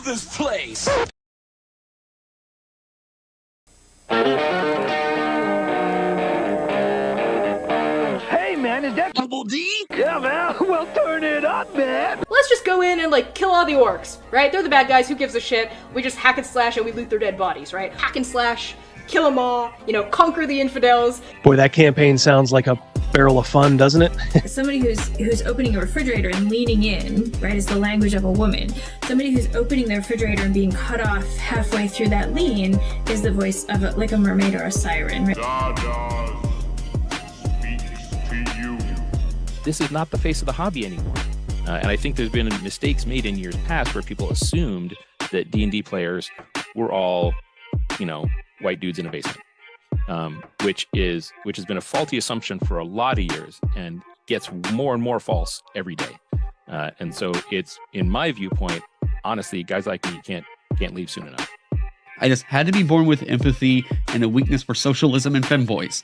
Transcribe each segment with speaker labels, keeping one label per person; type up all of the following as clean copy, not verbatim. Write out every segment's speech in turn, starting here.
Speaker 1: this place!
Speaker 2: Hey man, is that
Speaker 1: Double D?
Speaker 2: Yeah man, well turn it up man!
Speaker 3: Let's just go in and like kill all the orcs, right? They're the bad guys, who gives a shit? We just hack and slash and we loot their dead bodies, right? Hack and slash, kill them all, you know, conquer the infidels.
Speaker 4: Boy, that campaign sounds like a barrel of fun, doesn't it?
Speaker 5: Somebody who's opening a refrigerator and leaning in, right, is the language of a woman. Somebody who's opening the refrigerator and being cut off halfway through that lean is the voice of like a mermaid or a siren, right?
Speaker 6: This is not the face of the hobby anymore. And I think there's been mistakes made in years past where people assumed that D&D players were all, you know, white dudes in a basement. Which has been a faulty assumption for a lot of years and gets more and more false every day. And so it's, in my viewpoint, honestly, guys like me can't leave soon enough.
Speaker 7: I just had to be born with empathy and a weakness for socialism and femboys.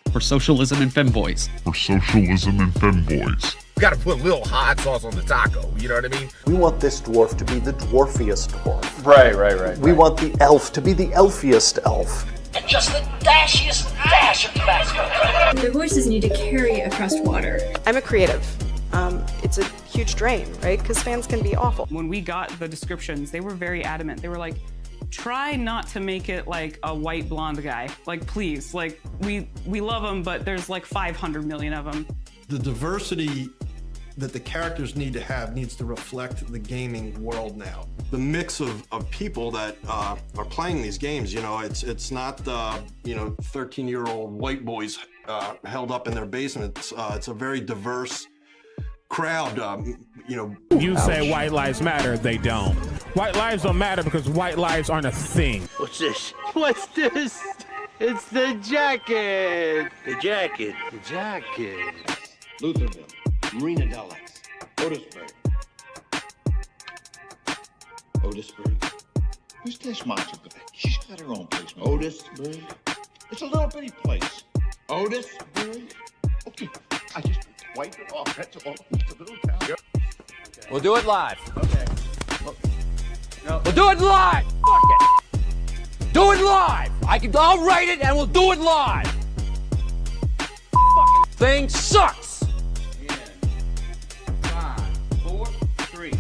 Speaker 8: You gotta put a little hot sauce on the taco, you know what I mean?
Speaker 9: We want this dwarf to be the dwarfiest dwarf.
Speaker 8: Right.
Speaker 9: We want the elf to be the elfiest elf.
Speaker 1: And just the dashiest dash of Tabasco.
Speaker 5: Their voices need to carry across water.
Speaker 10: I'm a creative. It's a huge drain, right? Because fans can be awful.
Speaker 11: When we got the descriptions, they were very adamant. They were like, try not to make it like a white blonde guy. Like, please, like, we love them, but there's like 500 million of them.
Speaker 12: The diversity that the characters need to have needs to reflect the gaming world now. The mix of people that are playing these games, you know, it's not, 13-year-old white boys held up in their basements. It's a very diverse crowd,
Speaker 13: You say white lives matter, they don't. White lives don't matter because white lives aren't a thing.
Speaker 2: What's this? What's this? It's the jacket!
Speaker 1: The jacket.
Speaker 14: Lutherville, Marina Del X, Otisburg. Who's this monster? She's got her own place. Otisburg. It's a little bitty place. Otisburg. Okay, I just wiped it off. That's all. It's a little town. Yep.
Speaker 1: Okay. We'll do it live. Okay. No. We'll do it live. Fuck it. Do it live. I'll write it and we'll do it live. Fucking thing sucks.
Speaker 2: 5, 4, 3.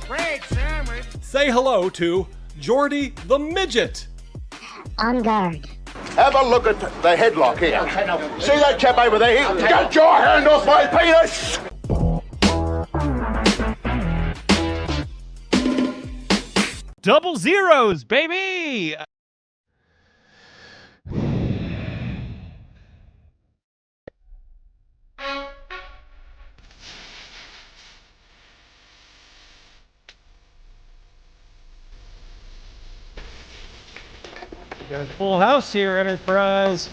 Speaker 2: Great sandwich.
Speaker 4: Say hello to Jordy the Midget.
Speaker 15: On guard.
Speaker 8: Have a look at the headlock here. See that chap over there? Get your hand off my penis!
Speaker 4: Double zeros, baby! Got a full house here, Enterprise.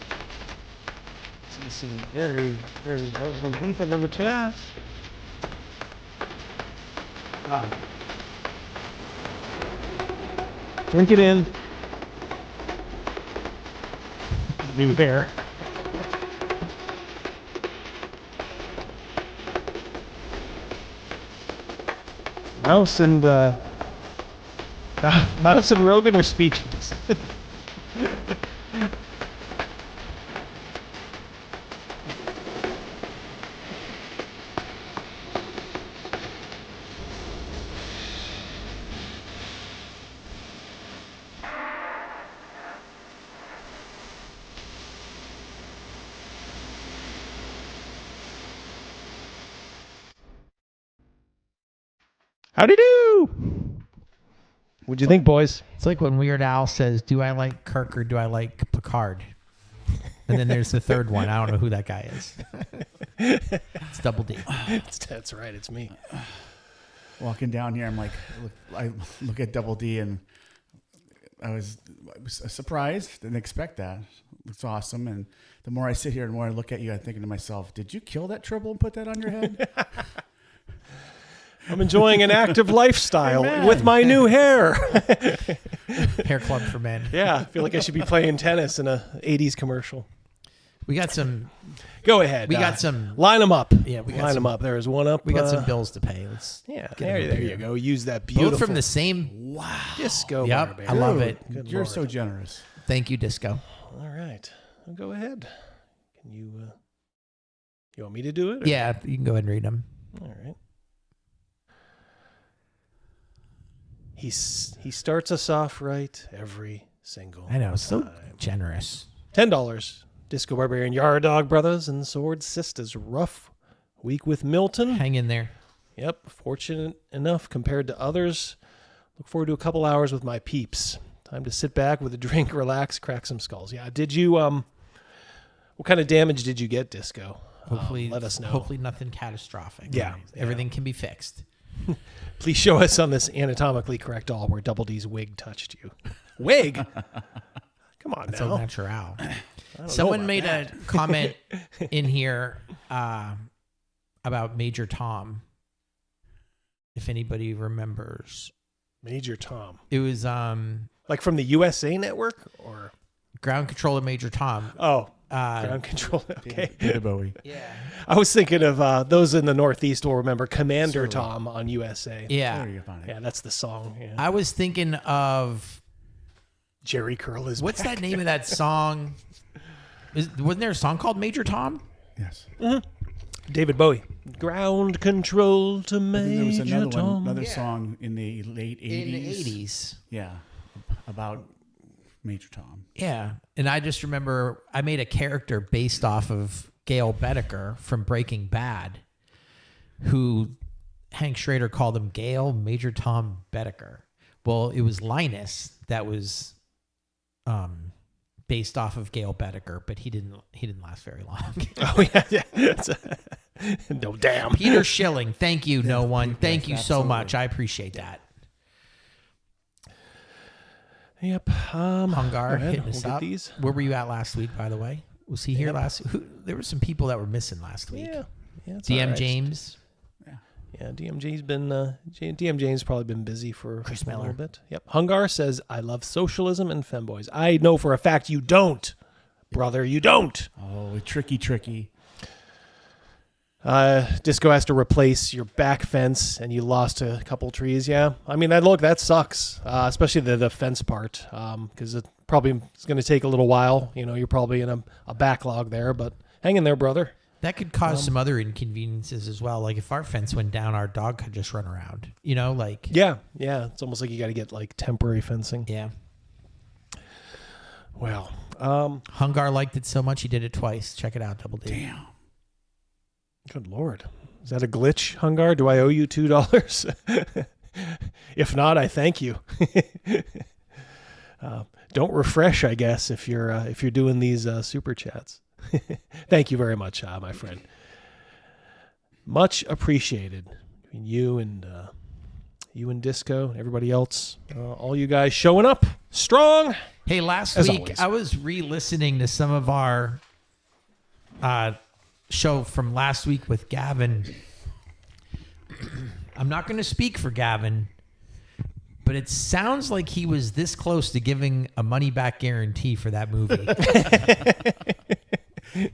Speaker 4: There's number 2. Drink it in. New bear. Mouse and Rogan are speechless. Howdy do! What'd you think, boys?
Speaker 16: It's like when Weird Al says, do I like Kirk or do I like Picard? And then there's the third one. I don't know who that guy is. It's Double D.
Speaker 4: That's right. It's me.
Speaker 17: Walking down here, I'm like, I look at Double D and I was surprised. Didn't expect that. It's awesome. And the more I sit here and the more I look at you, I'm thinking to myself, did you kill that tribble and put that on your head?
Speaker 4: I'm enjoying an active lifestyle with my new hair.
Speaker 16: Hair club for men.
Speaker 4: Yeah, I feel like I should be playing tennis in a 80s commercial.
Speaker 16: We got some.
Speaker 18: Go ahead.
Speaker 16: We got some.
Speaker 18: Line them up.
Speaker 16: Yeah, we got
Speaker 18: line
Speaker 16: some,
Speaker 18: them up. There is one up.
Speaker 16: We got some bills to pay. Let's.
Speaker 18: Yeah,
Speaker 16: get
Speaker 18: there
Speaker 16: them
Speaker 18: you
Speaker 16: here.
Speaker 18: go. Use that beautiful.
Speaker 16: Both from the same.
Speaker 17: Wow.
Speaker 18: Disco.
Speaker 16: Yep,
Speaker 18: Barbarian.
Speaker 16: I love it.
Speaker 18: Good
Speaker 17: You're
Speaker 18: Lord.
Speaker 17: so generous.
Speaker 16: Thank you, Disco.
Speaker 18: All right. Well, go ahead. Can you? You want me to do it? or-
Speaker 16: Yeah, you can go ahead and read them.
Speaker 18: All right. He starts us off right every single.
Speaker 16: I know, so
Speaker 18: time.
Speaker 16: generous.
Speaker 18: $10. Disco Barbarian, Yard Dog Brothers, and Sword Sisters. Rough week with Milton.
Speaker 16: Hang in there.
Speaker 18: Yep. Fortunate enough compared to others. Look forward to a couple hours with my peeps. Time to sit back with a drink, relax, crack some skulls. Yeah. Did you? What kind of damage did you get, Disco?
Speaker 16: Hopefully,
Speaker 18: let us know.
Speaker 16: Hopefully, nothing catastrophic.
Speaker 18: Yeah.
Speaker 16: Everything can be fixed.
Speaker 18: Please show us on this anatomically correct doll where Double D's wig touched you. Wig? Come on
Speaker 16: That's
Speaker 18: now.
Speaker 16: so natural.
Speaker 18: I don't know
Speaker 16: Someone
Speaker 18: about
Speaker 16: made
Speaker 18: that.
Speaker 16: a comment in here about Major Tom. If anybody remembers,
Speaker 18: Major Tom.
Speaker 16: it was
Speaker 18: Like from the USA Network or
Speaker 16: Ground Control of Major Tom.
Speaker 18: oh, Ground Control. Okay.
Speaker 17: David Bowie.
Speaker 16: Yeah.
Speaker 18: I was thinking of those in the Northeast will remember Commander Tom on USA.
Speaker 16: Yeah.
Speaker 17: There you find it.
Speaker 18: Yeah, that's the song. Yeah.
Speaker 16: I was thinking of
Speaker 18: Jerry Curl is
Speaker 16: what's
Speaker 18: back.
Speaker 16: that name of that song? Wasn't there a song called Major Tom?
Speaker 17: Yes.
Speaker 18: David Bowie. Ground Control to
Speaker 17: I think there was
Speaker 18: Major
Speaker 17: another
Speaker 18: Tom.
Speaker 17: another song in the late 80s.
Speaker 16: In the 80s.
Speaker 17: Yeah. About Major Tom.
Speaker 16: Yeah. And I just remember I made a character based off of Gail Bedecker from Breaking Bad, who Hank Schrader called him Gail Major Tom Bedecker. Well, it was Linus that was based off of Gail Bedecker, but he didn't last very long.
Speaker 18: Oh, yeah. No, damn.
Speaker 16: Peter Schilling. Thank you, no one. Thank you so
Speaker 17: absolutely.
Speaker 16: much. I appreciate that.
Speaker 18: Yep.
Speaker 16: Hungar
Speaker 18: go ahead.
Speaker 16: hitting
Speaker 18: We'll
Speaker 16: us
Speaker 18: get
Speaker 16: up.
Speaker 18: these.
Speaker 16: Where were you at last week, by the way? Was he here
Speaker 18: Yep.
Speaker 16: last week? There were some people that were missing last week.
Speaker 18: Yeah. It's
Speaker 16: DM
Speaker 18: all right.
Speaker 16: James.
Speaker 18: Yeah, DMJ's been DMJ's probably been busy for
Speaker 16: Chris
Speaker 18: a little
Speaker 16: Miller.
Speaker 18: bit. Yep. Hungar says, I love socialism and femboys. I know for a fact you don't, brother. You don't.
Speaker 17: Oh, tricky.
Speaker 18: Disco has to replace your back fence and you lost a couple trees. Yeah. I mean, that sucks, especially the fence part, because it probably is going to take a little while. You know, you're probably in a backlog there, but hang in there, brother.
Speaker 16: That could cause some other inconveniences as well. Like if our fence went down, our dog could just run around. You know, like
Speaker 18: Yeah. It's almost like you got to get like temporary fencing.
Speaker 16: yeah.
Speaker 18: Well,
Speaker 16: Hungar liked it so much he did it twice. Check it out, Double D.
Speaker 17: Damn.
Speaker 18: good Lord. Is that a glitch, Hungar? Do I owe you $2? If not, I thank you. Don't refresh, I guess, if you're doing these super chats. Thank you very much, my friend. Much appreciated. Between you and Disco, everybody else, all you guys showing up strong.
Speaker 16: Hey, last
Speaker 18: As
Speaker 16: week
Speaker 18: always.
Speaker 16: I was re-listening to some of our show from last week with Gavin. I'm not going to speak for Gavin, but it sounds like he was this close to giving a money-back guarantee for that movie.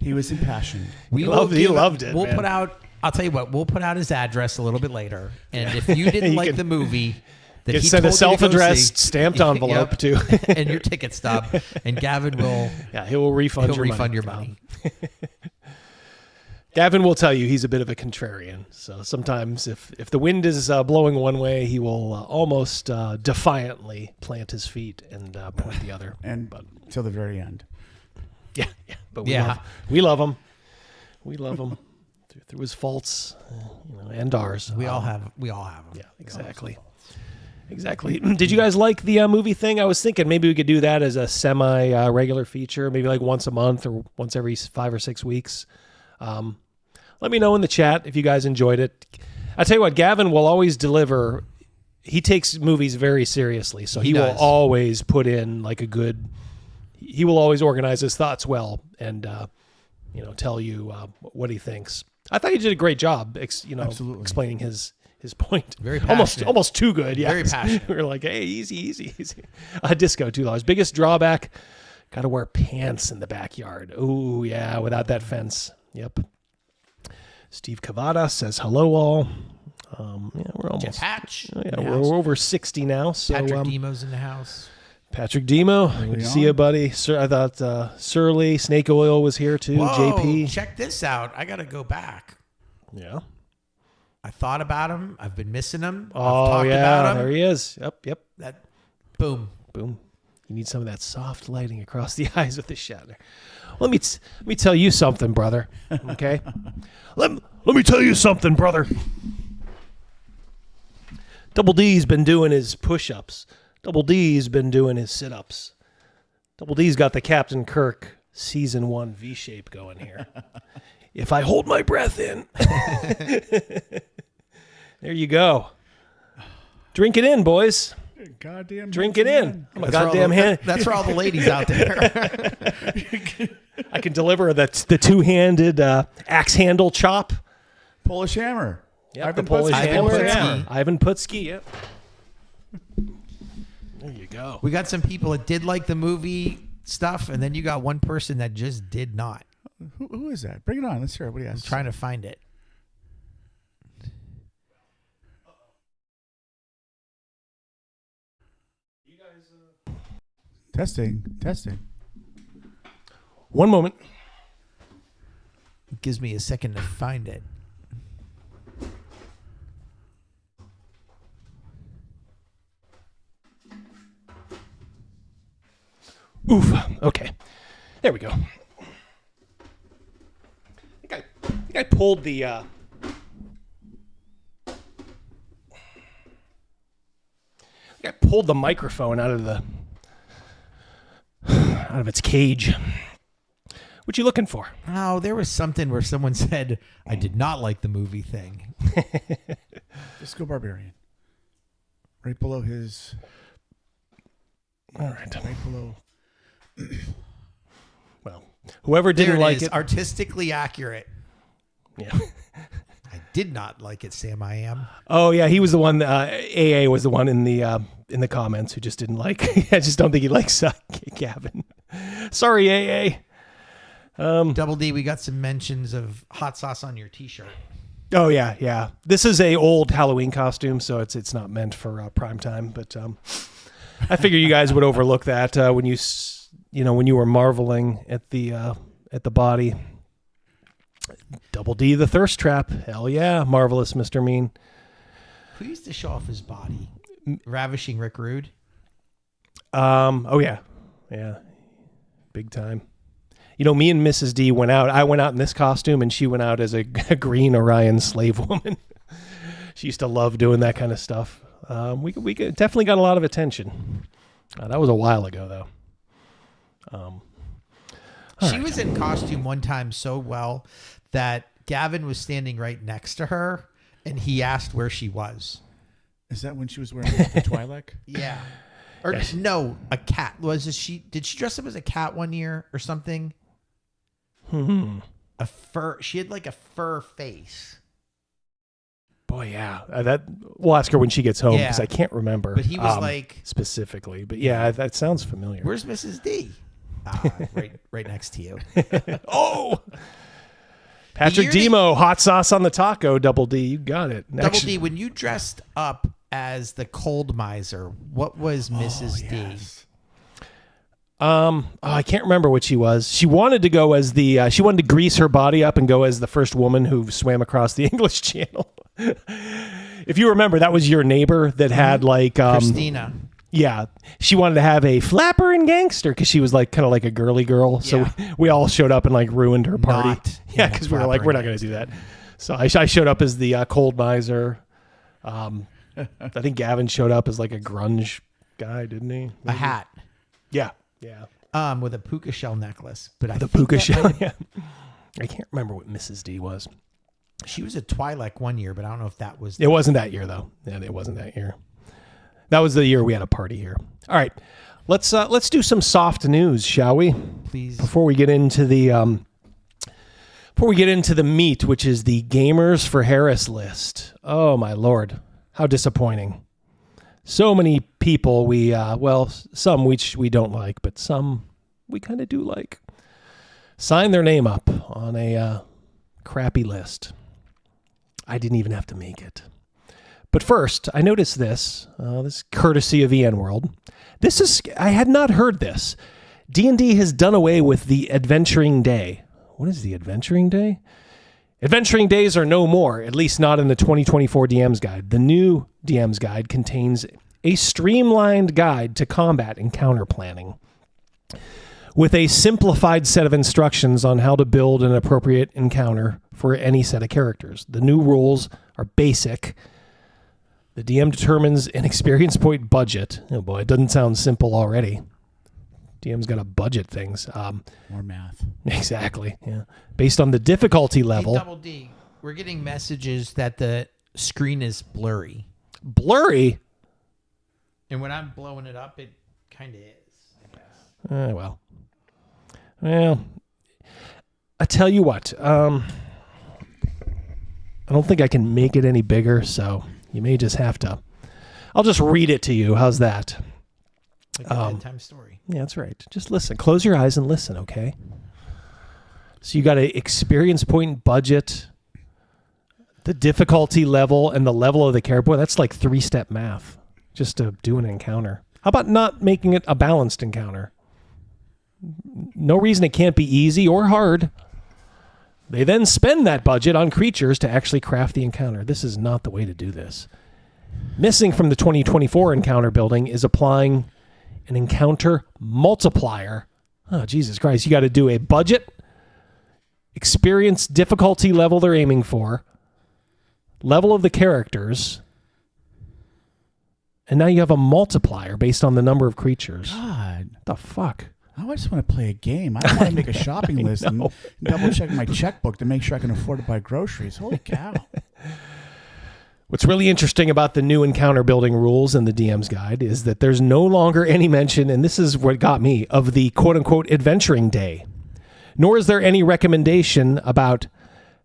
Speaker 17: He was impassioned.
Speaker 18: He loved it.
Speaker 16: We'll
Speaker 18: man.
Speaker 16: put out. I'll tell you what. We'll put out his address a little bit later, and if you didn't
Speaker 18: You
Speaker 16: like
Speaker 18: can-
Speaker 16: the movie, that
Speaker 18: can
Speaker 16: he
Speaker 18: send a
Speaker 16: told you to go
Speaker 18: self-addressed
Speaker 16: see-
Speaker 18: stamped envelope
Speaker 16: Yep.
Speaker 18: too.
Speaker 16: and your ticket stub, and Gavin will.
Speaker 18: Yeah, he will refund
Speaker 16: He'll
Speaker 18: your
Speaker 16: refund
Speaker 18: money.
Speaker 16: your money.
Speaker 18: Gavin will tell you he's a bit of a contrarian. So sometimes if the wind is blowing one way, he will almost defiantly plant his feet and point the other.
Speaker 17: And till the very end.
Speaker 18: Yeah. But
Speaker 16: Yeah.
Speaker 18: we love him. We love him through his faults, and ours.
Speaker 16: We all have them.
Speaker 18: Yeah, exactly. Exactly. Did you guys like the movie thing? I was thinking maybe we could do that as a semi-regular feature, maybe like once a month or once every 5 or 6 weeks. Let me know in the chat if you guys enjoyed it. I tell you what, Gavin will always deliver. He takes movies very seriously, so he will
Speaker 16: does.
Speaker 18: always put in like a good. He will always organize his thoughts well and tell you what he thinks. I thought he did a great job.
Speaker 17: Absolutely.
Speaker 18: Explaining his point.
Speaker 16: Very passionate.
Speaker 18: almost too good. Yeah,
Speaker 16: Very passionate.
Speaker 18: We were like, hey, easy. Disco $2. Biggest drawback. Got to wear pants in the backyard. Oh, yeah, without that fence. Yep. Steve Cavada says, hello, all. Yeah, we're almost.
Speaker 16: Jeff Hatch.
Speaker 18: Oh, yeah, we're over 60 now. So,
Speaker 16: Patrick Demo's in the house.
Speaker 18: Patrick Demo. Good to see you, buddy. I thought Surly, Snake Oil was here, too.
Speaker 16: Whoa,
Speaker 18: JP.
Speaker 16: check this out. I got to go back.
Speaker 18: Yeah.
Speaker 16: I thought about him. I've been missing him. I've
Speaker 18: Oh,
Speaker 16: talked
Speaker 18: yeah.
Speaker 16: about him.
Speaker 18: There he is. Yep.
Speaker 16: That, boom.
Speaker 18: Boom. You need some of that soft lighting across the eyes with the shadow. Let me tell you something, brother. Okay? let me tell you something, brother. Double D's been doing his push-ups. Double D's been doing his sit-ups. Double D's got the Captain Kirk Season 1 V-shape going here. If I hold my breath in. There you go. Drink it in, boys.
Speaker 17: Goddamn.
Speaker 18: Drink it in. I'm a goddamn hand.
Speaker 16: That's for all the ladies out there.
Speaker 18: I can deliver the two-handed axe handle chop.
Speaker 17: Polish hammer.
Speaker 18: Yep,
Speaker 17: Ivan
Speaker 18: the Polish
Speaker 17: Putski.
Speaker 18: hammer. Ivan Putski, yep. There you go.
Speaker 16: We got some people that did like the movie stuff, and then you got one person that just did not.
Speaker 17: Who is that? Bring it on. Let's hear it. What do you
Speaker 16: I'm
Speaker 17: ask?
Speaker 16: trying to find it.
Speaker 17: Testing.
Speaker 18: One moment.
Speaker 16: It gives me a second to find it.
Speaker 18: Oof. Okay. There we go. I think I pulled the microphone out of its cage. What you looking for?
Speaker 16: Oh, there was something where someone said, I did not like the movie thing.
Speaker 17: Disco Barbarian. Right below his.
Speaker 18: All right.
Speaker 17: Right below.
Speaker 18: Well, whoever didn't like it.
Speaker 16: Artistically accurate.
Speaker 18: Yeah.
Speaker 16: I did not like it, Sam. I am.
Speaker 18: Oh yeah, he was the one. AA was the one in the comments who just didn't like. I just don't think he likes Gavin. Sorry, AA.
Speaker 16: Double D, we got some mentions of hot sauce on your T-shirt.
Speaker 18: Oh yeah. This is a old Halloween costume, so it's not meant for prime time. But I figure you guys would overlook that when you were marveling at the body. Double D, the thirst trap. Hell yeah, marvelous Mr. Mean.
Speaker 16: Who used to show off his body? Ravishing Rick Rude.
Speaker 18: Oh yeah, big time. You know, me and Mrs. D went out. I went out in this costume, and she went out as a green Orion slave woman. She used to love doing that kind of stuff. We definitely got a lot of attention. That was a while ago, though.
Speaker 16: She was in costume one time so well that Gavin was standing right next to her, and he asked where she was.
Speaker 17: Is that when she was wearing the Twi'lek?
Speaker 16: Yeah. Or yes. No, a cat. Did she dress up as a cat one year or something? A fur. She had like a fur face.
Speaker 18: Boy, yeah. We'll ask her when she gets home because I can't remember.
Speaker 16: But he was like
Speaker 18: specifically. But yeah, that sounds familiar.
Speaker 16: Where's Mrs. D? Right next to you.
Speaker 18: Oh, Patrick Demo, hot sauce on the taco. Double D, you got it.
Speaker 16: Double D, when you dressed up as the cold miser, what was Mrs. D?
Speaker 18: I can't remember what she was. She wanted to go as she wanted to grease her body up and go as the first woman who swam across the English Channel. If you remember, that was your neighbor that had like
Speaker 16: Christina.
Speaker 18: Yeah, she wanted to have a flapper and gangster because she was like kind of like a girly girl. So we all showed up and like ruined her party. Yeah, because we were like, we're not going to do that. So I showed up as the cold miser. I think Gavin showed up as like a grunge guy, didn't he? Maybe?
Speaker 16: A hat.
Speaker 18: Yeah.
Speaker 16: With a puka shell necklace. But
Speaker 18: the puka shell. Yeah. I can't remember what Mrs. D was.
Speaker 16: She was a Twi'lek one year, but I don't know if that was.
Speaker 18: It wasn't that year though. Yeah, it wasn't that year. That was the year we had a party here. All right, let's do some soft news, shall we?
Speaker 16: Please.
Speaker 18: Before we get into the meat, which is the Gamers for Harris list. Oh my Lord, how disappointing! So many people some which we don't like, but some we kind of do like. Sign their name up on a crappy list. I didn't even have to make it. But first, I noticed this. This courtesy of EN World. I had not heard this. D&D has done away with the Adventuring Day. What is the Adventuring Day? Adventuring Days are no more, at least not in the 2024 DM's Guide. The new DM's Guide contains a streamlined guide to combat encounter planning, with a simplified set of instructions on how to build an appropriate encounter for any set of characters. The new rules are basic. The DM determines an experience point budget. Oh boy, it doesn't sound simple already. DM's got to budget things.
Speaker 17: More math.
Speaker 18: Exactly, yeah. Based on the difficulty level.
Speaker 16: Hey, Double D, we're getting messages that the screen is blurry.
Speaker 18: Blurry?
Speaker 16: And when I'm blowing it up, it kind of is, I guess.
Speaker 18: Well, I tell you what. I don't think I can make it any bigger, so you may just have to. I'll just read it to you. How's that?
Speaker 16: Like a bedtime story.
Speaker 18: Yeah, that's right. Just listen. Close your eyes and listen, okay? So you got an experience point budget, the difficulty level, and the level of the character. Boy, that's like 3-step math just to do an encounter. How about not making it a balanced encounter? No reason it can't be easy or hard. They then spend that budget on creatures to actually craft the encounter. This is not the way to do this. Missing from the 2024 encounter building is applying an encounter multiplier. Oh, Jesus Christ. You got to do a budget, experience, difficulty level they're aiming for, level of the characters, and now you have a multiplier based on the number of creatures.
Speaker 17: God.
Speaker 18: What the fuck?
Speaker 17: I just want to play a game. I don't want to make a shopping list and double check my checkbook to make sure I can afford to buy groceries. Holy cow.
Speaker 18: What's really interesting about the new encounter building rules in the DM's Guide is that there's no longer any mention, and this is what got me, of the quote-unquote adventuring day. Nor is there any recommendation about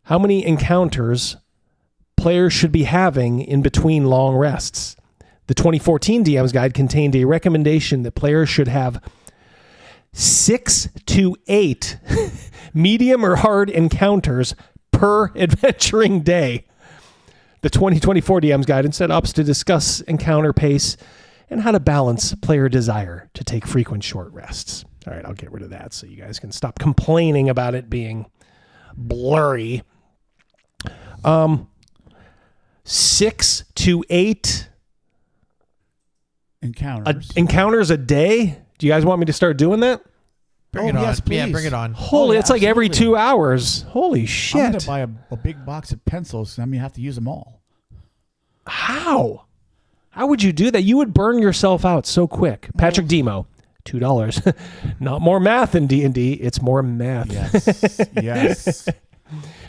Speaker 18: how many encounters players should be having in between long rests. The 2014 DM's Guide contained a recommendation that players should have 6 to 8 medium or hard encounters per adventuring day. The 2024 DM's Guide instead opts to discuss encounter pace and how to balance player desire to take frequent short rests. All right, I'll get rid of that so you guys can stop complaining about it being blurry. 6 to 8 encounters a day? Do you guys want me to start doing that?
Speaker 16: Bring it on.
Speaker 17: Yes, please.
Speaker 16: Yeah, bring it on.
Speaker 18: Holy, it's like every 2 hours. Holy shit.
Speaker 17: I'm going to buy a big box of pencils, and I'm going to have to use them all.
Speaker 18: How? How would you do that? You would burn yourself out so quick. Patrick Demo, $2. Not more math in D&D. It's more math.
Speaker 17: Yes. Yes.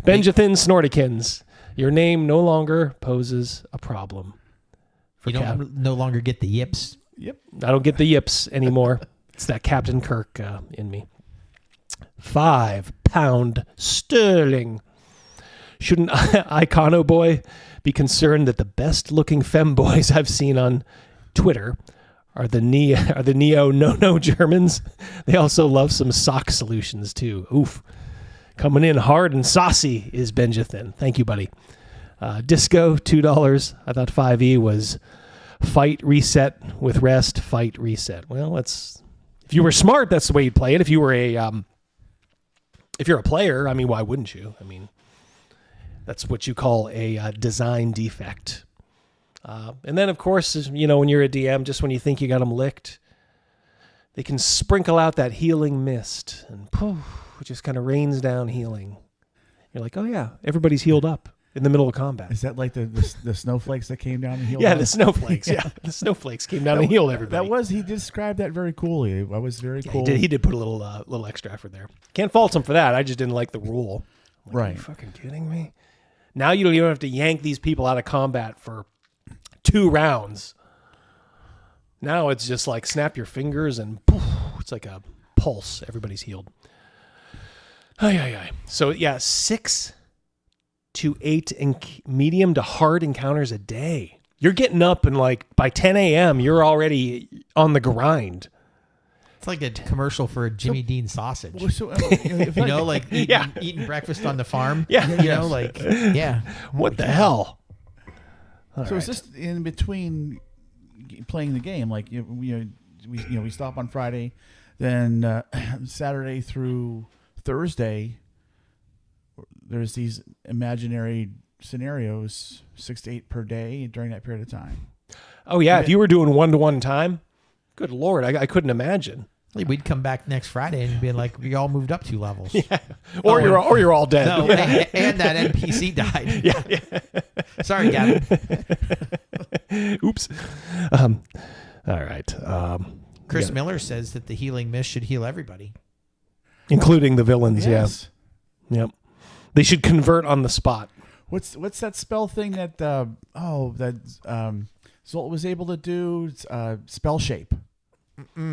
Speaker 18: Benjathan Snortikins, your name no longer poses a problem.
Speaker 16: You don't no longer get the yips.
Speaker 18: Yep. I don't get the yips anymore. It's that Captain Kirk in me. £5 sterling. Shouldn't Icono Boy be concerned that the best looking femboys I've seen on Twitter are the neo no Germans? They also love some sock solutions too. Oof. Coming in hard and saucy is Benjathan. Thank you, buddy. Disco, $2. I thought 5e was fight, reset with rest, fight, reset. Well, if you were smart, that's the way you'd play it. If you were if you're a player, I mean, why wouldn't you? I mean, that's what you call a design defect. And then, of course, you know, when you're a DM, just when you think you got them licked, they can sprinkle out that healing mist, and poof, it just kind of rains down healing. You're like, oh yeah, everybody's healed up in the middle of combat.
Speaker 17: Is that like the snowflakes that came down and healed?
Speaker 18: Yeah, the snowflakes. Yeah, the snowflakes came down and healed everybody.
Speaker 17: He described that very coolly. That was very cool.
Speaker 18: He did put a little extra effort there. Can't fault him for that. I just didn't like the rule. Like,
Speaker 17: right?
Speaker 18: Are you fucking kidding me? Now you don't have to yank these people out of combat for 2 rounds. Now it's just like snap your fingers and poof, it's like a pulse. Everybody's healed. So yeah, 6 to 8 medium to hard encounters a day. You're getting up and like by 10 a.m. you're already on the grind.
Speaker 16: It's like a commercial for Jimmy Dean sausage.
Speaker 17: So,
Speaker 16: you know, like eating breakfast on the farm.
Speaker 18: Yeah.
Speaker 16: You know, like, yeah.
Speaker 18: What the hell?
Speaker 17: So is this in between playing the game? Like we stop on Friday, then Saturday through Thursday. There's these imaginary scenarios, 6 to 8 per day during that period of time.
Speaker 18: Oh yeah, if you were doing 1-to-1 time, good Lord, I couldn't imagine.
Speaker 16: We'd come back next Friday and be like, we all moved up 2 levels.
Speaker 18: Yeah. Or you're all dead.
Speaker 16: No,
Speaker 18: Yeah.
Speaker 16: and that NPC died.
Speaker 18: Yeah.
Speaker 16: Sorry, Gavin.
Speaker 18: Oops. All right.
Speaker 16: Chris Miller says that the healing mist should heal everybody,
Speaker 18: including the villains.
Speaker 17: Yes.
Speaker 18: Yeah. Yep. They should convert on the spot.
Speaker 17: What's that spell thing that Zolt was able to do? Spell shape.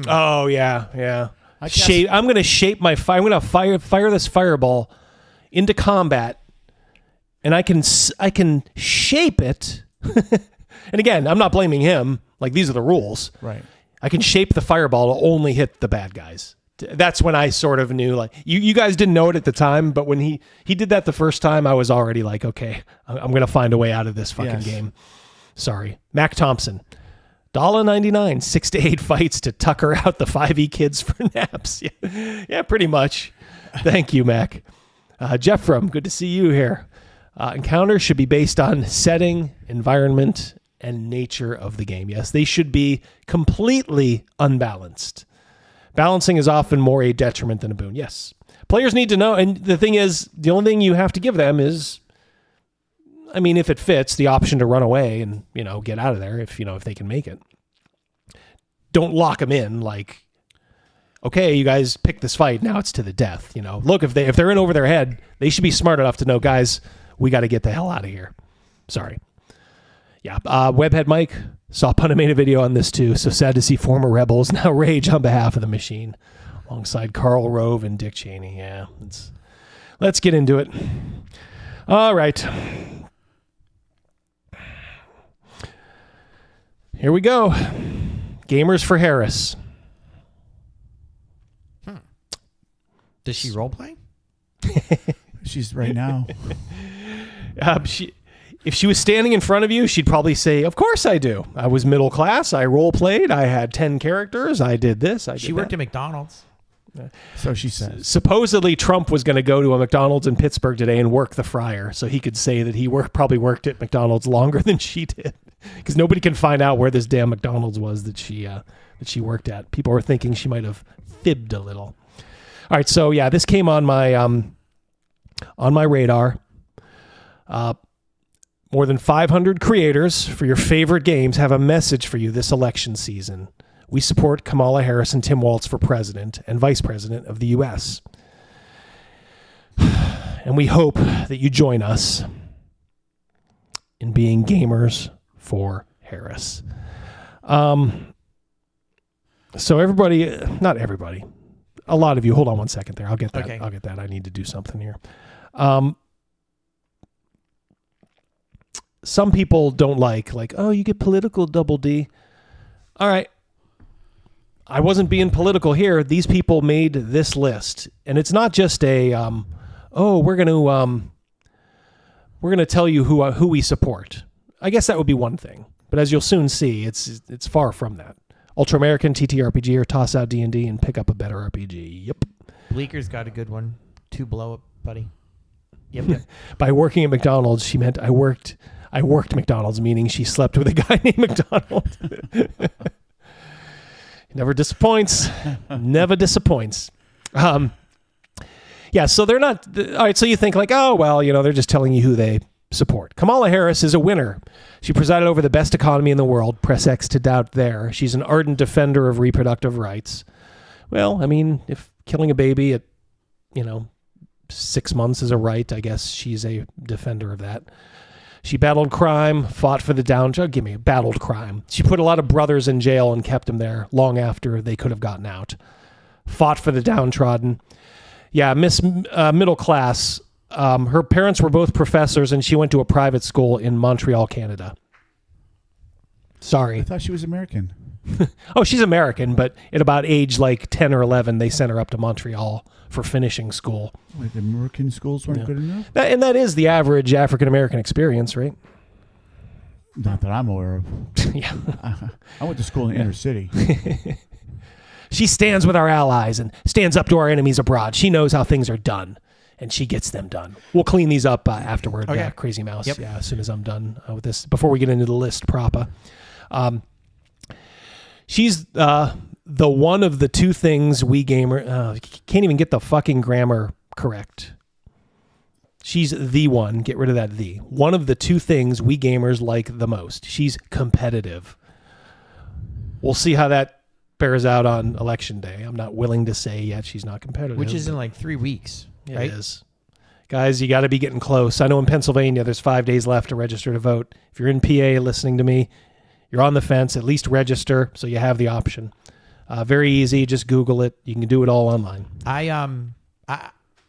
Speaker 18: Oh yeah. I'm going to shape my fire. I'm going to fire this fireball into combat, and I can shape it. And again, I'm not blaming him. Like, these are the rules.
Speaker 17: Right.
Speaker 18: I can shape the fireball to only hit the bad guys. That's when I sort of knew, like, you guys didn't know it at the time, but when he did that the first time, I was already like, okay, I'm going to find a way out of this fucking game. Sorry. Mac Thompson. $1.99, 6 to 8 fights to tucker out the 5e kids for naps. Yeah, pretty much. Thank you, Mac. Jeff from, good to see you here. Encounters should be based on setting, environment, and nature of the game. Yes, they should be completely unbalanced. Balancing is often more a detriment than a boon. Yes. Players need to know, and the thing is, the only thing you have to give them is, I mean, if it fits, the option to run away and, get out of there if they can make it. Don't lock them in like, okay, you guys pick this fight, now it's to the death. Look, if they're in over their head, they should be smart enough to know, guys, we got to get the hell out of here. Sorry. Yeah. Webhead Mike saw Punna made a video on this too. So sad to see former rebels now rage on behalf of the machine alongside Karl Rove and Dick Cheney. Yeah. Let's get into it. All right. Here we go. Gamers for Harris.
Speaker 16: Does she role play?
Speaker 17: She's right now.
Speaker 18: If she was standing in front of you, she'd probably say, of course I do. I was middle class. I role played. I had 10 characters. I did this.
Speaker 16: She worked at McDonald's.
Speaker 17: So she says.
Speaker 18: Supposedly Trump was going to go to a McDonald's in Pittsburgh today and work the fryer so he could say that he probably worked at McDonald's longer than she did, because nobody can find out where this damn McDonald's was that she worked at. People were thinking she might have fibbed a little. All right, so yeah, this came on my radar. More than 500 creators for your favorite games have a message for you this election season. We support Kamala Harris and Tim Walz for president and vice president of the U.S. And we hope that you join us in being gamers for Harris. So everybody, not everybody, a lot of you, hold on one second there. I'll get that. Okay. I'll get that. I need to do something here. Some people don't like, oh, you get political, Double D. All right. I wasn't being political here. These people made this list, and it's not just a, we're going to tell you who we support. I guess that would be one thing, but as you'll soon see, it's far from that. Ultra American, TTRPG, or toss out D&D and pick up a better RPG. Yep.
Speaker 16: Bleeker's got a good one. 2 blow up, buddy. Yep.
Speaker 18: By working at McDonald's, she meant I worked McDonald's, meaning she slept with a guy named McDonald. Never disappoints. Never disappoints. Yeah, so they're not... All right, so you think oh, well, they're just telling you who they support. Kamala Harris is a winner. She presided over the best economy in the world. Press X to doubt there. She's an ardent defender of reproductive rights. Well, I mean, if killing a baby at, 6 months is a right, I guess she's a defender of that. She battled crime, fought for the downtrodden. Battled crime. She put a lot of brothers in jail and kept them there long after they could have gotten out. Fought for the downtrodden. Yeah, Miss Middle Class. Her parents were both professors, and she went to a private school in Montreal, Canada. Sorry.
Speaker 17: I thought she was American.
Speaker 18: Oh, she's American, but at about age like 10 or 11, they sent her up to Montreal for finishing school.
Speaker 17: Like American schools weren't good enough?
Speaker 18: And that is the average African-American experience, right?
Speaker 17: Not that I'm aware of.
Speaker 18: Yeah.
Speaker 17: I went to school in the inner city.
Speaker 18: She stands with our allies and stands up to our enemies abroad. She knows how things are done, and she gets them done. We'll clean these up afterward,
Speaker 16: Okay.
Speaker 18: Crazymouse.
Speaker 16: Yep.
Speaker 18: Yeah, as soon as I'm done with this, before we get into the list proper. She's the one of the two things we gamer can't even get the fucking grammar correct. She's the one. Get rid of that the. One of the two things we gamers like the most. She's competitive. We'll see how that bears out on election day. I'm not willing to say yet she's not competitive.
Speaker 16: Which is in like 3 weeks, right?
Speaker 18: It is. Guys, you got to be getting close. I know in Pennsylvania there's 5 days left to register to vote. If you're in PA listening to me, you're on the fence, at least register so you have the option. Very easy. Just Google it. You can do it all online.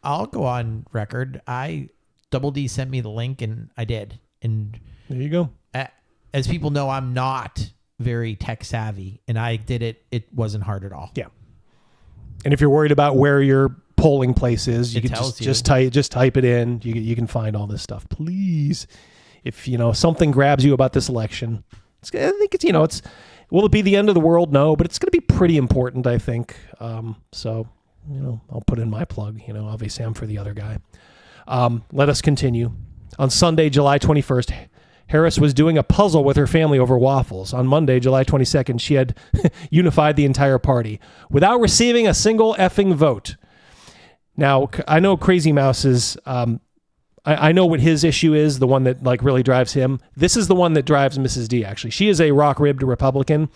Speaker 16: I'll go on record. Double D sent me the link and I did. And
Speaker 18: there you go.
Speaker 16: As people know, I'm not very tech savvy, and I did it. It wasn't hard at all.
Speaker 18: Yeah. And if you're worried about where your polling place is, you
Speaker 16: It
Speaker 18: can
Speaker 16: tells you.
Speaker 18: just type it in. You can find all this stuff. Please, if something grabs you about this election, I think it's will it be the end of the world? No, but it's going to be pretty important, I think. So I'll put in my plug. Obviously I'm for the other guy. Let us continue. On Sunday, July 21st, Harris was doing a puzzle with her family over waffles. On Monday, July 22nd, she had unified the entire party without receiving a single effing vote. Now, I know Crazymouse is... I know what his issue is, the one that really drives him. This is the one that drives Mrs. D, actually. She is a rock-ribbed Republican,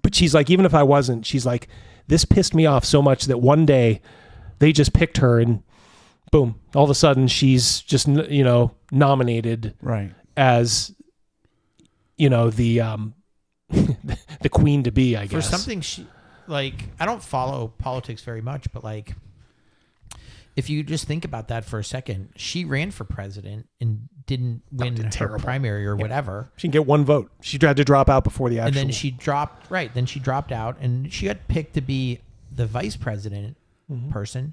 Speaker 18: but she's like, even if I wasn't, she's like, this pissed me off so much that one day they just picked her and boom, all of a sudden she's just, nominated as, the the queen to be, I guess.
Speaker 16: For something I don't follow politics very much, but if you just think about that for a second, she ran for president and didn't win her primary or whatever.
Speaker 18: She didn't get one vote. She had to drop out before the actual.
Speaker 16: And then she dropped, then she dropped out and she got picked to be the vice president person.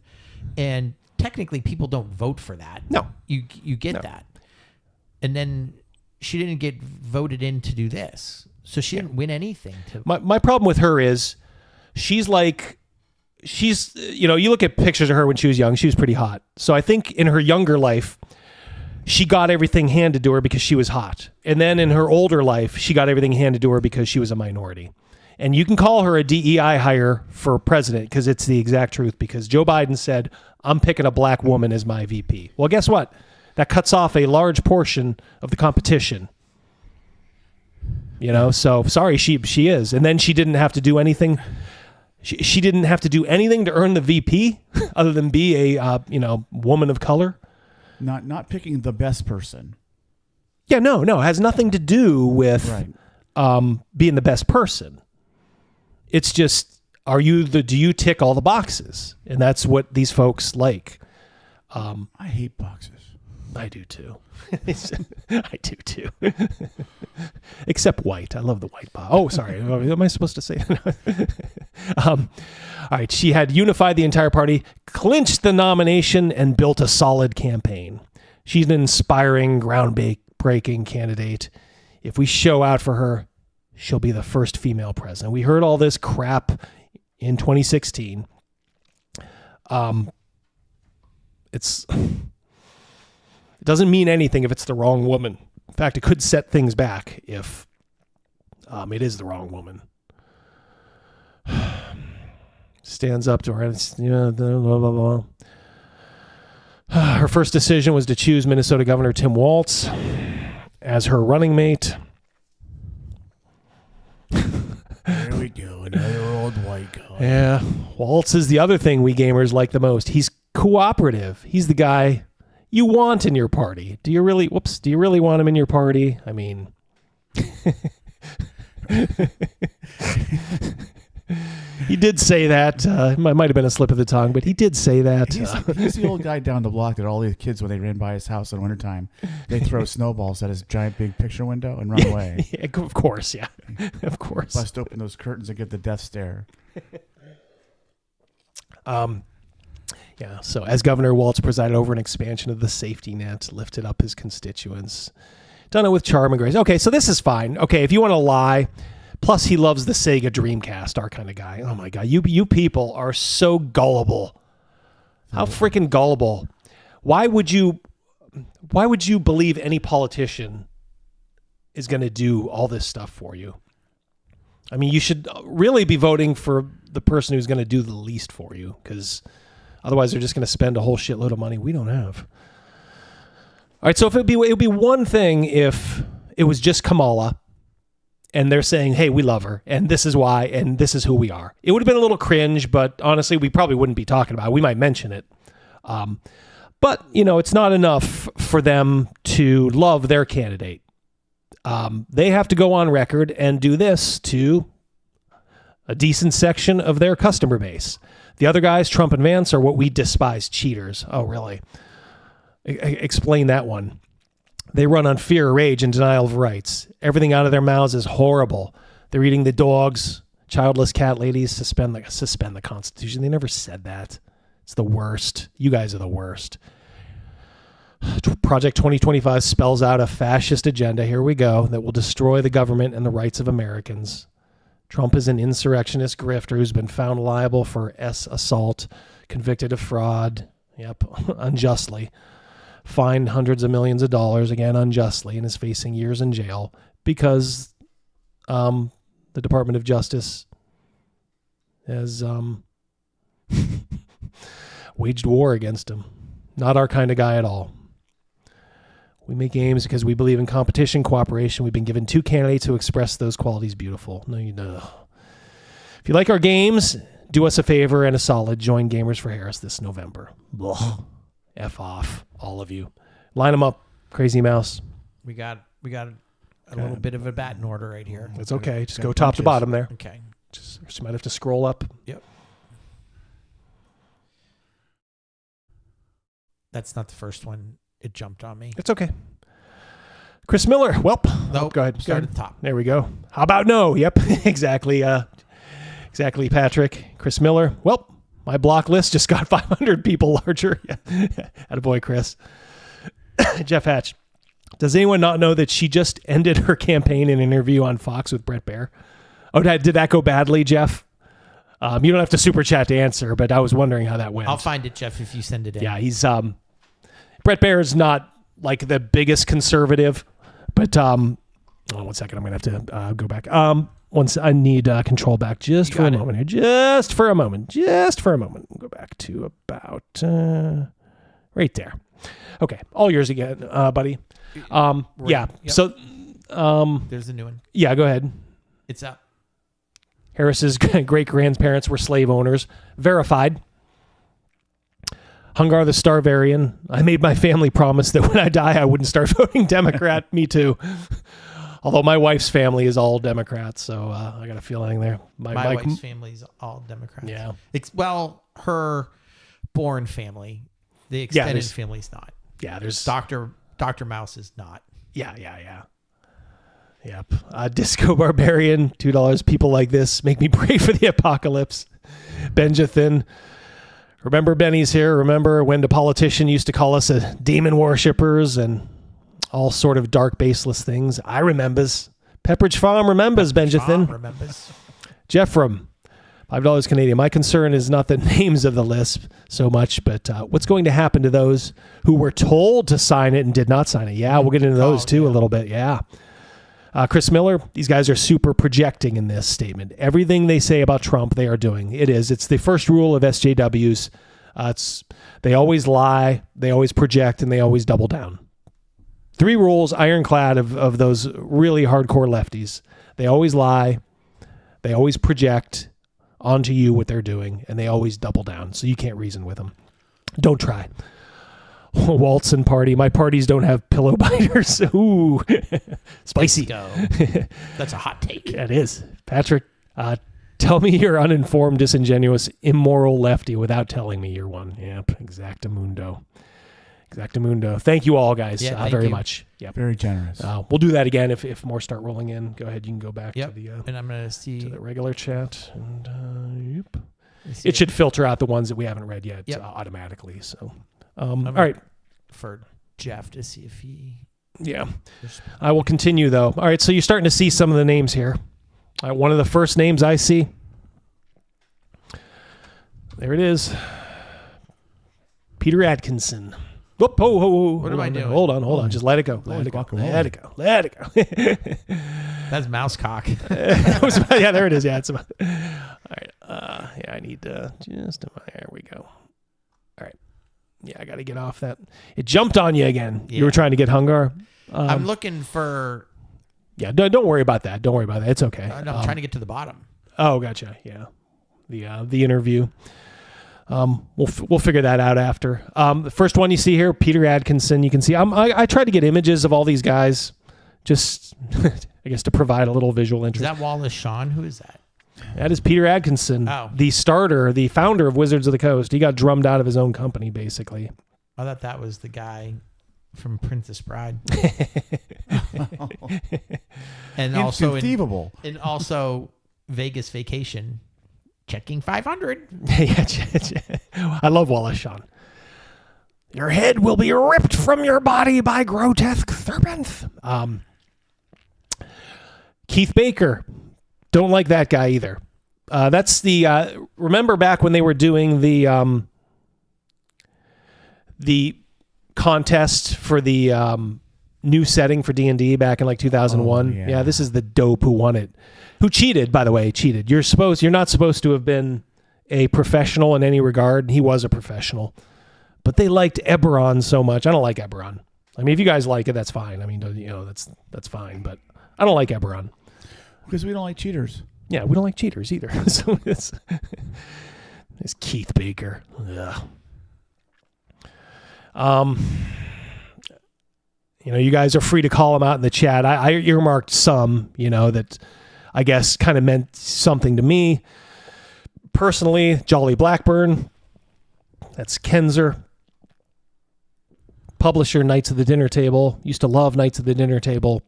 Speaker 16: And technically people don't vote for that.
Speaker 18: No.
Speaker 16: You get that. And then she didn't get voted in to do this. So she didn't win anything.
Speaker 18: My problem with her is she's you look at pictures of her when she was young, she was pretty hot. So I think in her younger life, she got everything handed to her because she was hot. And then in her older life, she got everything handed to her because she was a minority. And you can call her a DEI hire for president because it's the exact truth, because Joe Biden said, I'm picking a black woman as my VP. Well, guess what? That cuts off a large portion of the competition. So sorry, she is. And then she didn't have to do anything. She didn't have to do anything to earn the VP other than be a woman of color.
Speaker 17: Not picking the best person.
Speaker 18: Yeah, no, it has nothing to do with being the best person. It's just, do you tick all the boxes? And that's what these folks like.
Speaker 17: I hate boxes.
Speaker 18: I do too. I do too. Except white. I love the white box. Oh, sorry. Am I supposed to say? All right. She had unified the entire party, clinched the nomination, and built a solid campaign. She's an inspiring, groundbreaking candidate. If we show out for her, she'll be the first female president. We heard all this crap in 2016. It doesn't mean anything if it's the wrong woman. In fact, it could set things back if it is the wrong woman. Stands up to her. Blah, blah, blah. Her first decision was to choose Minnesota Governor Tim Walz as her running mate.
Speaker 17: There we go, another old white guy.
Speaker 18: Yeah, Walz is the other thing we gamers like the most. He's cooperative. He's the guy you want in your party. Do you really want him in your party? I mean, He did say that. Might have been a slip of the tongue, but he did say that.
Speaker 17: He's the old guy down the block that all the kids, when they ran by his house in wintertime, they throw snowballs at his giant big picture window and run away.
Speaker 18: Yeah, of course, yeah. Of course.
Speaker 17: Bust open those curtains and get the death stare.
Speaker 18: Yeah, so as Governor Walz presided over an expansion of the safety net, lifted up his constituents. Done it with charm and grace. Okay, so this is fine. Okay, if you want to lie, plus he loves the Sega Dreamcast, our kind of guy. Oh my God, you people are so gullible. How freaking gullible. Why would you believe any politician is going to do all this stuff for you? I mean, you should really be voting for the person who's going to do the least for you, because otherwise they're just going to spend a whole shitload of money we don't have. All right, so if it would be one thing if it was just Kamala and they're saying, hey, we love her and this is why and this is who we are. It would have been a little cringe, but honestly, we probably wouldn't be talking about it. We might mention it. But, it's not enough for them to love their candidate. They have to go on record and do this to a decent section of their customer base. The other guys, Trump and Vance, are what we despise, cheaters. Oh, really? Explain that one. They run on fear, rage, and denial of rights. Everything out of their mouths is horrible. They're eating the dogs, childless cat ladies, suspend the Constitution. They never said that. It's the worst. You guys are the worst. Project 2025 spells out a fascist agenda, here we go, that will destroy the government and the rights of Americans. Trump is an insurrectionist grifter who's been found liable for assault, convicted of fraud, unjustly, fined hundreds of millions of dollars, again, unjustly, and is facing years in jail because the Department of Justice has waged war against him. Not our kind of guy at all. We make games because we believe in competition, cooperation. We've been given 2 candidates who express those qualities beautiful. No, you know. If you like our games, do us a favor and a solid. Join Gamers for Harris this November. Ugh. F off, all of you. Line them up, Crazymouse.
Speaker 16: We got a little bit of a batting order right here.
Speaker 18: It's okay. Just go top to bottom there.
Speaker 16: Okay.
Speaker 18: Just might have to scroll up.
Speaker 16: Yep. That's not the first one. It jumped on me.
Speaker 18: It's okay. Chris Miller. Welp.
Speaker 16: Nope.
Speaker 18: Go ahead.
Speaker 16: Start at the top.
Speaker 18: There we go. How about no? Yep. Exactly. Exactly, Patrick. Chris Miller. Welp. My block list just got 500 people larger. Yeah. Attaboy, Chris. Jeff Hatch. Does anyone not know that she just ended her campaign in an interview on Fox with Brett Baer? Oh, did that go badly, Jeff? You don't have to super chat to answer, but I was wondering how that went.
Speaker 16: I'll find it, Jeff, if you send it in.
Speaker 18: Yeah, he's Brett Baer is not like the biggest conservative, but 1 second, I'm gonna have to go back. Once I need control back just for a moment here, just for a moment. We'll go back to about right there. Okay, all yours again, buddy.
Speaker 16: Right.
Speaker 18: Yeah.
Speaker 16: Yep.
Speaker 18: So
Speaker 16: there's a new one.
Speaker 18: Yeah, go ahead.
Speaker 16: It's up.
Speaker 18: Harris's great-grandparents were slave owners. Verified. Hungar the Starvarian. I made my family promise that when I die, I wouldn't start voting Democrat. Me too. Although my wife's family is all Democrats, so I got a feeling there.
Speaker 16: My wife's family is all Democrats.
Speaker 18: Yeah.
Speaker 16: Well, her born family, the extended family's not.
Speaker 18: Yeah, there's
Speaker 16: Dr. Mouse is not.
Speaker 18: Yeah. Yep. Disco Barbarian, $2. People like this make me pray for the apocalypse. Benjathan. Remember Benny's here. Remember when the politician used to call us demon worshippers and all sort of dark, baseless things? I remembers. Pepperidge Farm remembers, Benjathan.
Speaker 16: Remembers.
Speaker 18: Jeff from $5 Canadian. My concern is not the names of the list so much, but what's going to happen to those who were told to sign it and did not sign it? Yeah, we'll get into those too a little bit. Yeah. Chris Miller, these guys are super projecting in this statement. Everything they say about Trump, they are doing. It's the first rule of SJWs. They always lie, they always project, and they always double down. 3 rules, ironclad of those really hardcore lefties. They always lie, they always project onto you what they're doing, and they always double down, so you can't reason with them. Don't try. Waltz and party. My parties don't have pillow biters. Ooh, spicy.
Speaker 16: Let's go. That's a hot take.
Speaker 18: Yeah, it is. Patrick, Tell me you're uninformed, disingenuous, immoral lefty without telling me you're one. Yep, exactamundo. Exactamundo. Thank you all, guys, very much. Yep.
Speaker 17: Very generous.
Speaker 18: We'll do that again if more start rolling in. Go ahead, you can go back to the
Speaker 16: and I'm gonna see
Speaker 18: to the regular chat, and it should filter out the ones that we haven't read yet automatically. So, all right,
Speaker 16: for Jeff to see if he.
Speaker 18: Yeah, I will continue though. All right, so you're starting to see some of the names here. One of the first names I see. There it is. Peter Atkinson. Whoop,
Speaker 16: what am I doing?
Speaker 18: Hold on. Just let it go. Let it go.
Speaker 16: That's mouse cock.
Speaker 18: Yeah, there it is. Yeah, it's about. All right. I need to just. There we go. All right. Yeah, I got to get off that. It jumped on you again.
Speaker 16: Yeah.
Speaker 18: You were trying to get Hungar.
Speaker 16: I'm looking for.
Speaker 18: Yeah, don't worry about that. Don't worry about that. It's okay.
Speaker 16: No, I'm trying to get to the bottom.
Speaker 18: Oh, gotcha. Yeah, the interview. We'll figure that out after. The first one you see here, Peter Atkinson. You can see I tried to get images of all these guys, just I guess to provide a little visual interest.
Speaker 16: Is that Wallace Shawn? Who is that?
Speaker 18: That is Peter Atkinson, the founder of Wizards of the Coast. He got drummed out of his own company, basically.
Speaker 16: I thought that was the guy from Princess Bride. And also
Speaker 17: Inconceivable.
Speaker 16: And also Vegas Vacation. Checking 500.
Speaker 18: I love Wallace Shawn. Your head will be ripped from your body by grotesque serpents. Keith Baker. Don't like that guy either. That's the remember back when they were doing the contest for the new setting for D&D back in like 2001. Yeah, this is the dope who won it. Who cheated, by the way, cheated. You're not supposed to have been a professional in any regard. He was a professional. But they liked Eberron so much. I don't like Eberron. I mean, if you guys like it, that's fine. I mean, that's fine, but I don't like Eberron.
Speaker 17: Because we don't like cheaters.
Speaker 18: Yeah, we don't like cheaters either. So it's Keith Baker. Ugh. You guys are free to call him out in the chat. I earmarked some, that I guess kind of meant something to me. Personally, Jolly Blackburn. That's Kenzer. Publisher, Knights of the Dinner Table. Used to love Knights of the Dinner Table.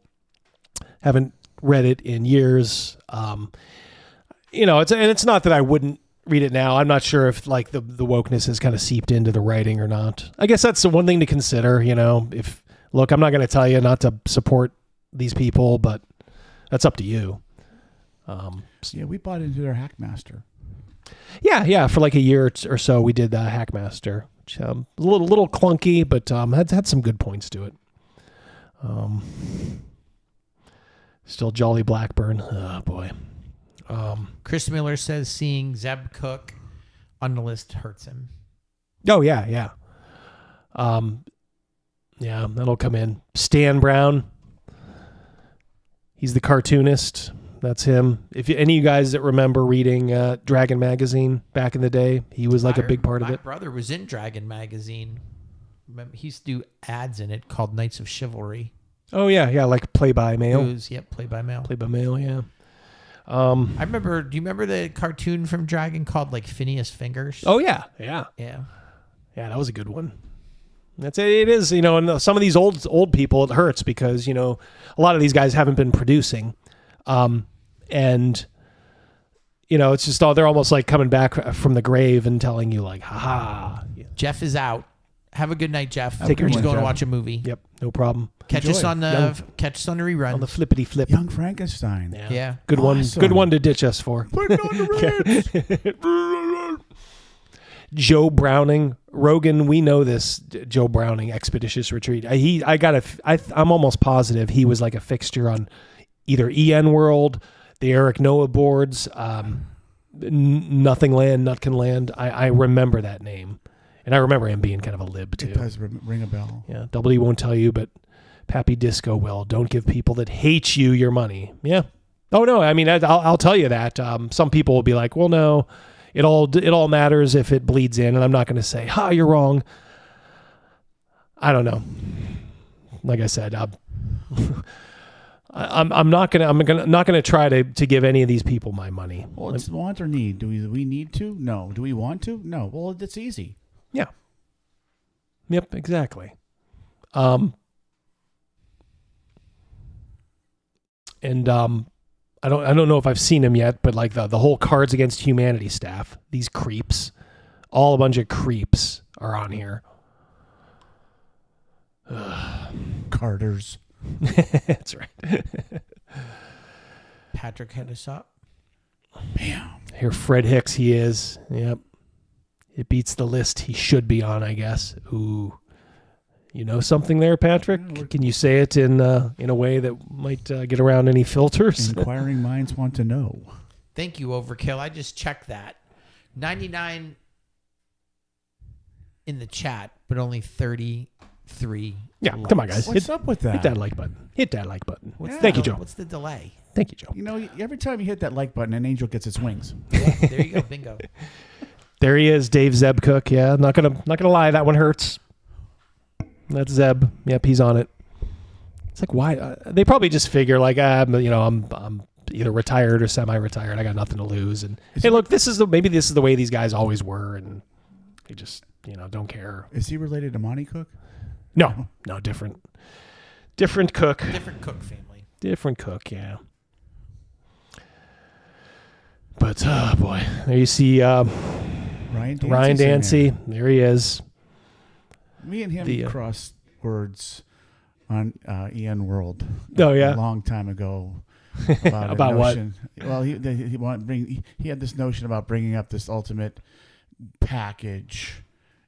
Speaker 18: Haven't read it in years. It's not that I wouldn't read it now. I'm not sure if like the wokeness has kind of seeped into the writing or not. I guess that's the one thing to consider, Look, I'm not going to tell you not to support these people, but that's up to you.
Speaker 17: We bought into their Hackmaster.
Speaker 18: Yeah. For like a year or so, we did Hackmaster. Which, a little clunky, but had some good points to it. Still Jolly Blackburn. Oh boy.
Speaker 16: Chris Miller says seeing Zeb Cook on the list hurts him.
Speaker 18: Oh yeah. Yeah, that'll come in. Stan Brown. He's the cartoonist. That's him. If any of you guys that remember reading Dragon Magazine back in the day, he was like a big part of it.
Speaker 16: My brother was in Dragon Magazine. Remember, he used to do ads in it called Knights of Chivalry.
Speaker 18: Oh, yeah, like play by mail.
Speaker 16: Play by mail.
Speaker 18: Play by mail, yeah.
Speaker 16: I remember, do you remember the cartoon from Dragon called like Phineas Fingers?
Speaker 18: Oh, yeah. Yeah, that was a good one. That's it. It is, and some of these old people, it hurts because, a lot of these guys haven't been producing. And, it's just they're almost like coming back from the grave and telling you like, haha.
Speaker 16: Jeff is out. Have a good night, Jeff.
Speaker 18: Take care.
Speaker 16: We're going to watch a movie.
Speaker 18: Yep, no problem.
Speaker 16: Catch us on the rerun.
Speaker 18: On the flippity flip.
Speaker 17: Young Frankenstein.
Speaker 16: Yeah.
Speaker 18: Good
Speaker 17: Awesome.
Speaker 18: one. Good one to ditch us for.
Speaker 17: Put it on the Ritz.
Speaker 18: Joe Browning, Rogan. We know this Joe Browning Expeditious Retreat. I'm almost positive he was like a fixture on either EN World, the Eric Noah boards, Nothing Land, Nutkin Land. I remember that name, and I remember him being kind of a lib too.
Speaker 17: It does ring a bell.
Speaker 18: Yeah, Double D won't tell you, but Pappy Disco will. Don't give people that hate you your money. Yeah. Oh no, I mean I'll tell you that. Some people will be like, well, no. It all matters if it bleeds in, and I'm not going to say, you're wrong. I don't know. Like I said, I'm not gonna try to give any of these people my money.
Speaker 17: Well, it's want or need. Do we need to? No. Do we want to? No. Well, it's easy.
Speaker 18: Yeah. Yep. Exactly. And I don't know if I've seen him yet, but like the whole Cards Against Humanity staff, these creeps, all a bunch of creeps are on here.
Speaker 17: Carters.
Speaker 18: That's right.
Speaker 16: Patrick hit us up.
Speaker 17: Bam.
Speaker 18: Here, Fred Hicks, he is. Yep. It beats the list he should be on, I guess. Ooh. You know something there, Patrick? Can you say it in a way that might get around any filters?
Speaker 17: Inquiring minds want to know.
Speaker 16: Thank you, Overkill. I just checked that. 99 in the chat, but only 33.
Speaker 18: Yeah,
Speaker 16: likes.
Speaker 18: come on, guys.
Speaker 17: What's up with that?
Speaker 18: Hit that like button. Hit that like button.
Speaker 16: Thank you, Joe. What's the delay?
Speaker 18: Thank you, Joe.
Speaker 17: You know, every time you hit that like button, an angel gets its wings.
Speaker 16: Yeah, there you go. Bingo.
Speaker 18: There he is, Dave Zebcook. Yeah, not gonna lie, that one hurts. That's Zeb. Yep, he's on it. It's like, why? They probably just figure like, I'm either retired or semi-retired. I got nothing to lose. And hey, look, maybe this is the way these guys always were, and they just don't care.
Speaker 17: Is he related to Monty Cook?
Speaker 18: No, different cook.
Speaker 16: Different Cook family.
Speaker 18: Different cook, yeah. But oh boy, there you see Ryan Dancy. There he is.
Speaker 17: Me and him crossed words on EN World.
Speaker 18: Oh yeah,
Speaker 17: a long time ago.
Speaker 18: About what?
Speaker 17: Well, he had this notion about bringing up this ultimate package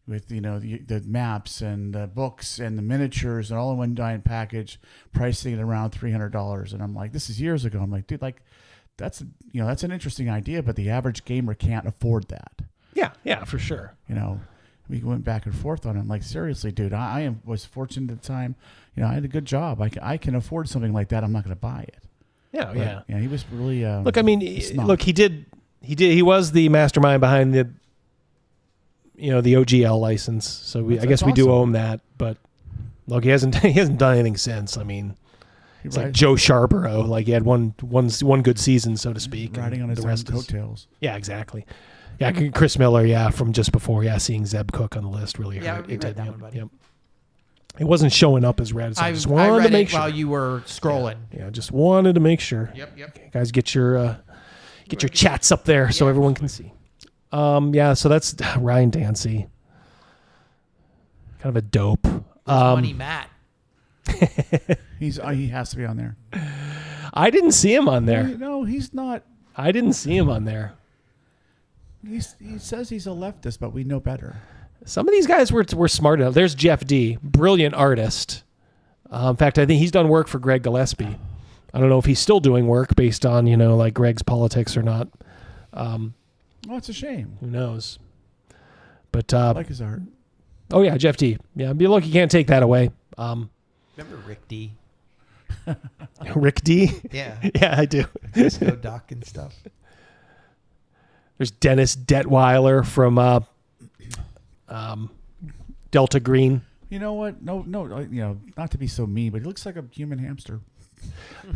Speaker 17: with the maps and the books and the miniatures and all in one giant package, pricing it around $300. And I'm like, this is years ago. I'm like, dude, like that's an interesting idea, but the average gamer can't afford that.
Speaker 18: Yeah, for sure.
Speaker 17: We went back and forth on it. I'm like, seriously, dude, I was fortunate at the time. I had a good job. I can afford something like that. I'm not going to buy it.
Speaker 18: Yeah.
Speaker 17: Yeah, he was really.
Speaker 18: Look, I mean, he was the mastermind behind the OGL license. So I guess we do owe him that. But look, he hasn't done anything since. I mean, it's like Joe Scarborough. Like he had one good season, so to speak.
Speaker 17: Riding on his own coattails.
Speaker 18: Yeah, exactly. Yeah, Chris Miller, from just before, seeing Zeb Cook on the list really hurt.
Speaker 16: Yeah, we read that one, buddy.
Speaker 18: Yep. It wasn't showing up as red, so I just wanted
Speaker 16: read
Speaker 18: to make
Speaker 16: it
Speaker 18: sure.
Speaker 16: while you were scrolling.
Speaker 18: Yeah, just wanted to make sure.
Speaker 16: Yep.
Speaker 18: Okay, guys, get your chats up there so everyone can see. So that's Ryan Dancy. Kind of a dope.
Speaker 16: Money Matt.
Speaker 17: He has to be on there.
Speaker 18: I didn't see him on there.
Speaker 17: No, he's not.
Speaker 18: I didn't see him on there.
Speaker 17: He says he's a leftist, but we know better.
Speaker 18: Some of these guys were smart enough. There's Jeff D, brilliant artist. In fact, I think he's done work for Greg Gillespie. I don't know if he's still doing work based on like Greg's politics or not.
Speaker 17: It's a shame.
Speaker 18: Who knows? But
Speaker 17: I like his art.
Speaker 18: Oh yeah, Jeff D. Yeah, look, you can't take that away.
Speaker 16: Remember Rick D?
Speaker 18: Rick D?
Speaker 16: Yeah.
Speaker 18: Yeah, I do.
Speaker 16: Disco Doc and stuff.
Speaker 18: There's Dennis Detweiler from Delta Green.
Speaker 17: You know what? No, not to be so mean, but he looks like a human hamster.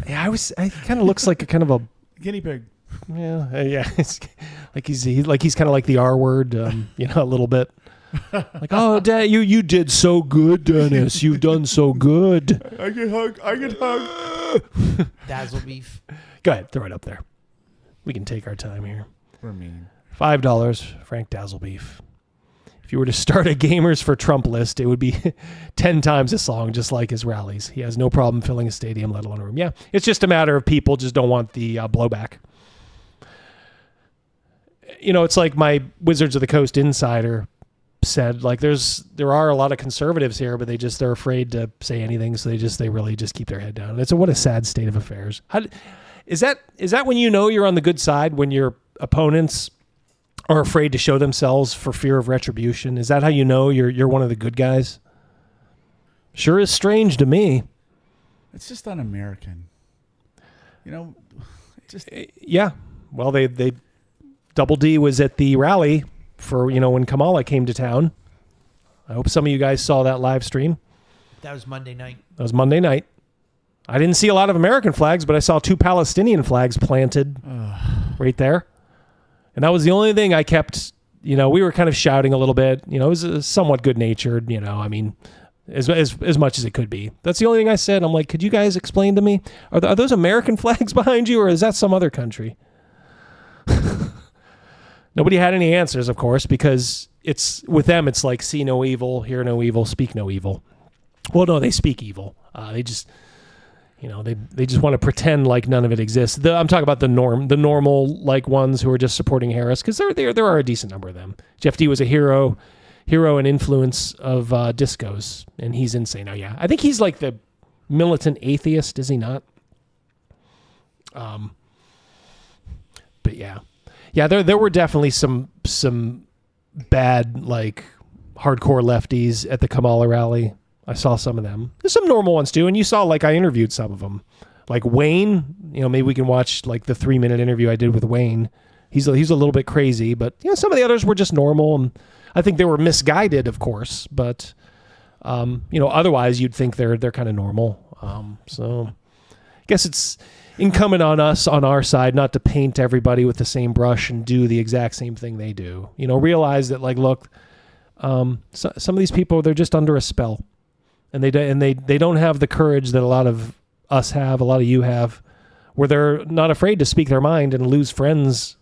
Speaker 18: Yeah, I kind of looks like a kind of a
Speaker 17: guinea pig.
Speaker 18: Yeah. It's like he's kind of like the R word, a little bit. Like, oh, Dad, you did so good, Dennis. You've done so good.
Speaker 17: I get hug.
Speaker 16: Dazzle beef.
Speaker 18: Go ahead, throw it up there. We can take our time here.
Speaker 17: We're mean.
Speaker 18: $5, Frank Dazzlebeef. If you were to start a Gamers for Trump list, it would be 10 times as long, just like his rallies. He has no problem filling a stadium, let alone a room. Yeah, it's just a matter of people just don't want the blowback. It's like my Wizards of the Coast insider said, like there are a lot of conservatives here, but they're afraid to say anything, so they really just keep their head down. And what a sad state of affairs. Is that when you're on the good side, when your opponents are afraid to show themselves for fear of retribution? Is that how you know you're one of the good guys? Sure is strange to me.
Speaker 17: It's just un-American.
Speaker 18: Yeah. Well, they Double D was at the rally for when Kamala came to town. I hope some of you guys saw that live stream.
Speaker 16: That was Monday night.
Speaker 18: I didn't see a lot of American flags, but I saw 2 Palestinian flags planted right there. And that was the only thing I kept, we were kind of shouting a little bit. It was somewhat good-natured, I mean, as much as it could be. That's the only thing I said. I'm like, could you guys explain to me? Are those American flags behind you, or is that some other country? Nobody had any answers, of course, because with them, it's like, see no evil, hear no evil, speak no evil. Well, no, they speak evil. They just... they just want to pretend like none of it exists. I'm talking about the normal like ones who are just supporting Harris, because there are a decent number of them. Jeff D was a hero and influence of discos, and he's insane. Oh yeah, I think he's like the militant atheist, is he not? But yeah, there were definitely some bad like hardcore lefties at the Kamala rally. I saw some of them. There's some normal ones too, and you saw I interviewed some of them, like Wayne. Maybe we can watch like the 3-minute interview I did with Wayne. He's a little bit crazy, but some of the others were just normal, and I think they were misguided, of course. But otherwise you'd think they're kind of normal. So I guess it's incumbent on us on our side not to paint everybody with the same brush and do the exact same thing they do. Realize that look, some of these people, they're just under a spell. And they don't have the courage that a lot of us have, a lot of you have, where they're not afraid to speak their mind and lose friends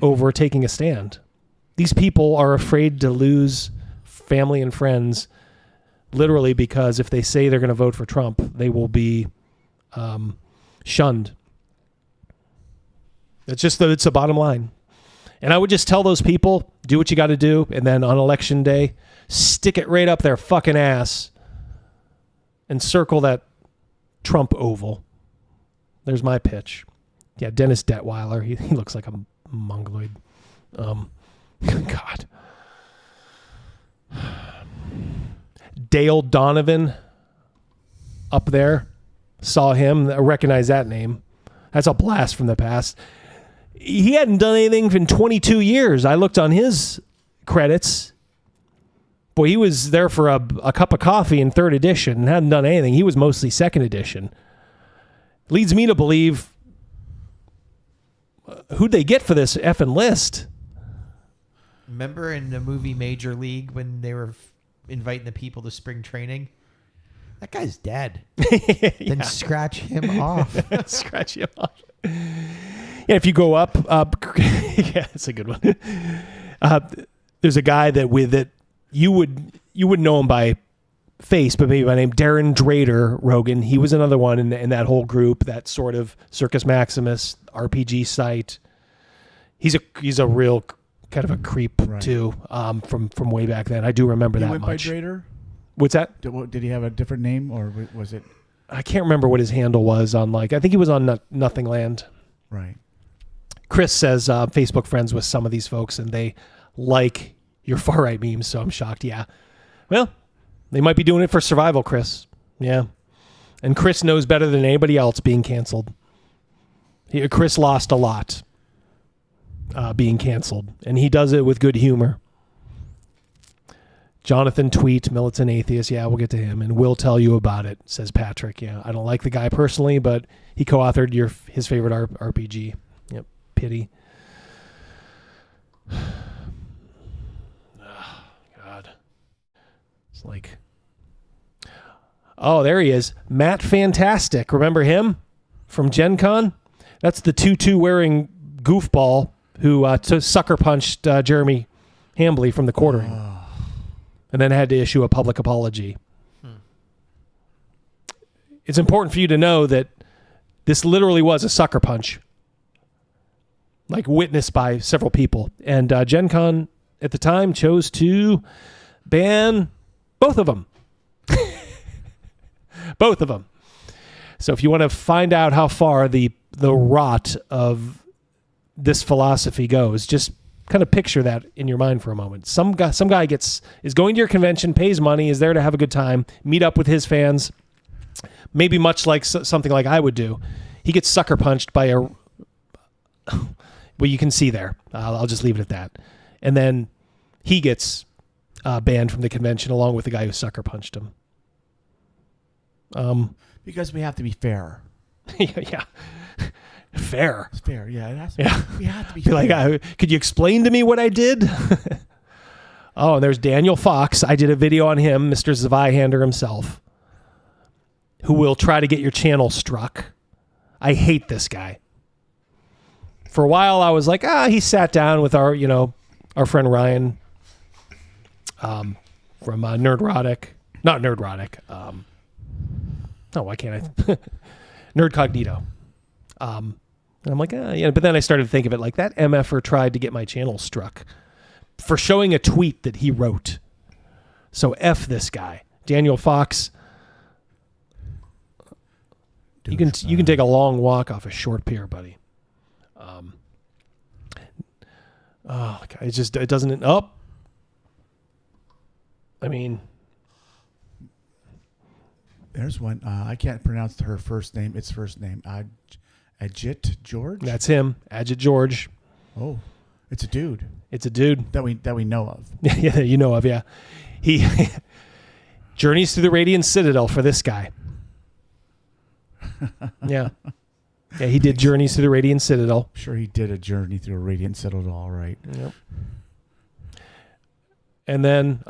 Speaker 18: over taking a stand. These people are afraid to lose family and friends, literally, because if they say they're going to vote for Trump, they will be shunned. It's the bottom line. And I would just tell those people, do what you got to do, and then on election day, stick it right up their fucking ass and circle that Trump oval. There's my pitch. Yeah, Dennis Detweiler. He looks like a mongoloid. God. Dale Donovan up there. Saw him. I recognize that name. That's a blast from the past. He hadn't done anything in 22 years. I looked on his credits. Boy, he was there for a cup of coffee in 3rd edition and hadn't done anything. He was mostly 2nd edition. Leads me to believe who'd they get for this effing list?
Speaker 16: Remember in the movie Major League when they were inviting the people to spring training? That guy's dead. Then scratch him off.
Speaker 18: Scratch him off. Yeah, if you go up, yeah, that's a good one. There's a guy that you would know him by face, but maybe by name, Darren Drader, Rogan. He was another one in that whole group, that sort of Circus Maximus RPG site. He's a real kind of a creep too, from way back then. I do remember that much.
Speaker 17: He went by Drader?
Speaker 18: What's that?
Speaker 17: Did he have a different name, or was it?
Speaker 18: I can't remember what his handle was on I think he was on Nothing Land.
Speaker 17: Right.
Speaker 18: Chris says Facebook friends with some of these folks, and they like your far right memes, so I'm shocked. Yeah. Well, they might be doing it for survival, Chris. Yeah. And Chris knows better than anybody else being canceled. Chris lost a lot being canceled, and he does it with good humor. Jonathan Tweet, militant atheist. Yeah, we'll get to him, and we'll tell you about it, says Patrick. Yeah, I don't like the guy personally, but he co-authored his favorite RPG. Yep, pity. Oh, God. It's like... Oh, there he is. Matt Fantastic. Remember him from Gen Con? That's the tutu wearing goofball who sucker punched Jeremy Hambley from the quartering. And then had to issue a public apology. It's important for you to know that this literally was a sucker punch. Like witnessed by several people. And Gen Con at the time chose to ban both of them. Both of them. So if you want to find out how far the rot of this philosophy goes, just kind of picture that in your mind for a moment. Some guy is going to your convention, pays money, is there to have a good time, meet up with his fans, maybe much like something like I would do. He gets sucker punched by a... Well, you can see there. I'll just leave it at that. And then he gets banned from the convention along with the guy who sucker punched him.
Speaker 17: Because we have to be fair.
Speaker 18: Yeah. Fair.
Speaker 17: It's fair. Yeah, it has to
Speaker 18: Yeah.
Speaker 17: we have to be
Speaker 18: Be
Speaker 17: fair.
Speaker 18: like, could you explain to me what I did? Oh, and there's Daniel Fox. I did a video on him, Mr. Zweihander himself, who will try to get your channel struck. I hate this guy. For a while, I was like, he sat down with our friend Ryan from Nerdrotic. Not Nerdrotic. Why can't I? Nerdcognito. And I'm like, but then I started to think of it like that MFer tried to get my channel struck for showing a tweet that he wrote. So F this guy. Daniel Fox. You can take a long walk off a short pier, buddy. It doesn't. Oh, I mean,
Speaker 17: there's one. I can't pronounce her first name. Its first name. Ajit George.
Speaker 18: That's him. Ajit George.
Speaker 17: Oh, it's a dude.
Speaker 18: It's a dude
Speaker 17: that we know of.
Speaker 18: Yeah, you know of. Yeah, he journeys through the Radiant Citadel for this guy. Yeah. Yeah, he did Journeys Through the Radiant Citadel.
Speaker 17: Sure, he did a Journey Through a Radiant Citadel, all right.
Speaker 18: Yep. And then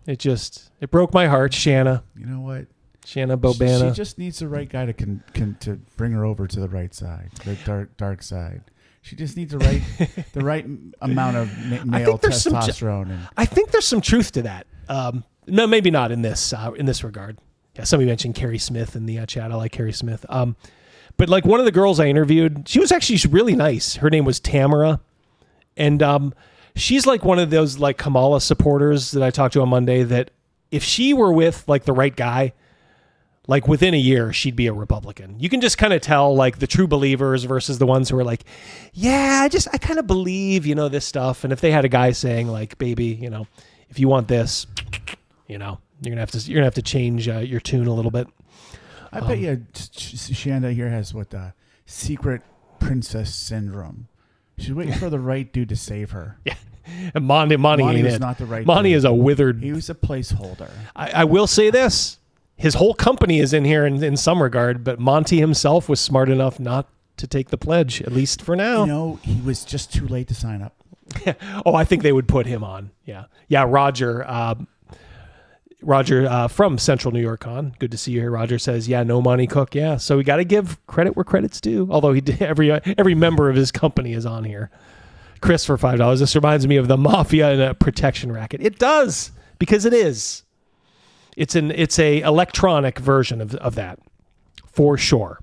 Speaker 18: it broke my heart, Shanna.
Speaker 17: You know what?
Speaker 18: Shanna Bobana.
Speaker 17: She just needs the right guy to bring her over to the right side, the dark side. She just needs the right amount of male testosterone.
Speaker 18: I think there's some truth to that. No, maybe not in this regard. Yeah, somebody mentioned Carrie Smith in the chat. I like Carrie Smith. But like one of the girls I interviewed, she's really nice. Her name was Tamara. And she's like one of those like Kamala supporters that I talked to on Monday that if she were with like the right guy, like within a year, she'd be a Republican. You can just kind of tell like the true believers versus the ones who are like, yeah, I kind of believe, this stuff. And if they had a guy saying like, baby, if you want this, you're gonna have to change your tune a little bit.
Speaker 17: I bet you Shanda here has secret princess syndrome. She's waiting for the right dude to save her.
Speaker 18: Yeah, and Monty ain't
Speaker 17: is
Speaker 18: it.
Speaker 17: not the right.
Speaker 18: Monty
Speaker 17: dude.
Speaker 18: is a withered.
Speaker 17: He was a placeholder.
Speaker 18: I will say this: his whole company is in here in some regard, but Monty himself was smart enough not to take the pledge, at least for now.
Speaker 17: He was just too late to sign up.
Speaker 18: I think they would put him on. Yeah. Roger from Central New York Con. Good to see you here. Roger says, yeah, no money Cook. Yeah. So we got to give credit where credit's due. Although he did, every member of his company is on here. Chris for $5. This reminds me of the mafia and a protection racket. It does, because it is. It's a electronic version of that for sure.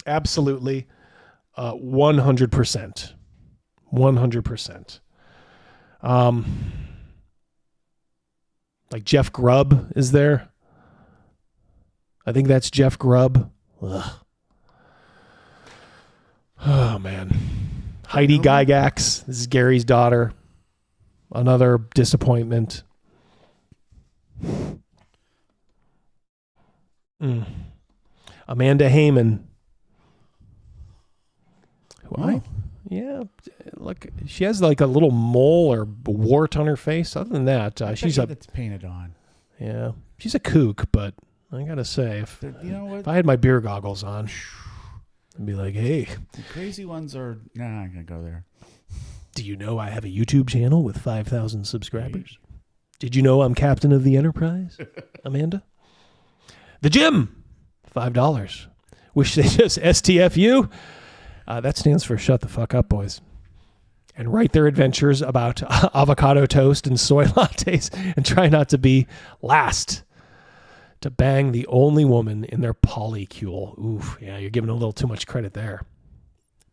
Speaker 18: Absolutely. 100%. 100%. Like Jeff Grubb is there. I think that's Jeff Grubb. Ugh. Oh, man. Heidi Gygax. This is Gary's daughter. Another disappointment. Amanda Heyman. Yeah, look, she has like a little mole or wart on her face. Other than that, she's
Speaker 17: that's painted on.
Speaker 18: Yeah, she's a kook, but I gotta say, if I had my beer goggles on, I'd be like, hey.
Speaker 17: The crazy ones are, I'm gonna go there.
Speaker 18: Do you know I have a YouTube channel with 5,000 subscribers? Did you know I'm captain of the Enterprise, Amanda? The Gym, $5. Wish they just STFU. That stands for shut the fuck up, boys. And write their adventures about avocado toast and soy lattes and try not to be last to bang the only woman in their polycule. Oof, yeah, you're giving a little too much credit there.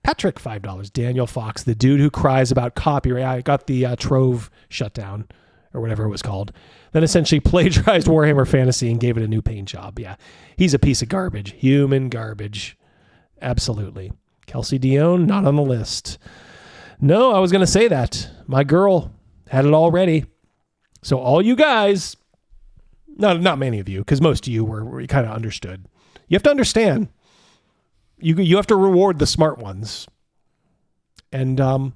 Speaker 18: Patrick, $5. Daniel Fox, the dude who cries about copyright. I got the Trove shutdown or whatever it was called. Then essentially plagiarized Warhammer Fantasy and gave it a new paint job. Yeah, he's a piece of garbage. Human garbage. Absolutely. Kelsey Dion, not on the list. No, I was going to say that. My girl had it all ready. So all you guys, not many of you, because most of you were kind of understood. You have to understand. You have to reward the smart ones. And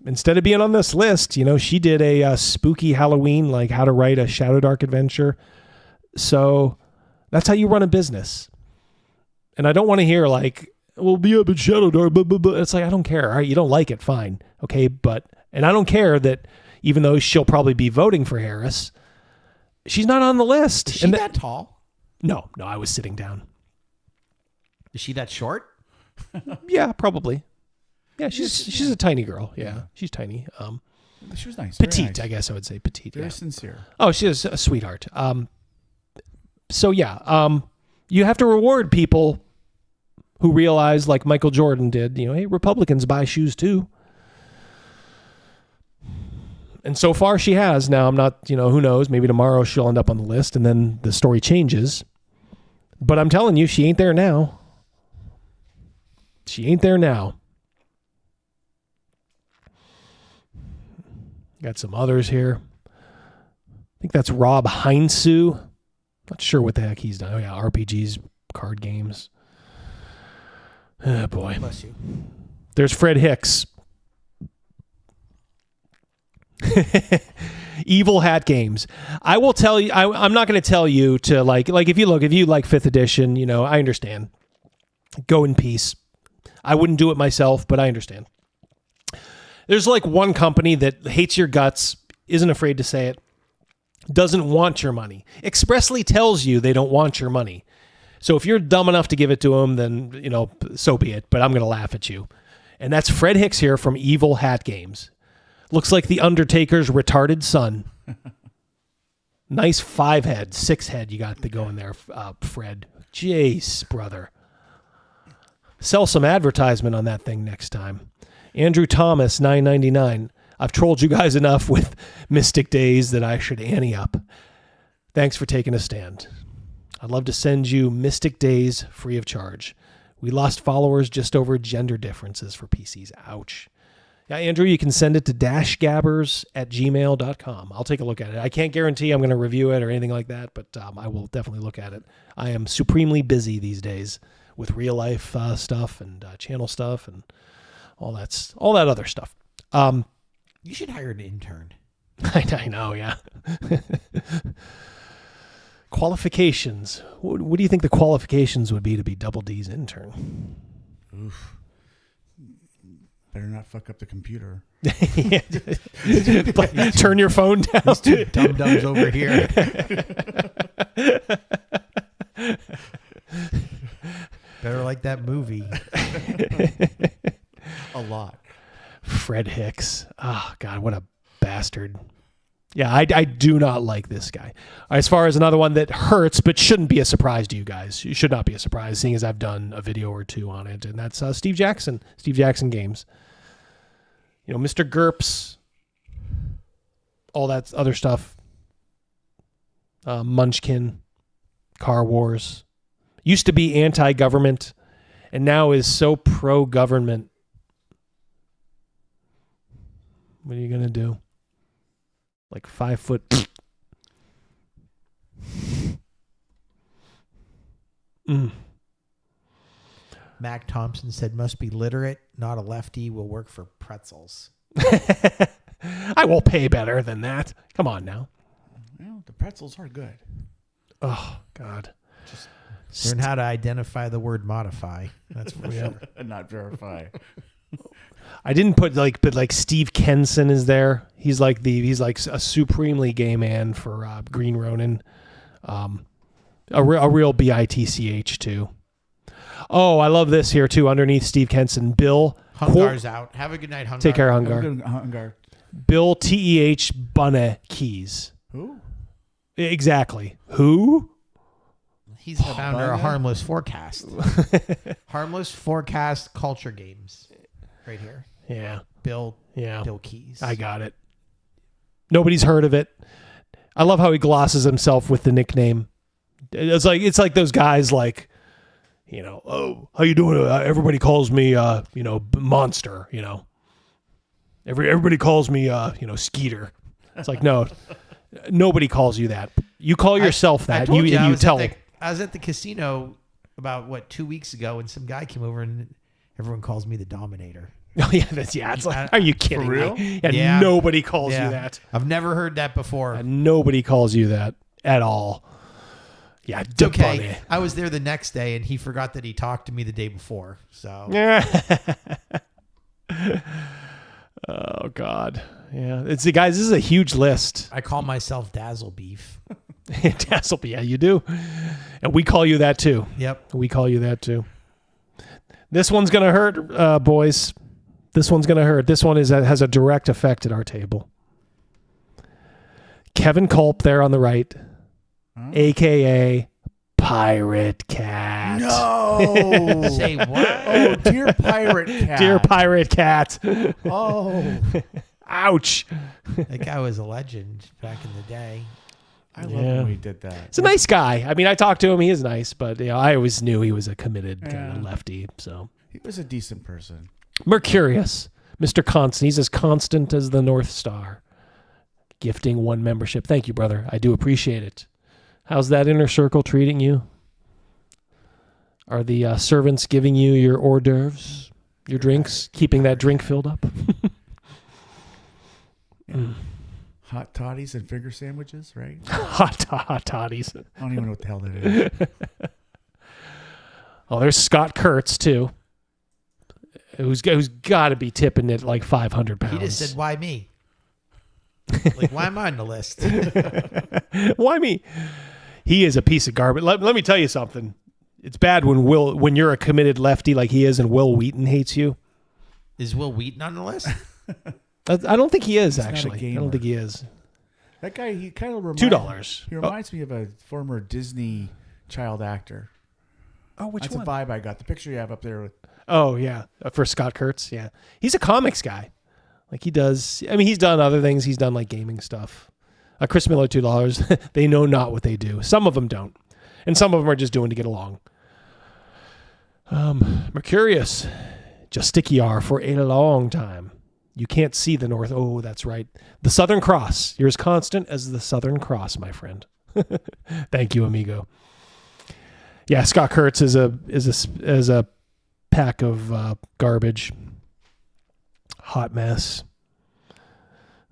Speaker 18: instead of being on this list, she did a spooky Halloween, like how to write a Shadow Dark adventure. So That's how you run a business. And I don't want to hear like, well, be up in Shadow Dark, blah, blah, blah. It's like, I don't care. All right, you don't like it, fine. Okay, and I don't care that even though she'll probably be voting for Harris, she's not on the list.
Speaker 16: Is she that tall?
Speaker 18: No, I was sitting down.
Speaker 16: Is she that short?
Speaker 18: Yeah, probably. Yeah, she's a tiny girl. Yeah, she's tiny.
Speaker 17: She was nice. Very
Speaker 18: Petite,
Speaker 17: nice.
Speaker 18: I guess I would say petite.
Speaker 17: Very
Speaker 18: yeah.
Speaker 17: sincere.
Speaker 18: Oh, she's a sweetheart. So yeah, you have to reward people who realize, like Michael Jordan did, hey, Republicans buy shoes too. And so far she has. Now I'm not, who knows, maybe tomorrow she'll end up on the list and then the story changes. But I'm telling you, she ain't there now. She ain't there now. Got some others here. I think that's Rob Heinsu. Not sure what the heck he's done. Oh yeah, RPGs, card games. Oh boy.
Speaker 16: Bless you.
Speaker 18: There's Fred Hicks. Evil Hat Games. I will tell you, I'm not going to tell you to like if you like 5th edition, I understand. Go in peace. I wouldn't do it myself, but I understand. There's like one company that hates your guts, isn't afraid to say it, doesn't want your money, expressly tells you they don't want your money. So if you're dumb enough to give it to them, then, so be it, but I'm going to laugh at you. And that's Fred Hicks here from Evil Hat Games. Looks like the Undertaker's retarded son. Nice 5-head, 6-head you got to go in there, Fred. Jace, brother. Sell some advertisement on that thing next time. Andrew Thomas, $9.99. I've trolled you guys enough with Mystic Days that I should ante up. Thanks for taking a stand. I'd love to send you Mystic Days free of charge. We lost followers just over gender differences for PCs. Ouch. Yeah, Andrew, you can send it to dashgabbers@gmail.com. I'll take a look at it. I can't guarantee I'm going to review it or anything like that, but I will definitely look at it. I am supremely busy these days with real life stuff and channel stuff and all that other stuff.
Speaker 16: You should hire an intern.
Speaker 18: I know, yeah. Qualifications. What do you think the qualifications would be to be Double D's intern?
Speaker 17: Oof. Better not fuck up the computer.
Speaker 18: Turn your phone down.
Speaker 16: These two dum-dums over here. Better like that movie.
Speaker 17: A lot.
Speaker 18: Fred Hicks. Oh, God, what a bastard. Yeah, I do not like this guy. As far as another one that hurts but shouldn't be a surprise to you guys. It should not be a surprise, seeing as I've done a video or two on it. And that's Steve Jackson. Steve Jackson Games. Mr. GURPS. All that other stuff. Munchkin. Car Wars. Used to be anti-government and now is so pro-government. What are you going to do? Like 5 foot.
Speaker 16: Mac Thompson said, must be literate, not a lefty, will work for pretzels.
Speaker 18: I will pay better than that. Come on now.
Speaker 17: Well, the pretzels are good.
Speaker 18: Oh, God.
Speaker 16: Just learn how to identify the word modify. That's for sure.
Speaker 17: And not verify.
Speaker 18: I didn't put but Steve Kenson is there. He's like a supremely gay man for Green Ronin. A real bitch too. Oh, I love this here too. Underneath Steve Kenson, Bill
Speaker 16: Hungar's out. Have a good night, Hungar.
Speaker 18: Take care, Hungar.
Speaker 17: Hungar.
Speaker 18: Bill TEH Bunne Keys.
Speaker 17: Who?
Speaker 18: Exactly. Who?
Speaker 16: He's the founder of Harmless Forecast. Harmless Forecast Culture Games. Right here.
Speaker 18: Yeah.
Speaker 16: Bill Keys.
Speaker 18: I got it. Nobody's heard of it. I love how he glosses himself with the nickname. It's like those guys oh, how you doing? Everybody calls me Monster, Everybody calls me Skeeter. It's like, no. Nobody calls you that. You call yourself that. You tell them.
Speaker 16: I was at the casino about 2 weeks ago and some guy came over and everyone calls me the Dominator.
Speaker 18: Oh yeah, it's like, are you kidding
Speaker 17: for real?
Speaker 18: me? Yeah, nobody calls you that.
Speaker 16: I've never heard that before.
Speaker 18: Nobody calls you that at all. Yeah,
Speaker 16: It's okay. I was there the next day, and he forgot that he talked to me the day before. So.
Speaker 18: Oh God. Yeah. Guys, this is a huge list.
Speaker 16: I call myself Dazzle Beef.
Speaker 18: Dazzle Beef. Yeah, you do. And we call you that too.
Speaker 16: Yep.
Speaker 18: We call you that too. This one's going to hurt, boys. This one's going to hurt. This one has a direct effect at our table. Kevin Culp there on the right, a.k.a. Pirate Cat.
Speaker 17: No.
Speaker 16: Say what?
Speaker 17: Oh, dear Pirate Cat.
Speaker 18: Dear Pirate Cat.
Speaker 17: Oh.
Speaker 18: Ouch.
Speaker 16: That guy was a legend back in the day.
Speaker 17: I love when we did that.
Speaker 18: He's a nice guy. I mean, I talked to him. He is nice, but I always knew he was a committed kind of lefty. So
Speaker 17: he was a decent person.
Speaker 18: Mercurius, Mr. Constant. He's as constant as the North Star. Gifting 1 membership. Thank you, brother. I do appreciate it. How's that inner circle treating you? Are the servants giving you your hors d'oeuvres, your drinks, keeping that drink filled up?
Speaker 17: Hot toddies and finger sandwiches, right?
Speaker 18: Hot toddies.
Speaker 17: I don't even know what the hell that is.
Speaker 18: Oh, there's Scott Kurtz, too. Who's got to be tipping it like 500 pounds.
Speaker 16: He just said, why me? Like, why am I on the list?
Speaker 18: Why me? He is a piece of garbage. Let me tell you something. It's bad when you're a committed lefty like he is and Will Wheaton hates you.
Speaker 16: Is Will Wheaton on the list?
Speaker 18: I don't think he is,
Speaker 17: He's not a
Speaker 18: actually. I
Speaker 17: gamer.
Speaker 18: don't think he is.
Speaker 17: That guy, he kind of reminds
Speaker 18: $2.
Speaker 17: He reminds me of a former Disney child actor.
Speaker 18: Oh, which
Speaker 17: That's
Speaker 18: one?
Speaker 17: a vibe I got. The picture you have up there.
Speaker 18: Oh, yeah. For Scott Kurtz, yeah. He's a comics guy. Like he does. I mean, he's done other things. He's done like gaming stuff. Chris Miller, $2. They know not what they do. Some of them don't. And some of them are just doing to get along. Mercurius, Justiciar for a long time. You can't see the North. Oh, that's right. The Southern Cross. You're as constant as the Southern Cross, my friend. Thank you, amigo. Yeah, Scott Kurtz is a pack of garbage. Hot mess.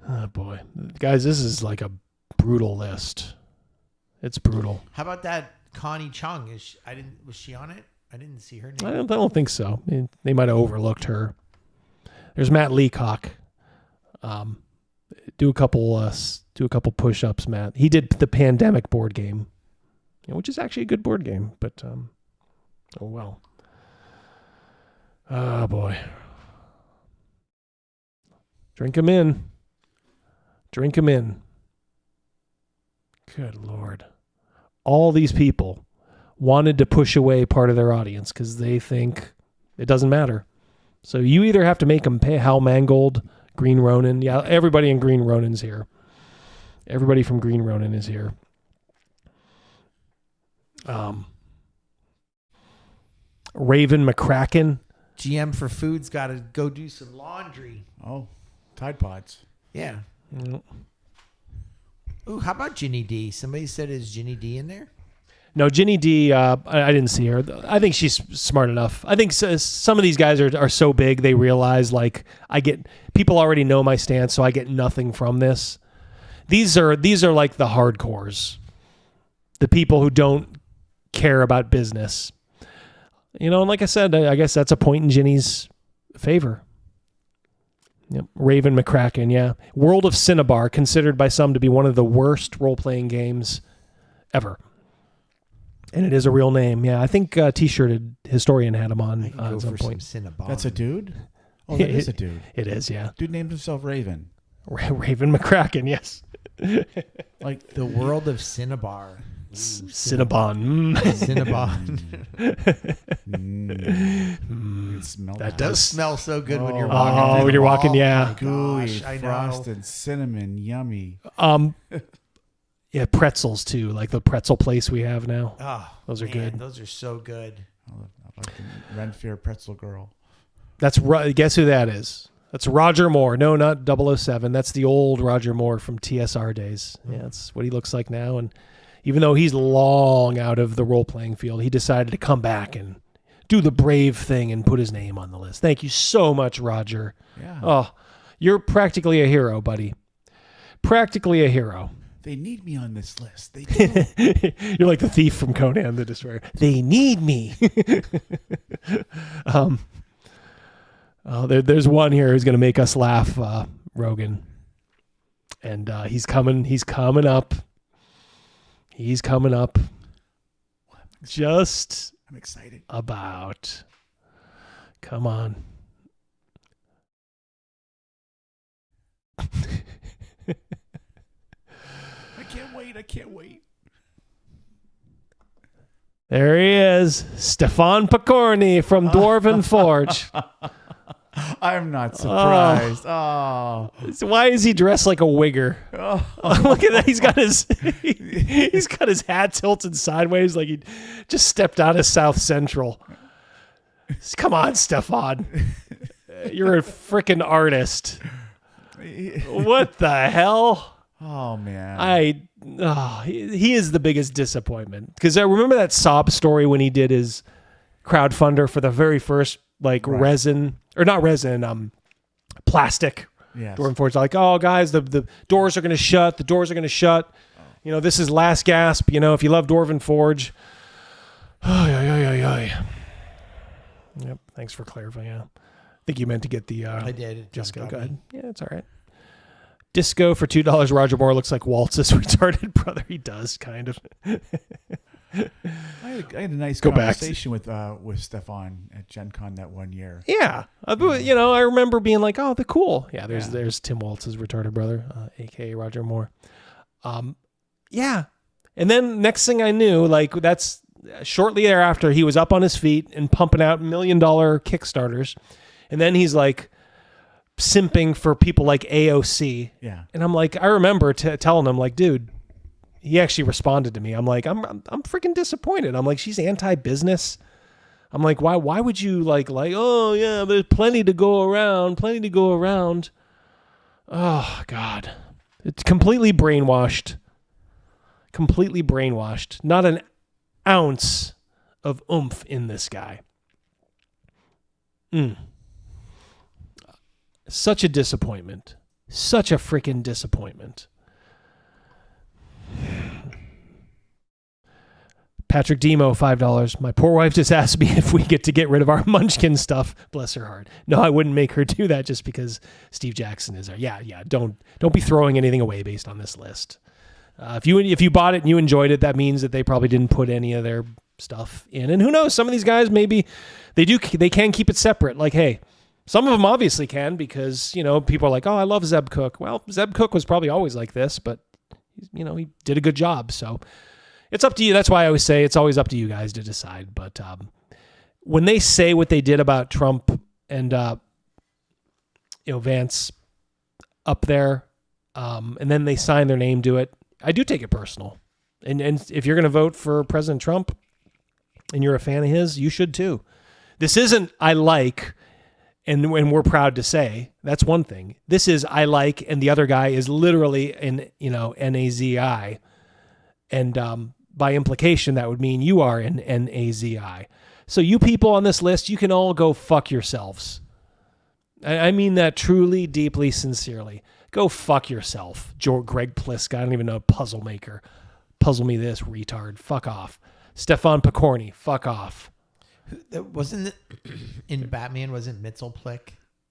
Speaker 18: Oh boy, guys, this is like a brutal list. It's brutal.
Speaker 16: How about that Connie Chung? Was she on it? I didn't see her name.
Speaker 18: I don't think so. I mean, they might have overlooked her. There's Matt Leacock. Do a couple push-ups, Matt. He did the Pandemic board game, which is actually a good board game. But oh well. Oh boy. Drink him in. Drink him in. Good Lord. All these people wanted to push away part of their audience because they think it doesn't matter. So you either have to make them pay. Hal Mangold, Green Ronin. Yeah, everybody in Green Ronin's here. Everybody from Green Ronin is here. Raven McCracken.
Speaker 16: GM for Food's got to go do some laundry.
Speaker 17: Oh, Tide Pods.
Speaker 16: Yeah. Ooh, how about Ginny D? Somebody said, is Ginny D in there?
Speaker 18: No, Ginny D, I didn't see her. I think she's smart enough. I think some of these guys are so big, they realize, like, people already know my stance, so I get nothing from this. These are like the hardcores. The people who don't care about business. And like I said, I guess that's a point in Ginny's favor. Yep. Raven McCracken, yeah. World of Cinnabar, considered by some to be one of the worst role-playing games ever. And it is a real name. Yeah, I think T-shirted Historian had him on at some point.
Speaker 17: That's a dude? Oh, that is a dude.
Speaker 18: It is, yeah.
Speaker 17: Dude named himself Raven.
Speaker 18: Raven McCracken, yes.
Speaker 16: Like the World of Cinnabar.
Speaker 18: Cinnabon.
Speaker 16: Cinnabon.
Speaker 18: That
Speaker 16: does smell so good when you're walking.
Speaker 18: Oh, when you're walking, yeah.
Speaker 17: Gooey,
Speaker 16: Gosh, I know.
Speaker 17: frosted, cinnamon, yummy.
Speaker 18: Yeah, pretzels too, like the pretzel place we have now.
Speaker 16: Oh,
Speaker 18: those are good.
Speaker 16: Those are so good.
Speaker 17: I like the Renfair pretzel girl.
Speaker 18: That's guess who that is? That's Roger Moore. No, not 007. That's the old Roger Moore from TSR days. Yeah, that's what he looks like now. And even though he's long out of the role-playing field, he decided to come back and do the brave thing and put his name on the list. Thank you so much, Roger.
Speaker 17: Yeah.
Speaker 18: Oh, you're practically a hero, buddy. Practically a hero.
Speaker 17: They need me on this list. They do.
Speaker 18: You're like the thief from Conan the Destroyer. They need me. There's one here who's going to make us laugh, Rogan. And he's coming up. He's coming up. Just
Speaker 17: I'm excited.
Speaker 18: About. Come on.
Speaker 17: I can't wait.
Speaker 18: There he is, Stefan Picorni from Dwarven Forge.
Speaker 17: I'm not surprised. Oh.
Speaker 18: So why is he dressed like a wigger?
Speaker 17: Oh.
Speaker 18: Look at that. He's got his hat tilted sideways like he just stepped out of South Central. Come on, Stefan. You're a freaking artist. What the hell?
Speaker 17: Oh man.
Speaker 18: He is the biggest disappointment, because I remember that sob story when he did his crowdfunder for the very first resin, or not resin, plastic.
Speaker 17: Yes.
Speaker 18: Dwarven Forge. Like, oh guys, the doors are going to shut. The doors are going to shut. You know, this is last gasp. You know, if you love Dwarven Forge. Yep. Thanks for clarifying. Yeah. I think you meant to get the.
Speaker 16: I did.
Speaker 18: Disco. Go ahead. Yeah, it's all right. Disco for $2. Roger Moore looks like Waltz's retarded brother. He does, kind of.
Speaker 17: I had a nice
Speaker 18: Go
Speaker 17: conversation with Stefan at Gen Con that one year.
Speaker 18: Yeah. You know, I remember being like, oh, the cool. Yeah, there's Tim Waltz's retarded brother, a.k.a. Roger Moore. Yeah. And then next thing I knew, that's shortly thereafter, he was up on his feet and pumping out $1 million Kickstarters. And then he's like, simping for people like AOC.
Speaker 17: Yeah.
Speaker 18: And I'm like, I remember telling him, like, dude, he actually responded to me. I'm like, I'm freaking disappointed. I'm like, she's anti-business. I'm like, why would you like, oh yeah, there's plenty to go around. Oh God. It's completely brainwashed. Not an ounce of oomph in this guy. Such a disappointment. Such a freaking disappointment. Patrick Demo, $5. My poor wife just asked me if we get to get rid of our Munchkin stuff. Bless her heart. No, I wouldn't make her do that just because Steve Jackson is there. Yeah. Don't be throwing anything away based on this list. If you bought it and you enjoyed it, that means that they probably didn't put any of their stuff in. And who knows? Some of these guys, maybe they can keep it separate. Like, hey, some of them obviously can, because, you know, people are like, oh, I love Zeb Cook. Well, Zeb Cook was probably always like this, but, you know, he did a good job. So it's up to you. That's why I always say it's always up to you guys to decide. But when they say what they did about Trump and, Vance up there, and then they sign their name to it, I do take it personal. And if you're going to vote for President Trump and you're a fan of his, you should too. This isn't I like... And we're proud to say, that's one thing. This is I like, and the other guy is literally Nazi. And by implication, that would mean you are an Nazi. So you people on this list, you can all go fuck yourselves. I mean that truly, deeply, sincerely. Go fuck yourself. Greg Plisk, I don't even know, puzzle maker. Puzzle me this, retard. Fuck off. Stefan Picorni, fuck off.
Speaker 16: Wasn't it in Batman? Wasn't Mitzelplick,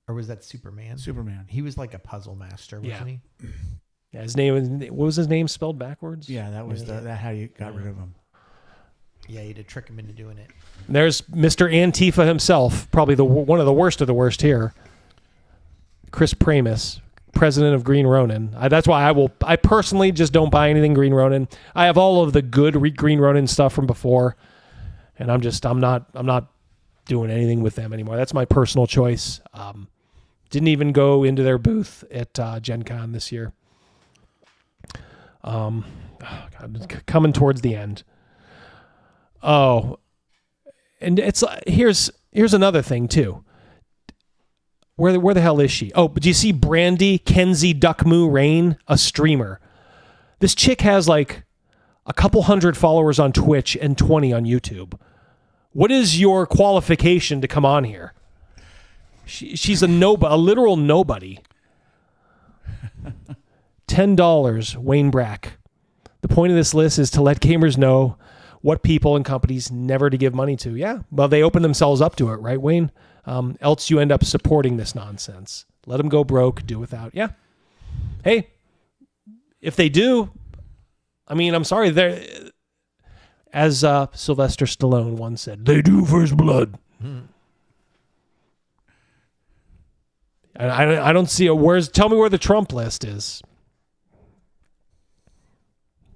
Speaker 16: or was that Superman?
Speaker 17: Superman.
Speaker 16: He was like a puzzle master, wasn't he?
Speaker 18: Yeah, his name. What was his name spelled backwards?
Speaker 17: Yeah, that was that how you got rid of him.
Speaker 16: Yeah, you had to trick him into doing it.
Speaker 18: There's Mr. Antifa himself, probably one of the worst of the worst here. Chris Pramis, president of Green Ronin. That's why I personally just don't buy anything Green Ronin. I have all of the good Green Ronin stuff from before. And I'm not doing anything with them anymore. That's my personal choice. Didn't even go into their booth at Gen Con this year. God, coming towards the end. Oh, and it's here's another thing too. Where the hell is she? Oh, but do you see Brandy Kenzie Duckmoo Rain, a streamer? This chick has like a couple hundred followers on Twitch and 20 on YouTube. What is your qualification to come on here? She's a literal nobody. $10, Wayne Brack. point of this list is to let gamers know what people and companies never to give money to. Yeah, well, they open themselves up to it, right, Wayne? Else you end up supporting this nonsense. Let them go broke, do without. Yeah. Hey, if they do, I mean, I'm sorry. As Sylvester Stallone once said, they do first blood. I don't see it. Tell me where the Trump list is.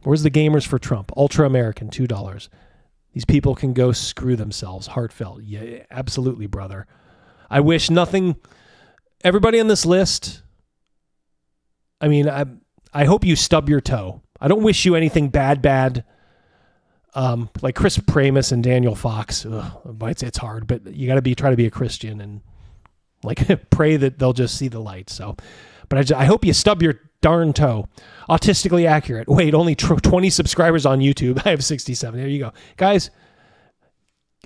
Speaker 18: Where's the gamers for Trump? Ultra American, $2. These people can go screw themselves. Heartfelt. Yeah, absolutely, brother. I wish nothing. Everybody on this list, I mean, I hope you stub your toe. I don't wish you anything bad. Like Chris Pramas and Daniel Fox. It's hard, but you got to try to be a Christian and like pray that they'll just see the light. So, but I hope you stub your darn toe. Autistically accurate. Wait, only 20 subscribers on YouTube. I have 67. There you go. Guys,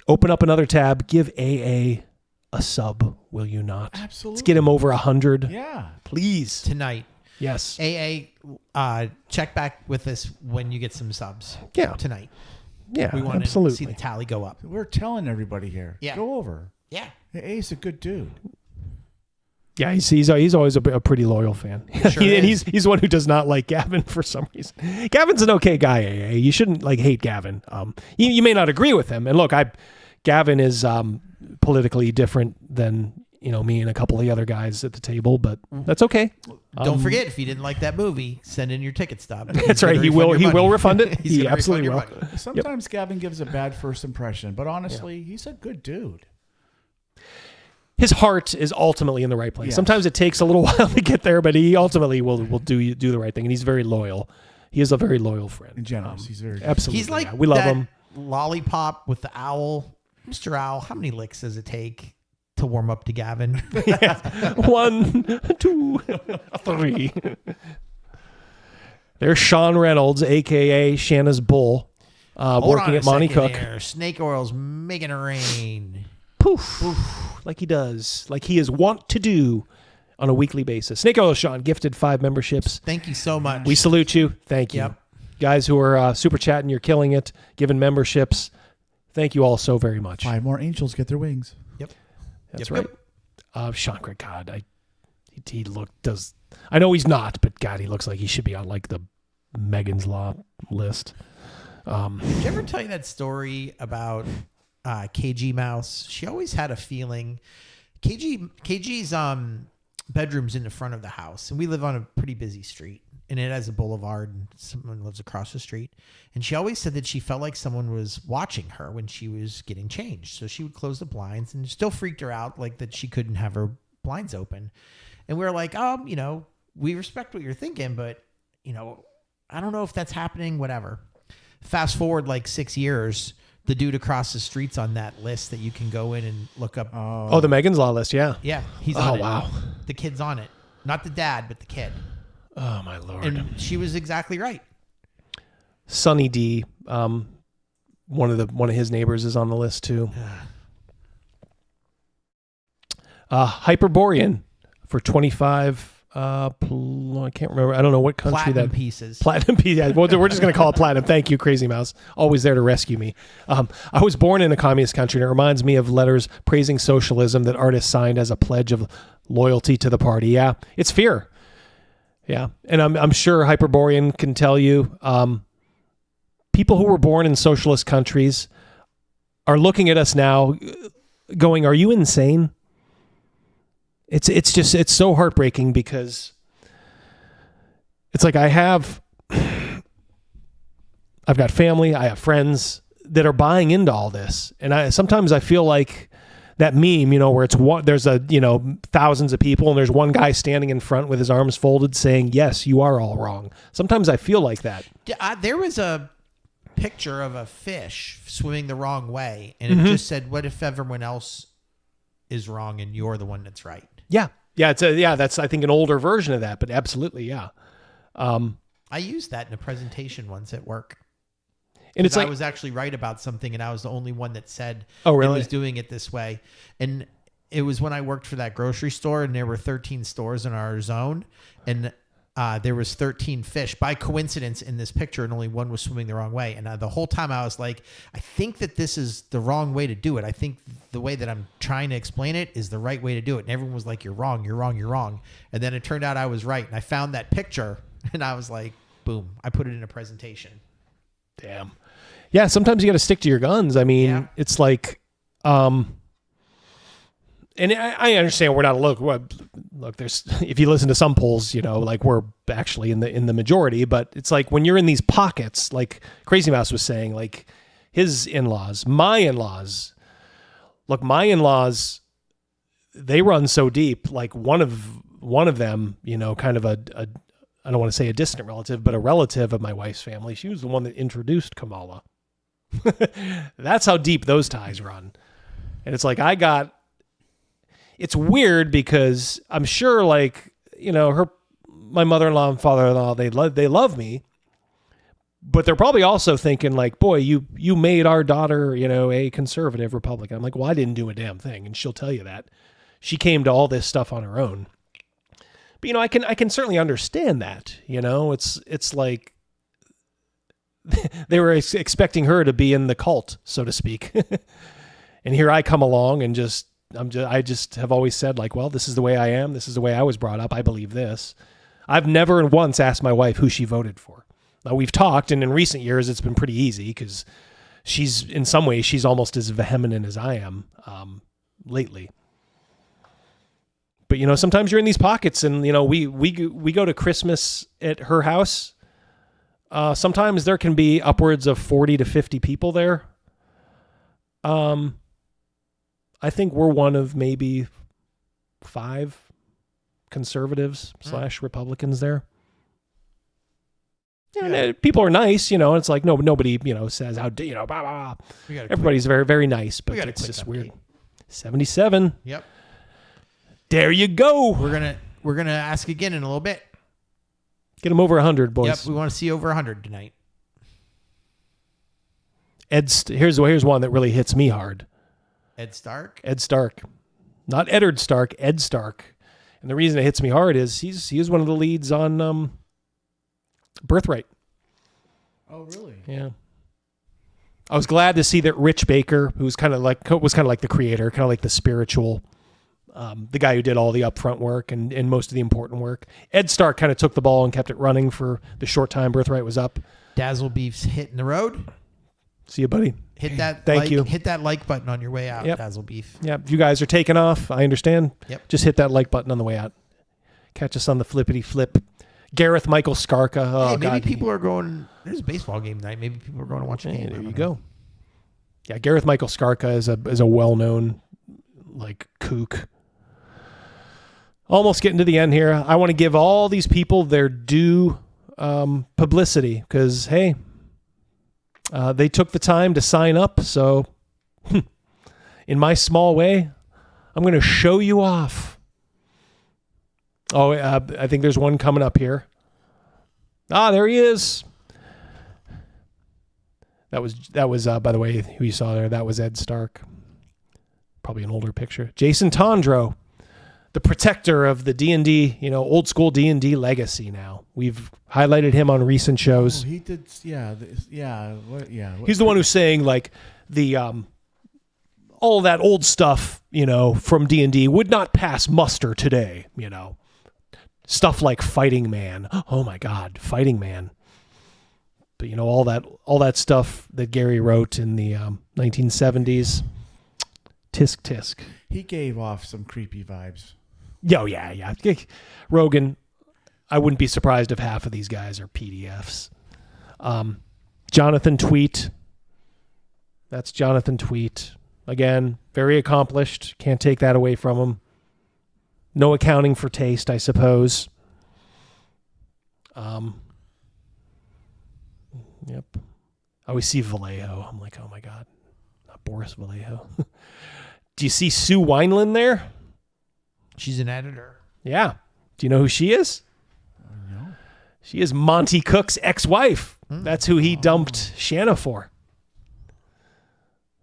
Speaker 18: open up another tab. Give AA a sub, will you not?
Speaker 17: Absolutely.
Speaker 18: Let's get him over 100.
Speaker 17: Yeah.
Speaker 18: Please.
Speaker 16: Tonight.
Speaker 18: Yes.
Speaker 16: AA, check back with us when you get some subs.
Speaker 18: Yeah.
Speaker 16: Tonight.
Speaker 18: Yeah,
Speaker 16: we want
Speaker 18: absolutely.
Speaker 16: to see the tally go up.
Speaker 17: We're telling everybody here.
Speaker 16: Yeah.
Speaker 17: Go over.
Speaker 16: Yeah.
Speaker 17: AA's a good dude.
Speaker 18: Yeah, he's always a pretty loyal fan.
Speaker 16: Sure
Speaker 18: and
Speaker 16: is.
Speaker 18: he's one who does not like Gavin for some reason. Gavin's an okay guy, AA. You shouldn't hate Gavin. You may not agree with him. And look, Gavin is politically different than me and a couple of the other guys at the table, but that's okay.
Speaker 16: Don't forget, if you didn't like that movie, send in your ticket stub.
Speaker 18: That's right. He will refund it. He absolutely will.
Speaker 17: Sometimes Gavin gives a bad first impression, but honestly, he's a good dude.
Speaker 18: His heart is ultimately in the right place.
Speaker 17: Yes.
Speaker 18: Sometimes it takes a little while to get there, but he ultimately will do the right thing, and he's very loyal. He is a very loyal friend.
Speaker 17: And generous. He's very
Speaker 18: absolutely.
Speaker 16: He's like
Speaker 18: we love
Speaker 16: that
Speaker 18: him.
Speaker 16: Lollipop with the owl. Mr. Owl, how many licks does it take to warm up to Gavin?
Speaker 18: 1, 2, 3. There's Sean Reynolds, a.k.a. Shanna's Bull, working at Monty Cook.
Speaker 16: Snake oil's making it rain.
Speaker 18: Poof. Like he does. Like he is wont to do on a weekly basis. Snake Oil Sean gifted 5 memberships.
Speaker 16: Thank you so much.
Speaker 18: We salute you. Thank you.
Speaker 16: Yep.
Speaker 18: Guys who are super chatting, you're killing it, giving memberships. Thank you all so very much.
Speaker 17: 5 more angels get their wings.
Speaker 16: Yep.
Speaker 18: That's right. Sean Craig, God, he does. I know he's not, but God, he looks like he should be on like the Megan's Law list.
Speaker 16: Did you ever tell you that story about Crazymouse? She always had a feeling. KG's bedroom's in the front of the house, and we live on a pretty busy street, and it has a boulevard, and someone lives across the street. And she always said that she felt like someone was watching her when she was getting changed. So she would close the blinds, and it still freaked her out, like that she couldn't have her blinds open. And we were like, we respect what you're thinking, but I don't know if that's happening, whatever. Fast forward like 6 years, the dude across the street's on that list that you can go in and look up.
Speaker 18: Oh, the Megan's Law list, yeah.
Speaker 16: Yeah, he's on it.
Speaker 18: Oh, wow.
Speaker 16: The kid's on it. Not the dad, but the kid.
Speaker 18: Oh, my Lord.
Speaker 16: And she was exactly right.
Speaker 18: Sonny D, one of his neighbors is on the list too. Hyperborean for 25. I can't remember. I don't know what country
Speaker 16: Platinum pieces.
Speaker 18: Platinum pieces. Yeah, well, we're just going to call it platinum. Thank you, Crazymouse. Always there to rescue me. I was born in a communist country, and it reminds me of letters praising socialism that artists signed as a pledge of loyalty to the party. Yeah, it's fear. Yeah, and I'm sure Hyperborean can tell you. People who were born in socialist countries are looking at us now going, are you insane? It's so heartbreaking because it's like I've got family, I have friends that are buying into all this. And sometimes I feel like that meme, where there's thousands of people and there's one guy standing in front with his arms folded saying, yes, you are all wrong. Sometimes I feel like that.
Speaker 16: There was a picture of a fish swimming the wrong way, and it just said, what if everyone else is wrong and you're the one that's right?
Speaker 18: Yeah. That's I think an older version of that, but absolutely, yeah.
Speaker 16: I used that in a presentation once at work.
Speaker 18: And it's like
Speaker 16: I was actually right about something, and I was the only one that said
Speaker 18: it
Speaker 16: was doing it this way. And it was when I worked for that grocery store, and there were 13 stores in our zone, and there was 13 fish by coincidence in this picture, and only one was swimming the wrong way. And the whole time I was like, I think that this is the wrong way to do it. I think the way that I'm trying to explain it is the right way to do it. And everyone was like, you're wrong, you're wrong, you're wrong. And then it turned out I was right. And I found that picture, and I was like, boom, I put it in a presentation.
Speaker 18: Damn. Yeah, sometimes you got to stick to your guns. I mean, it's like, and I understand we're not look. There's if you listen to some polls, like we're actually in the majority. But it's like when you're in these pockets, like Crazymouse was saying, like his in-laws, my in-laws. Look, my in-laws, they run so deep. Like one of them, kind of a I don't want to say a distant relative, but a relative of my wife's family. She was the one that introduced Kamala. That's how deep those ties run. And it's like it's weird because I'm sure my mother-in-law and father-in-law, they love me, but they're probably also thinking like, boy, you made our daughter, a conservative Republican. I'm like, well, I didn't do a damn thing. And she'll tell you that she came to all this stuff on her own. But, I can certainly understand that, it's like they were expecting her to be in the cult, so to speak. And here I come along and I just have always said like, well, this is the way I am. This is the way I was brought up. I believe this. I've never once asked my wife who she voted for. Now we've talked, and in recent years, it's been pretty easy because in some ways, she's almost as vehement as I am lately. But, sometimes you're in these pockets and, we go to Christmas at her house. Sometimes there can be upwards of 40 to 50 people there. I think we're one of maybe 5 conservatives / Republicans there. Yeah. People are nice, it's like nobody, says how, blah, blah. Everybody's very, very nice, but it's just weird. 77.
Speaker 16: Yep.
Speaker 18: There you go.
Speaker 16: We're gonna ask again in a little bit.
Speaker 18: Get them over 100, boys.
Speaker 16: Yep, we want to see over 100 tonight.
Speaker 18: Here's one that really hits me hard.
Speaker 16: Ed Stark?
Speaker 18: Ed Stark. Not Eddard Stark, Ed Stark. And the reason it hits me hard is he is one of the leads on Birthright. Oh, really? Yeah. I was glad to see that Rich Baker, who was kind of like the creator, kind of like the spiritual, the guy who did all the upfront work and most of the important work. Ed Stark kind of took the ball and kept it running for the short time Birthright was up.
Speaker 16: Dazzle Beef's hitting the road.
Speaker 18: See you, buddy.
Speaker 16: Hit that.
Speaker 18: Thank you.
Speaker 16: Hit that like button on your way out.
Speaker 18: Yep.
Speaker 16: Dazzle Beef.
Speaker 18: Yeah, if you guys are taking off, I understand.
Speaker 16: Yep.
Speaker 18: Just hit that like button on the way out. Catch us on the flippity flip. Gareth Michael Skarka. Oh,
Speaker 16: hey, maybe
Speaker 18: God.
Speaker 16: people are going. There's a baseball game tonight. Maybe people are going to watch a game.
Speaker 18: There you go. Yeah, Gareth Michael Skarka is a well-known kook. Almost getting to the end here. I want to give all these people their due publicity because, hey, they took the time to sign up. So in my small way, I'm going to show you off. Oh, I think there's one coming up here. There he is. That was by the way, who you saw there. That was Ed Stark. Probably an older picture. Jason Tondro, the protector of the D&D, old school D&D legacy now. We've highlighted him on recent shows.
Speaker 17: Oh, he did, yeah.
Speaker 18: He's the one who's saying the all that old stuff, from D&D would not pass muster today, Stuff like Fighting Man. Oh my God, Fighting Man. But all that stuff that Gary wrote in the 1970s. Tisk tisk.
Speaker 17: He gave off some creepy vibes.
Speaker 18: Oh, yeah. Rogan, I wouldn't be surprised if half of these guys are PDFs. Jonathan Tweet. That's Jonathan Tweet. Again, very accomplished. Can't take that away from him. No accounting for taste, I suppose. Yep. I always see Vallejo. I'm like, oh my God. Not Boris Vallejo. Do you see Sue Wineland there?
Speaker 16: She's an editor.
Speaker 18: Yeah. Do you know who she is?
Speaker 17: No.
Speaker 18: She is Monty Cook's ex-wife. That's who he dumped Shanna for.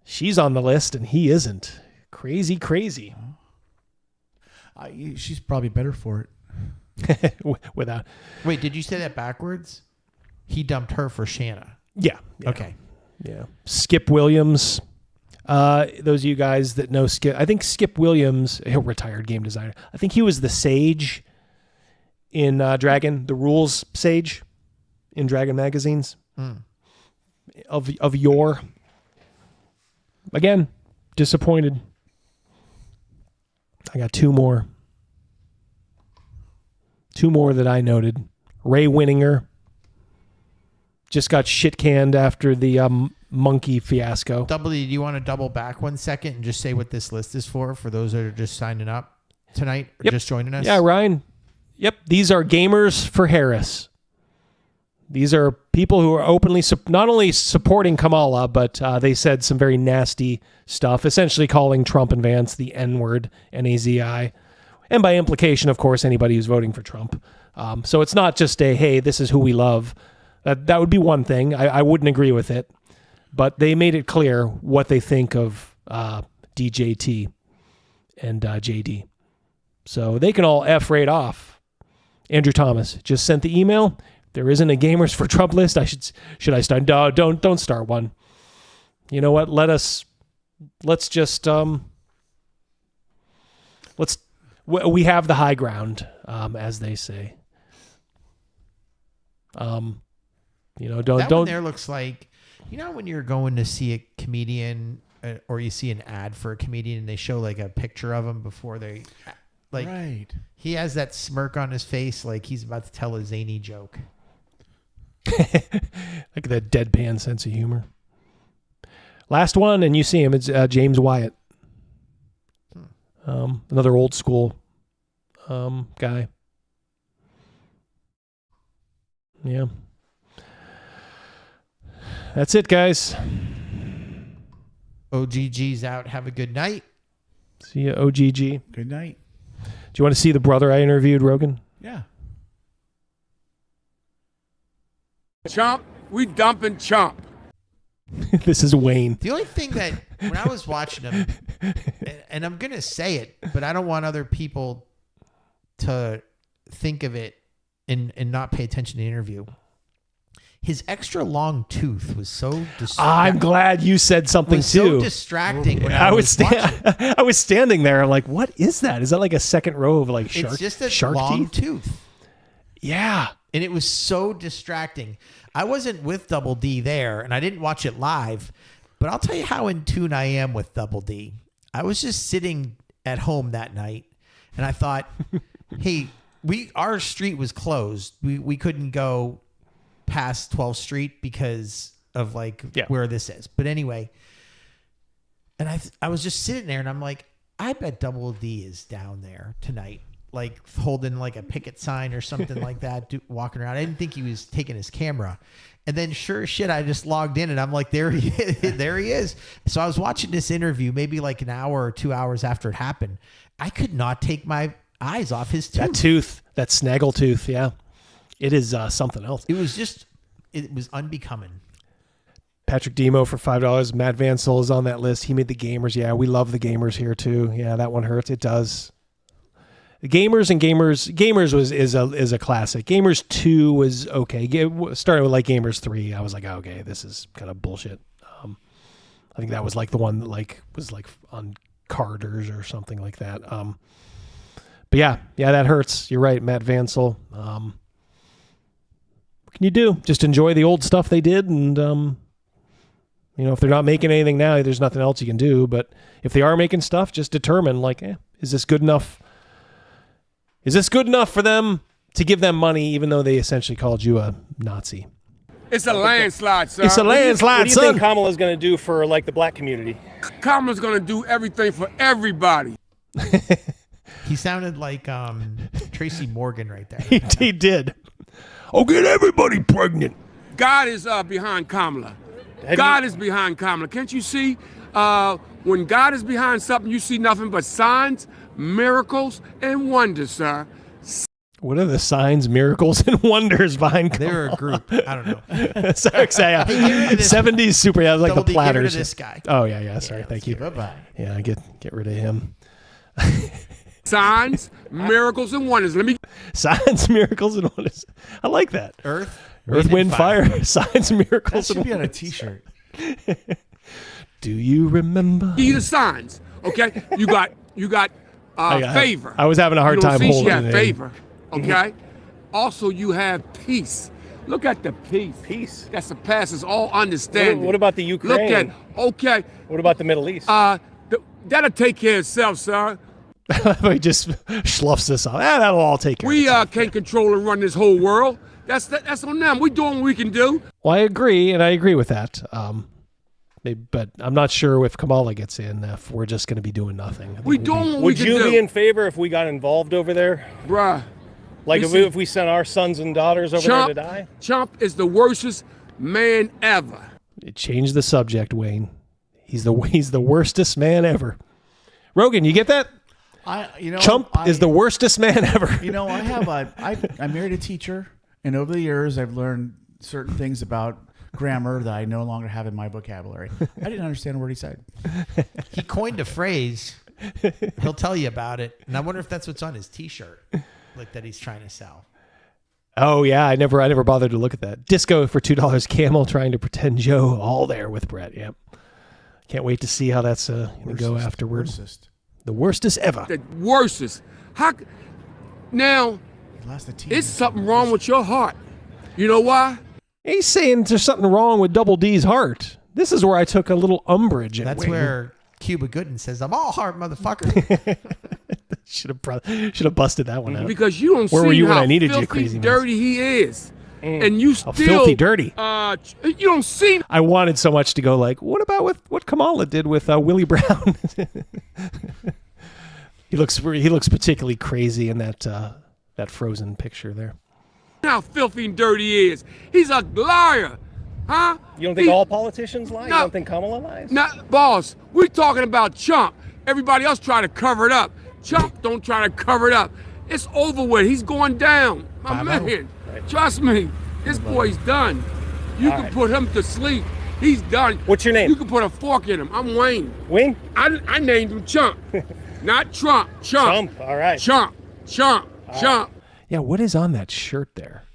Speaker 18: She's on the list and he isn't. Crazy.
Speaker 17: She's probably better for it.
Speaker 18: Without.
Speaker 16: Wait, did you say that backwards? He dumped her for Shanna.
Speaker 18: Yeah.
Speaker 16: Okay.
Speaker 18: Yeah. Skip Williams. Those of you guys that know Skip, I think Skip Williams, a retired game designer. I think he was the sage in Dragon, the rules sage in Dragon magazines of yore. Again, disappointed. I got two more. Two more that I noted. Ray Winninger just got shit canned after the monkey fiasco.
Speaker 16: Do you want to double back 1 second and just say what this list is for those that are just signing up tonight or just joining us?
Speaker 18: Yeah, Ryan. Yep. These are gamers for Harris. These are people who are openly not only supporting Kamala, but they said some very nasty stuff, essentially calling Trump and Vance the N-word, N-A-Z-I. And by implication, of course, anybody who's voting for Trump. So it's not just a, hey, this is who we love. That would be one thing. I wouldn't agree with it. But they made it clear what they think of DJT and JD. So they can all F right off. Andrew Thomas just sent the email. There isn't a Gamers for Trump list. Should I start? No, don't start one. You know what? Let's just we have the high ground, as they say. Don't.
Speaker 16: That one there looks like, when you're going to see a comedian or you see an ad for a comedian and they show like a picture of him before they, like,
Speaker 17: right.
Speaker 16: He has that smirk on his face like he's about to tell a zany joke.
Speaker 18: Like that deadpan sense of humor. Last one, and you see him. It's James Wyatt. Another old school guy. Yeah. That's it, guys.
Speaker 16: OGG's out. Have a good night.
Speaker 18: See you, OGG.
Speaker 17: Good night.
Speaker 18: Do you want to see the brother I interviewed, Rogan?
Speaker 17: Yeah.
Speaker 19: Chomp, we dumping Chomp.
Speaker 18: This is Wayne.
Speaker 16: The only thing that when I was watching him, and I'm going to say it, but I don't want other people to think of it and not pay attention to the interview. His extra long tooth was so distracting.
Speaker 18: I'm glad you said something too.
Speaker 16: So distracting. When I was
Speaker 18: I was standing there. I'm like, what is that? Is that like a second row of like shark?
Speaker 16: It's just a
Speaker 18: shark
Speaker 16: long
Speaker 18: teeth?
Speaker 16: tooth.
Speaker 18: Yeah.
Speaker 16: And it was so distracting. I wasn't with Double D there, and I didn't watch it live, but I'll tell you how in tune I am with Double D. I was just sitting at home that night, and I thought, hey, our street was closed. We couldn't go past 12th Street because of where this is. But anyway, and I was just sitting there, and I'm like, I bet Double D is down there tonight, like holding like a picket sign or something like that, walking around. I didn't think he was taking his camera. And then sure as shit, I just logged in and I'm like, there he is. There he is. So I was watching this interview maybe like an hour or 2 hours after it happened. I could not take my eyes off his tooth.
Speaker 18: That snaggle tooth. Yeah. It is something else.
Speaker 16: It was unbecoming.
Speaker 18: Patrick Demo for $5. Matt Vansel is on that list. He made the Gamers. Yeah, we love the Gamers here too. Yeah, that one hurts. It does. Gamers is a classic. Gamers 2 was okay. Started with like Gamers 3. I was like, okay, this is kind of bullshit. I think that was like the one that was on Carter's or something like that. But yeah, that hurts. You're right, Matt Vansel. What can you do? Just enjoy the old stuff they did, and if they're not making anything now, there's nothing else you can do. But if they are making stuff, just determine is this good enough? Is this good enough for them to give them money, even though they essentially called you a Nazi?
Speaker 19: It's a landslide, sir.
Speaker 18: It's a landslide,
Speaker 19: What do you
Speaker 18: son.
Speaker 19: think
Speaker 18: Kamala's going to do for the black community?
Speaker 19: Kamala's going to do everything for everybody.
Speaker 16: He sounded like Tracy Morgan right there.
Speaker 18: He did. Oh, get everybody pregnant.
Speaker 19: God is behind Kamala. God is behind Kamala. Can't you see? When God is behind something, you see nothing but signs, miracles, and wonders, sir.
Speaker 18: What are the signs, miracles, and wonders behind Kamala?
Speaker 16: They're a group. I don't know.
Speaker 18: Sorry, 70s super. Yeah, like the
Speaker 16: Double D,
Speaker 18: platters.
Speaker 16: get rid of this guy.
Speaker 18: Oh yeah. Sorry, thank you.
Speaker 16: Bye-bye.
Speaker 18: Yeah, get rid of him.
Speaker 19: Signs, miracles, and wonders. Let me.
Speaker 18: Signs, miracles, and wonders. I like that.
Speaker 16: Earth,
Speaker 18: Wind, fire. Signs, miracles,
Speaker 17: That should
Speaker 18: and
Speaker 17: be on a
Speaker 18: wonders.
Speaker 17: T-shirt.
Speaker 18: Do you remember?
Speaker 19: Give you the signs, okay? You got favor.
Speaker 18: I was having a hard
Speaker 19: You don't
Speaker 18: time
Speaker 19: see
Speaker 18: holding
Speaker 19: she had
Speaker 18: it in.
Speaker 19: favor, okay? Also, you have peace. Look at the peace.
Speaker 18: Peace.
Speaker 19: That surpasses all understanding.
Speaker 18: What about the Ukraine?
Speaker 19: Look at, okay.
Speaker 18: What about the Middle East?
Speaker 19: That'll take care of itself, sir.
Speaker 18: He just schluffs this off. That'll all take care of
Speaker 19: We
Speaker 18: itself.
Speaker 19: can't control and run this whole world. That's on them. We doing what we can do.
Speaker 18: Well, I agree, and I agree with that. But I'm not sure if Kamala gets in, if we're just going to be doing nothing.
Speaker 19: We doing what we
Speaker 18: Would
Speaker 19: can
Speaker 18: you
Speaker 19: do.
Speaker 18: be in favor if we got involved over there?
Speaker 19: Bruh.
Speaker 18: Like
Speaker 19: Listen,
Speaker 18: if we sent our sons and daughters over there to die?
Speaker 19: Trump is the worstest man ever.
Speaker 18: Change the subject, Wayne. He's the worstest man ever. Rogan, you get that? Trump is the worstest man ever.
Speaker 17: You know, I married a teacher, and over the years I've learned certain things about grammar that I no longer have in my vocabulary. I didn't understand a word he said.
Speaker 16: He coined a phrase. He'll tell you about it, and I wonder if that's what's on his T-shirt, like that he's trying to sell.
Speaker 18: Oh yeah, I never bothered to look at that. Disco for $2. Camel trying to pretend Joe. All there with Brett. Yep. Can't wait to see how that's going to go afterward. The worstest ever.
Speaker 19: The worstest. Now, it's something wrong with your heart. You know why?
Speaker 18: He's saying there's something wrong with Double D's heart. This is where I took a little umbrage.
Speaker 16: That's where Cuba Gooding says, "I'm all heart, motherfucker."
Speaker 18: Should have busted that one out.
Speaker 19: Because you don't
Speaker 18: Where
Speaker 19: see
Speaker 18: were you
Speaker 19: how
Speaker 18: when I needed
Speaker 19: filthy
Speaker 18: you, Crazy
Speaker 19: dirty he is. And you still
Speaker 18: filthy dirty.
Speaker 19: You don't see.
Speaker 18: I wanted so much to go like, what about with what Kamala did with Willie Brown? He looks particularly crazy in that Frozen picture there.
Speaker 19: How filthy and dirty he is. He's a liar. Huh?
Speaker 18: You don't think all politicians lie?
Speaker 19: No.
Speaker 18: You don't think Kamala lies?
Speaker 19: No, boss, we're talking about Trump. Everybody else try to cover it up. Trump don't try to cover it up. It's over with. He's going down. My man. Trust me. This boy's done. You can put him to sleep. He's done.
Speaker 18: What's your name?
Speaker 19: You can put a fork in him. I'm Wayne.
Speaker 18: Wayne?
Speaker 19: I named him Chump. Not Trump. Chump.
Speaker 18: Chump. All right.
Speaker 19: Chump. Chump.
Speaker 18: Yeah, what is on that shirt there?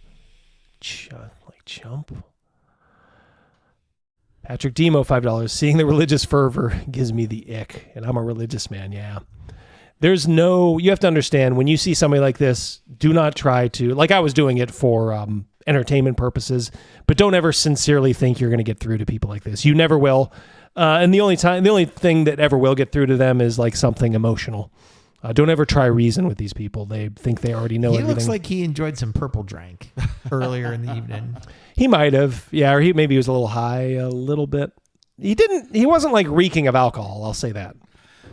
Speaker 18: Chump. Patrick Demo, $5. Seeing the religious fervor gives me the ick, and I'm a religious man, yeah. You have to understand, when you see somebody like this, do not try to, like I was doing it for entertainment purposes, but don't ever sincerely think you're going to get through to people like this. You never will. And the only thing that ever will get through to them is like something emotional. Don't ever try reason with these people. They think they already know everything.
Speaker 16: He looks like he enjoyed some purple drank earlier in the evening.
Speaker 18: He might have, yeah, or maybe he was a little high, a little bit. He wasn't like reeking of alcohol. I'll say that.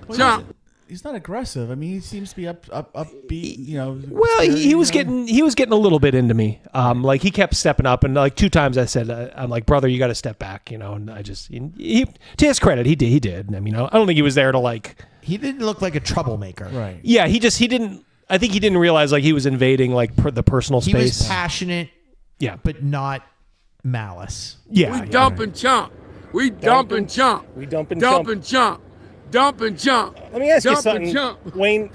Speaker 17: Well, he's not aggressive. I mean, he seems to be upbeat. You know.
Speaker 18: Well, he was getting a little bit into me. Like he kept stepping up, and like 2 times I said, "I'm like, brother, you got to step back," you know. And I just, to his credit, he did. I mean, I don't think he was there to like.
Speaker 16: He didn't look like a troublemaker.
Speaker 17: Right.
Speaker 18: Yeah, he didn't. I think he didn't realize like he was invading like the personal space.
Speaker 16: He was passionate.
Speaker 18: Yeah,
Speaker 16: but not malice.
Speaker 18: Yeah,
Speaker 19: we dumping Chump. We dumping Chump.
Speaker 18: We dumping
Speaker 19: Chump. Dumping Chump.
Speaker 18: Let me ask you
Speaker 19: Dumping
Speaker 18: something,
Speaker 19: Chump.
Speaker 18: Wayne.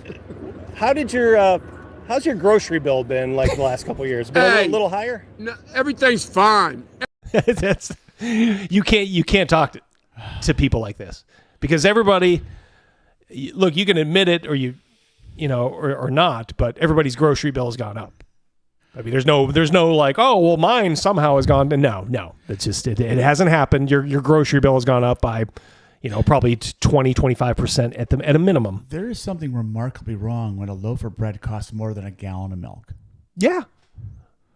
Speaker 18: How's your grocery bill been like the last couple of years? Been a little higher?
Speaker 19: No, everything's fine.
Speaker 18: You can't talk to people like this because everybody. Look, you can admit it or or not, but everybody's grocery bill has gone up. I mean, there's no like, oh, well, mine somehow has gone. No, it's just it hasn't happened. Your grocery bill has gone up by, probably 20-25% at a minimum.
Speaker 17: There is something remarkably wrong when a loaf of bread costs more than a gallon of milk.
Speaker 18: Yeah.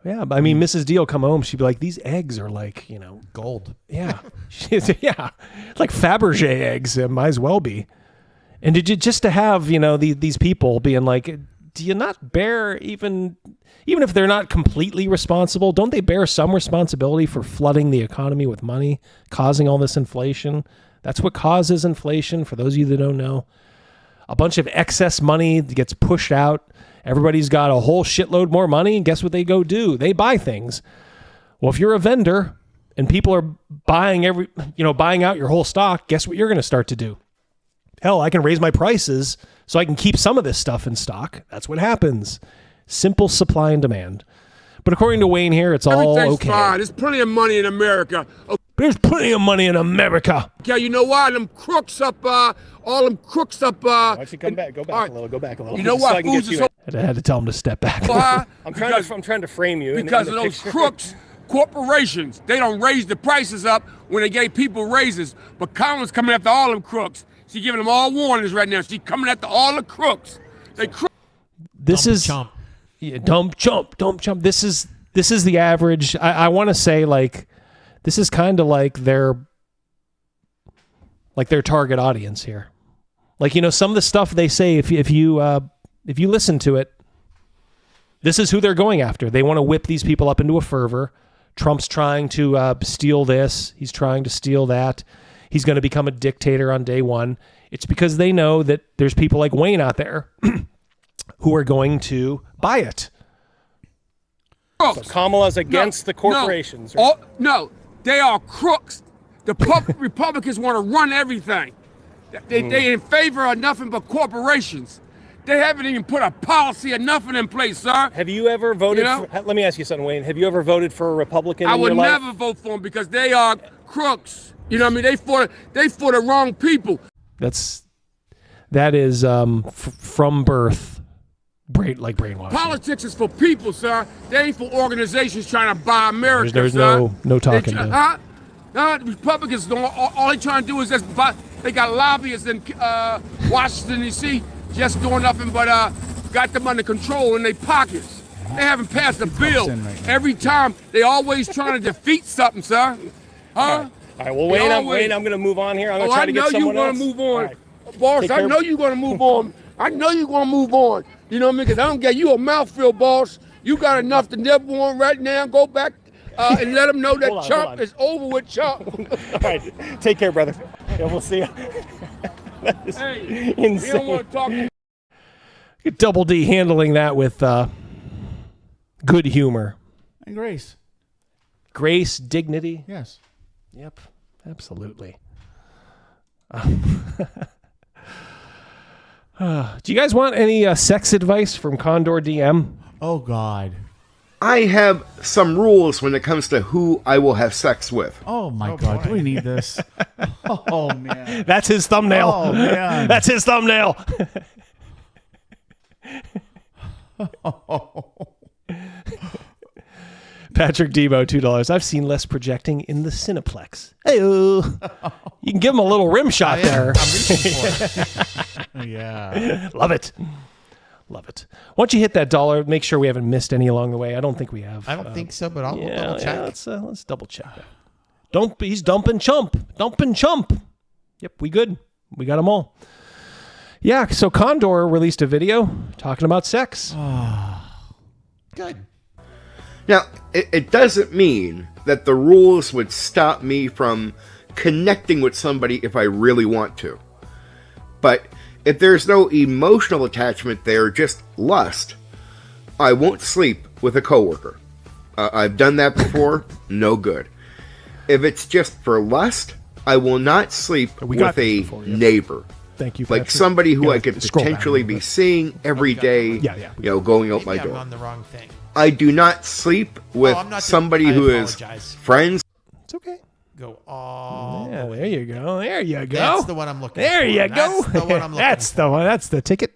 Speaker 18: Yeah, I mean, Mrs. D will come home. She'd be like, "These eggs are like,
Speaker 16: gold."
Speaker 18: Yeah, yeah, like Fabergé eggs. It might as well be. And just to have these people being like, do you not bear even if they're not completely responsible? Don't they bear some responsibility for flooding the economy with money, causing all this inflation? That's what causes inflation. For those of you that don't know, a bunch of excess money gets pushed out. Everybody's got a whole shitload more money, and guess what they go do? They buy things. Well, if you're a vendor and people are buying out your whole stock, guess what you're going to start to do? Hell, I can raise my prices so I can keep some of this stuff in stock. That's what happens. Simple supply and demand. But according to Wayne here, it's all
Speaker 19: Everything's
Speaker 18: okay.
Speaker 19: fine. There's plenty of money in America.
Speaker 18: There's plenty of money in America.
Speaker 19: Okay, you know why? Them crooks up, all them crooks up.
Speaker 18: Why don't you come back? Go back a little. Go back a little.
Speaker 19: You know why foods are so...
Speaker 18: I had to tell him to step back.
Speaker 19: Why?
Speaker 18: I'm trying to frame you.
Speaker 19: Because of those crooks, corporations, they don't raise the prices up when they gave people raises. But Colin's coming after all them crooks. She's giving them all warnings right now. She's coming after all the crooks. They
Speaker 18: This is
Speaker 16: chump.
Speaker 18: Yeah, dump chump. This is the average. I want to say like this is kind of like their target audience here. Like, you know, some of the stuff they say, if you listen to it, this is who they're going after. They want to whip these people up into a fervor. Trump's trying to steal this. He's trying to steal that. He's going to become a dictator on day one. It's because they know that there's people like Wayne out there who are going to buy it.
Speaker 19: So
Speaker 18: Kamala's against the corporations.
Speaker 19: No, no, they are crooks. The Republicans want to run everything. They in favor of nothing but corporations. They haven't even put a policy of nothing in place, sir.
Speaker 18: Have you ever voted for, let me ask you something, Wayne. Have you ever voted for a Republican
Speaker 19: I
Speaker 18: in
Speaker 19: would
Speaker 18: your life?
Speaker 19: never vote for them because they are crooks. You know what I mean? They for the wrong people.
Speaker 18: That is from birth, brainwashing.
Speaker 19: Politics is for people, sir. They ain't for organizations trying to buy America.
Speaker 18: There's
Speaker 19: sir.
Speaker 18: no talking to.
Speaker 19: The Republicans don't. All they trying to do is just buy. They got lobbyists in Washington D.C. just doing nothing but got them under control in their pockets. They haven't passed a bill. Every time they always trying to defeat something, sir. Huh?
Speaker 18: All right. Well, Wayne, I'm going to move on here. I'm going to try to get someone else.
Speaker 19: I know you're going to move on. Boss, I know you're going to move on. I know you're going to move on. You know what I mean? Because I don't get you a mouthful, boss. You got enough to never want right now. Go back and let them know that Trump is over with Trump.
Speaker 18: All right. Take care, brother. Yeah, we'll see you. That is insane.
Speaker 19: We don't want to talk.
Speaker 18: Double D handling that with good humor.
Speaker 17: And grace.
Speaker 18: Grace, dignity.
Speaker 17: Yes.
Speaker 18: Yep, absolutely. Do you guys want any sex advice from Condor DM?
Speaker 17: Oh, God.
Speaker 8: I have some rules when it comes to who I will have sex with.
Speaker 17: Oh, my God. Do we need this? Oh, man.
Speaker 18: That's his thumbnail.
Speaker 17: Oh, man.
Speaker 18: That's his thumbnail. Patrick Debo, $2. I've seen less projecting in the Cineplex. Hey-o. You can give him a little rim shot there.
Speaker 17: I'm reaching for it. Yeah.
Speaker 18: Love it. Love it. Once you hit that dollar, make sure we haven't missed any along the way. I don't think we have.
Speaker 16: I don't think so, but I'll double check.
Speaker 18: Yeah, let's double check that. He's dumping chump. Yep, we good. We got them all. Yeah, so Condor released a video talking about sex.
Speaker 16: Good.
Speaker 8: Now, it doesn't mean that the rules would stop me from connecting with somebody if I really want to. But if there's no emotional attachment there, just lust, I won't sleep with a coworker. I've done that before, no good. If it's just for lust, I will not sleep with a neighbor.
Speaker 18: Thank you,
Speaker 8: like
Speaker 18: Patrick.
Speaker 8: somebody who
Speaker 18: Yeah,
Speaker 8: I could
Speaker 18: scroll down
Speaker 8: potentially
Speaker 18: a little
Speaker 8: be
Speaker 18: bit.
Speaker 8: seeing every day,
Speaker 18: Yeah.
Speaker 8: you know, going out my
Speaker 16: Maybe I'm
Speaker 8: door.
Speaker 16: on the wrong thing.
Speaker 8: I do not sleep with
Speaker 16: I'm not
Speaker 8: somebody
Speaker 16: I
Speaker 8: who is
Speaker 16: apologize.
Speaker 8: friends.
Speaker 18: It's okay.
Speaker 16: Go all
Speaker 18: Yeah, there you go. There you go.
Speaker 16: That's the one I'm looking
Speaker 18: there
Speaker 16: for.
Speaker 18: you go.
Speaker 16: That's the one I'm looking
Speaker 18: That's the one. That's the ticket.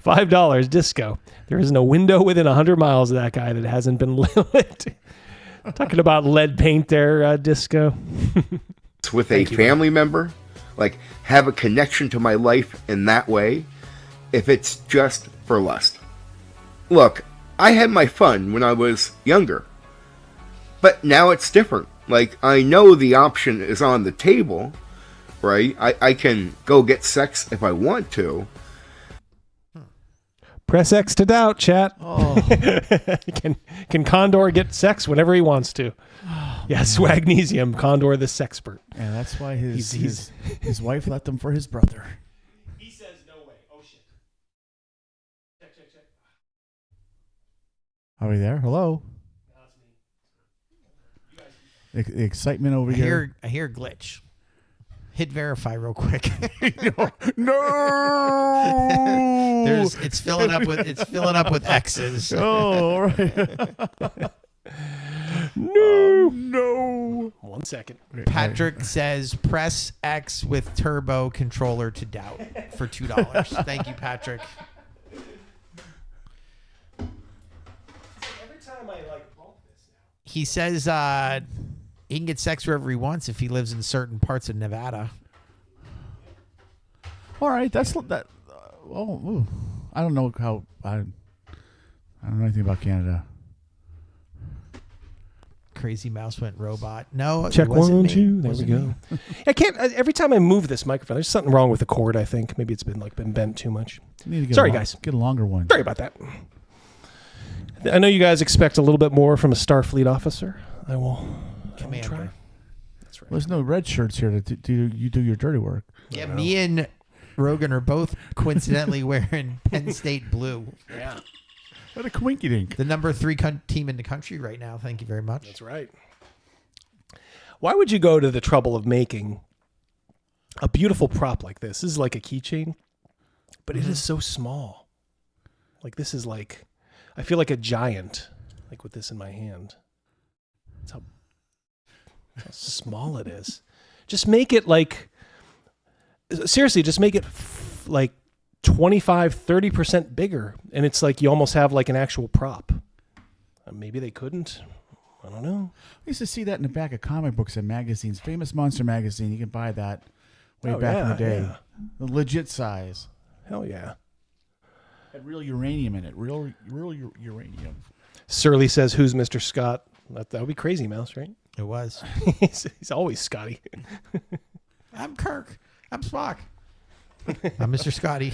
Speaker 18: $5 disco. There isn't a window within 100 miles of that guy that hasn't been lit. Talking about lead paint there, disco.
Speaker 8: With a family member, like have a connection to my life in that way, if it's just for lust. Look, I had my fun when I was younger, but now it's different. Like, I know the option is on the table, right? I can go get sex if I want to.
Speaker 18: Press X to doubt, chat.
Speaker 17: Oh.
Speaker 18: Can Condor get sex whenever he wants to? Yeah, Swagnesium, Condor the sexpert.
Speaker 17: Yeah, that's why his
Speaker 18: He's-
Speaker 17: his wife left him for his brother.
Speaker 18: He says no way. Oh, shit. Check.
Speaker 17: Are we there? Hello? The excitement over here.
Speaker 16: I hear glitch. Hit verify real quick.
Speaker 17: No.
Speaker 16: It's filling up with X's.
Speaker 17: Oh, all right. No.
Speaker 18: 1 second.
Speaker 16: Patrick says press X with turbo controller to doubt for $2. Thank you, Patrick.
Speaker 18: Every time I bump this now.
Speaker 16: He says he can get sex wherever he wants if he lives in certain parts of Nevada.
Speaker 17: All right, that's that. Ooh. I don't know how. I don't know anything about Canada.
Speaker 16: Crazymouse went robot. No,
Speaker 18: Check
Speaker 16: it wasn't
Speaker 18: 1,
Speaker 16: me.
Speaker 18: 2. There we
Speaker 16: Wasn't
Speaker 18: go.
Speaker 16: me.
Speaker 18: I can't. Every time I move this microphone, there's something wrong with the cord. I think maybe it's been bent too much.
Speaker 17: You need to get
Speaker 18: Sorry, guys.
Speaker 17: Get a longer one.
Speaker 18: Sorry about that. I know you guys expect a little bit more from a Starfleet officer. I will
Speaker 16: Commander.
Speaker 18: try. That's right.
Speaker 17: There's no red shirts here to do your dirty work.
Speaker 16: Yeah, me and Rogan are both coincidentally wearing Penn State blue.
Speaker 18: Yeah.
Speaker 17: What a quinky dink.
Speaker 16: The number 3 team in the country right now. Thank you very much.
Speaker 18: That's right. Why would you go to the trouble of making a beautiful prop like this? This is like a keychain, but it is so small. Like this is like, I feel like a giant, like with this in my hand. That's how small it is. Just make it like, seriously, just make it like 25-30% bigger, and it's like you almost have like an actual prop. Maybe they couldn't. I don't know.
Speaker 17: I used to see that in the back of comic books and magazines. Famous Monster magazine. You can buy that way back in the day.
Speaker 18: Yeah.
Speaker 17: The legit size.
Speaker 18: Hell yeah.
Speaker 17: Had real uranium in it. Real uranium.
Speaker 18: Surly says, "Who's Mr. Scott?" That would be Crazymouse, right?
Speaker 16: It was.
Speaker 18: he's always Scotty.
Speaker 16: I'm Kirk. I'm Spock. I'm Mr. Scotty.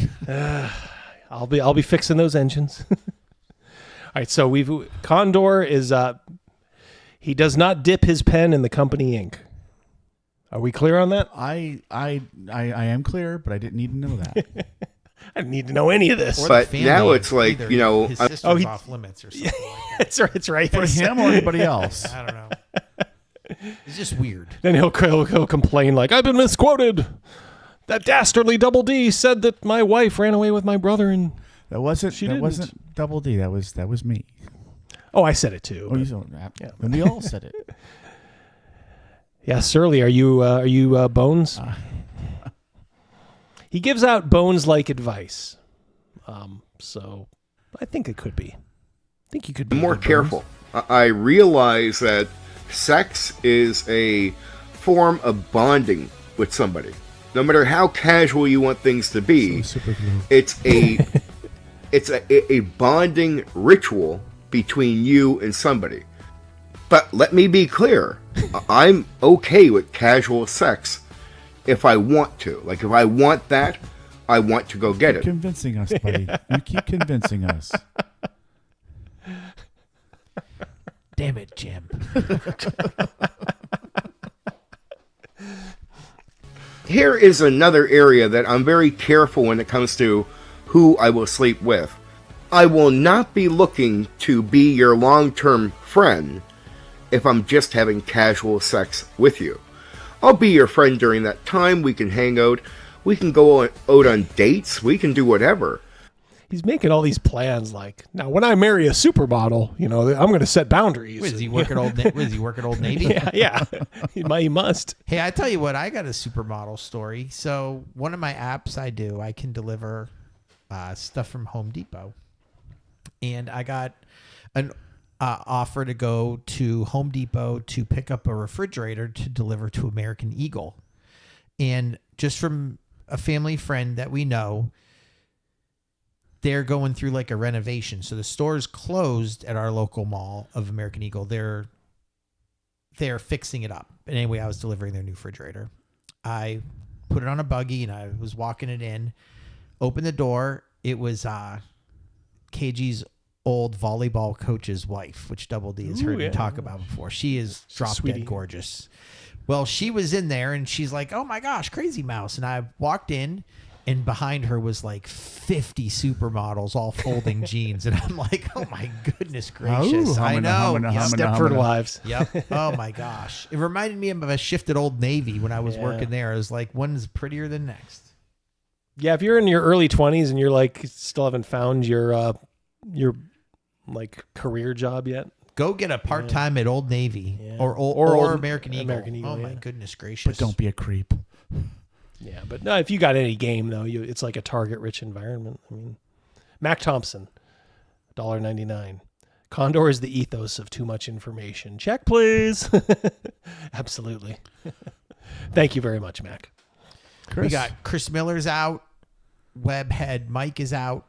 Speaker 18: I'll be fixing those engines. All right, so Condor is he does not dip his pen in the company ink. Are we clear on that?
Speaker 17: I am clear, but I didn't need to know that.
Speaker 18: I didn't need to know any of this.
Speaker 8: But now it's like,
Speaker 16: Either.
Speaker 8: you know,
Speaker 16: His sister's off limits or something. Like that.
Speaker 18: it's right.
Speaker 17: For him or anybody else.
Speaker 16: I don't know. It's just weird.
Speaker 18: Then he'll complain like, "I've been misquoted. That dastardly Double D said that my wife ran away with my brother, and
Speaker 17: that wasn't Double D. That was me.
Speaker 18: Oh, I said it too.
Speaker 17: Oh, you said yeah. And we all said it.
Speaker 18: Yeah, Surly, are you Bones? He gives out Bones-like advice, so I think it could be. I think you could be
Speaker 8: more
Speaker 18: good
Speaker 8: careful.
Speaker 18: Bones.
Speaker 8: I realize that sex is a form of bonding with somebody. No matter how casual you want things to be, it's a bonding ritual between you and somebody. But let me be clear, I'm okay with casual sex if I want to. Like, if I want that, I want to go get it.
Speaker 17: Keep convincing us, buddy. You keep convincing us.
Speaker 16: Damn it, Jim.
Speaker 8: Here is another area that I'm very careful when it comes to who I will sleep with. I will not be looking to be your long-term friend if I'm just having casual sex with you. I'll be your friend during that time. We can hang out. We can go out on dates. We can do whatever.
Speaker 18: He's making all these plans like, now when I marry a supermodel, I'm going to set boundaries.
Speaker 16: Does he work at Old Navy?
Speaker 18: Yeah. He must.
Speaker 16: Hey, I tell you what, I got a supermodel story. So one of my apps I can deliver stuff from Home Depot. And I got an offer to go to Home Depot to pick up a refrigerator to deliver to American Eagle. And just from a family friend that we know, they're going through like a renovation. So the store's closed at our local mall of American Eagle. They're fixing it up. And anyway, I was delivering their new refrigerator. I put it on a buggy and I was walking it in, opened the door. It was KG's old volleyball coach's wife, which Double D has heard me talk about before. She is drop dead gorgeous. Well, she was in there and she's like, "Oh my gosh, Crazymouse." And I walked in and behind her was like 50 supermodels all folding jeans, and I'm like, oh my goodness gracious. I know.
Speaker 18: Stepford Wives.
Speaker 16: Yep. Oh my gosh. It reminded me of a shift at Old Navy when I was working there. It was like one's prettier than next.
Speaker 18: Yeah, if you're in your early 20s and you're like still haven't found your like career job yet,
Speaker 16: go get a part-time at Old Navy or American Eagle. Oh my goodness gracious.
Speaker 17: But don't be a creep.
Speaker 18: Yeah, but no, if you got any game though, it's like a target-rich environment. I mean, Mac Thompson, $1.99. Condor is the ethos of too much information. Check, please. Absolutely. Thank you very much, Mac.
Speaker 16: We got Chris Miller's out. Webhead Mike is out.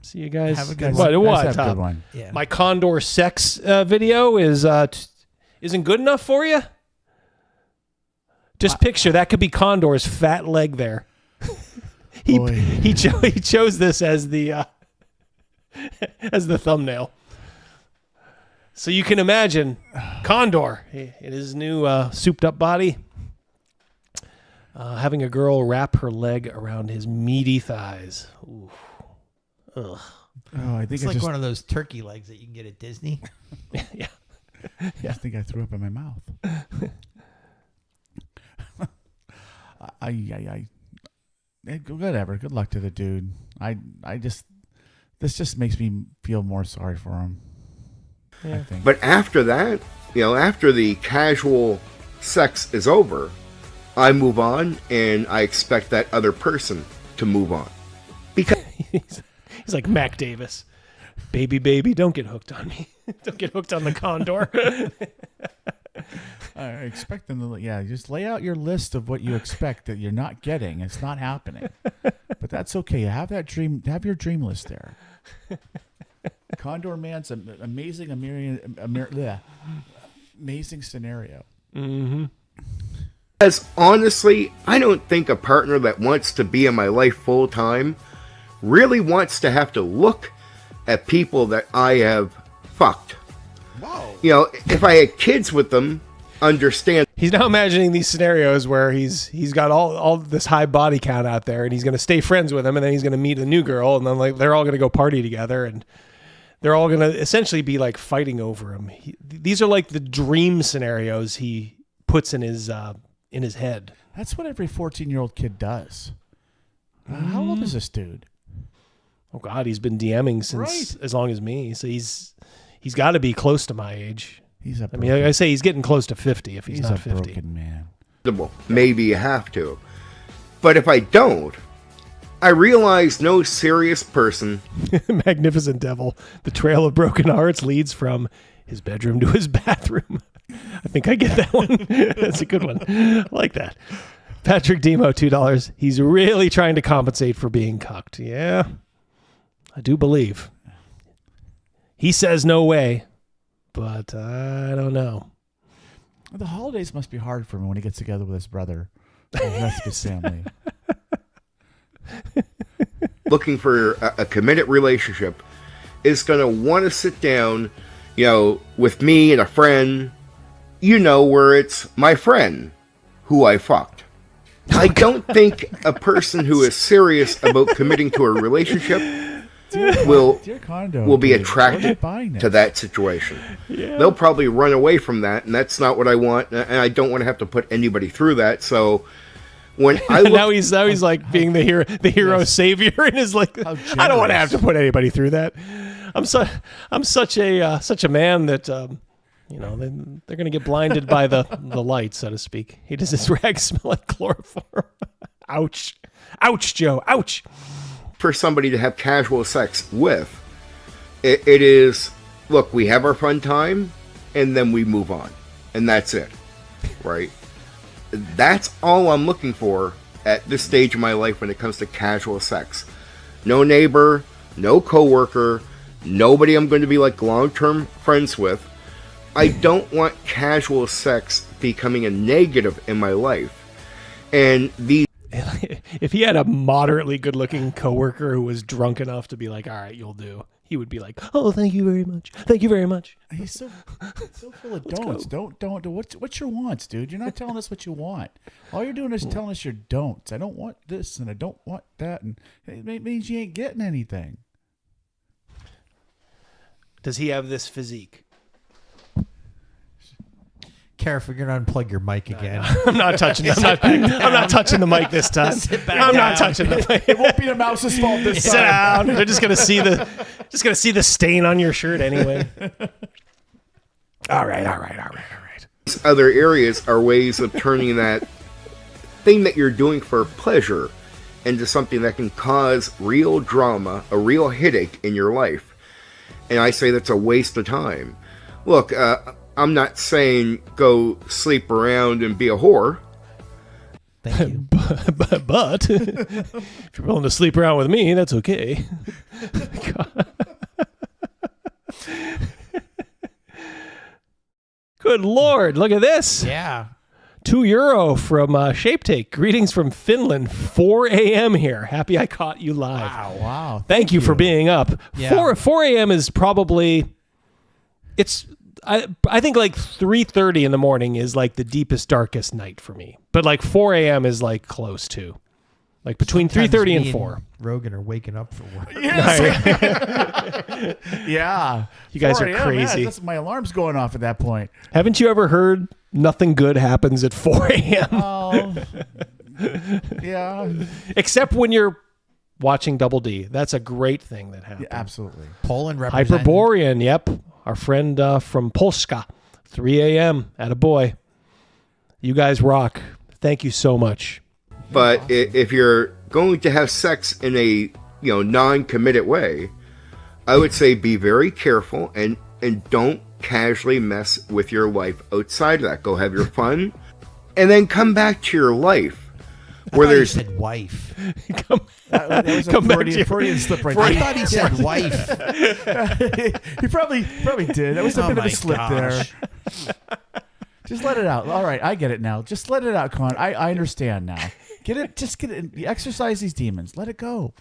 Speaker 18: See you guys.
Speaker 16: Have a good
Speaker 18: one.
Speaker 16: one.
Speaker 18: What?
Speaker 17: Have a good one.
Speaker 16: Yeah.
Speaker 18: My Condor sex video isn't good enough for you? Just picture that could be Condor's fat leg there. He chose this as the thumbnail. So you can imagine Condor in his new souped up body having a girl wrap her leg around his meaty thighs. Ooh. Ugh.
Speaker 17: Oh, I think
Speaker 16: it's like one of those turkey legs that you can get at Disney.
Speaker 18: Yeah.
Speaker 17: I think I threw up in my mouth. Whatever. Good luck to the dude. This just makes me feel more sorry for him.
Speaker 18: Yeah.
Speaker 17: I think.
Speaker 8: But after that, after the casual sex is over, I move on, and I expect that other person to move on. Because
Speaker 18: he's like Mac Davis. Baby, don't get hooked on me. Don't get hooked on the Condor.
Speaker 17: I expect them to, just lay out your list of what you expect that you're not getting. It's not happening. But that's okay. Have that dream. Have your dream list there. Condor Man's amazing scenario.
Speaker 18: Mm-hmm.
Speaker 8: Because honestly, I don't think a partner that wants to be in my life full time really wants to have to look at people that I have fucked.
Speaker 16: Whoa.
Speaker 8: If I had kids with them, understand.
Speaker 18: He's now imagining these scenarios where he's got all this high body count out there, and he's going to stay friends with him, and then he's going to meet a new girl, and then they're all going to go party together, and they're all going to essentially be like fighting over him. These are like the dream scenarios he puts in his head.
Speaker 17: That's what every 14-year-old kid does. How old is this dude?
Speaker 18: Oh God, he's been DMing since as long as me. So he's got to be close to my age. I say he's getting close to 50 if he's not 50.
Speaker 17: He's a broken man.
Speaker 8: Maybe you have to. But if I don't, I realize no serious person.
Speaker 18: Magnificent Devil. The trail of broken hearts leads from his bedroom to his bathroom. I think I get that one. That's a good one. I like that. Patrick Demo, $2. He's really trying to compensate for being cucked. Yeah, I do believe. He says no way, but I don't know.
Speaker 17: The holidays must be hard for him when he gets together with his brother and the rest of his family.
Speaker 8: Looking for a committed relationship is going to want to sit down, with me and a friend, where it's my friend who I fucked. I don't think a person who is serious about committing to a relationship will be attracted to that situation.
Speaker 18: Yeah.
Speaker 8: They'll probably run away from that, and that's not what I want, and I don't want to have to put anybody through that. So when I look,
Speaker 18: now he's like being the hero savior, and is like, I don't want to have to put anybody through that. I'm such a man that they're going to get blinded by the light, so to speak. He does his rag smell like chloroform. Ouch, Joe, ouch.
Speaker 8: For somebody to have casual sex with, it is, look, we have our fun time, and then we move on, and that's it, right? That's all I'm looking for at this stage of my life when it comes to casual sex. No neighbor, no coworker, nobody I'm going to be like long-term friends with. I don't want casual sex becoming a negative in my life. And if
Speaker 18: he had a moderately good-looking coworker who was drunk enough to be like, all right, you'll do, he would be like, "Oh, thank you very much. Thank you very much."
Speaker 17: He's so full of don'ts. Don't. What's your wants, dude? You're not telling us what you want. All you're doing is telling us your don'ts. I don't want this and I don't want that, and it means you ain't getting anything.
Speaker 18: Does he have this physique?
Speaker 16: Careful, you're gonna unplug your mic again.
Speaker 18: I'm not touching. I'm not touching the mic this time. I'm not touching the mic.
Speaker 17: It won't be the mouse's fault this time.
Speaker 18: Sit down. They're just gonna see the stain on your shirt anyway. All right.
Speaker 8: Other areas are ways of turning that thing that you're doing for pleasure into something that can cause real drama, a real headache in your life. And I say that's a waste of time. Look, I'm not saying go sleep around and be a whore.
Speaker 16: Thank you.
Speaker 18: but if you're willing to sleep around with me, that's okay. Good Lord, look at this.
Speaker 16: Yeah.
Speaker 18: €2 from Shape Take. Greetings from Finland. 4 a.m. here. Happy I caught you live.
Speaker 16: Wow.
Speaker 18: Thank you for being up.
Speaker 16: Yeah.
Speaker 18: 4 a.m. is probably, I think like 3:30 in the morning is like the deepest, darkest night for me. But like 4 a.m. is like close to. Like between 3:30 and 4.
Speaker 16: Rogan are waking up for work.
Speaker 17: Yeah.
Speaker 18: You guys are
Speaker 17: 4 a.m.,
Speaker 18: crazy.
Speaker 17: Yeah, my alarm's going off at that point.
Speaker 18: Haven't you ever heard nothing good happens at 4 a.m.?
Speaker 17: Oh. Yeah.
Speaker 18: Except when you're watching Double D. That's a great thing that happens.
Speaker 17: Yeah, absolutely.
Speaker 16: Poland representing.
Speaker 18: Hyperborean, yep. Our friend from Polska. 3 a.m. Attaboy. You guys rock. Thank you so much.
Speaker 8: But if you're going to have sex in a non-committed way, I would say be very careful and don't casually mess with your life outside of that. Go have your fun, and then come back to your life where there's
Speaker 16: said wife.
Speaker 17: That was a Freudian slip right there.
Speaker 16: I thought he said wife.
Speaker 17: He probably did. That was a bit of a slip there. Just let it out. All right, I get it now. Just let it out, Con. I understand now. Get it. Just get it. Exercise these demons. Let it go.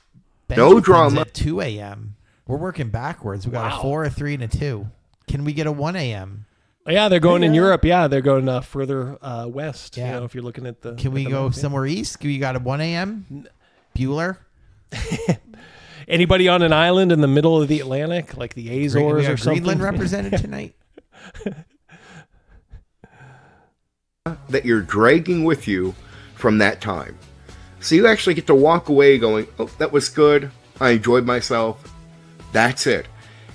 Speaker 8: No drama.
Speaker 16: At 2 a.m. We're working backwards. We got a 4, a 3, and a 2. Can we get a 1 a.m.?
Speaker 18: Yeah, they're going in Europe. Yeah, they're going further west.
Speaker 16: Yeah.
Speaker 18: If you're looking at the.
Speaker 16: Can we go somewhere east? We got a 1 a.m. Bueller.
Speaker 18: Anybody on an island in the middle of the Atlantic, like the Azores or something?
Speaker 16: Greenland represented tonight.
Speaker 8: That you're dragging with you from that time. So you actually get to walk away going, oh, that was good. I enjoyed myself. That's it.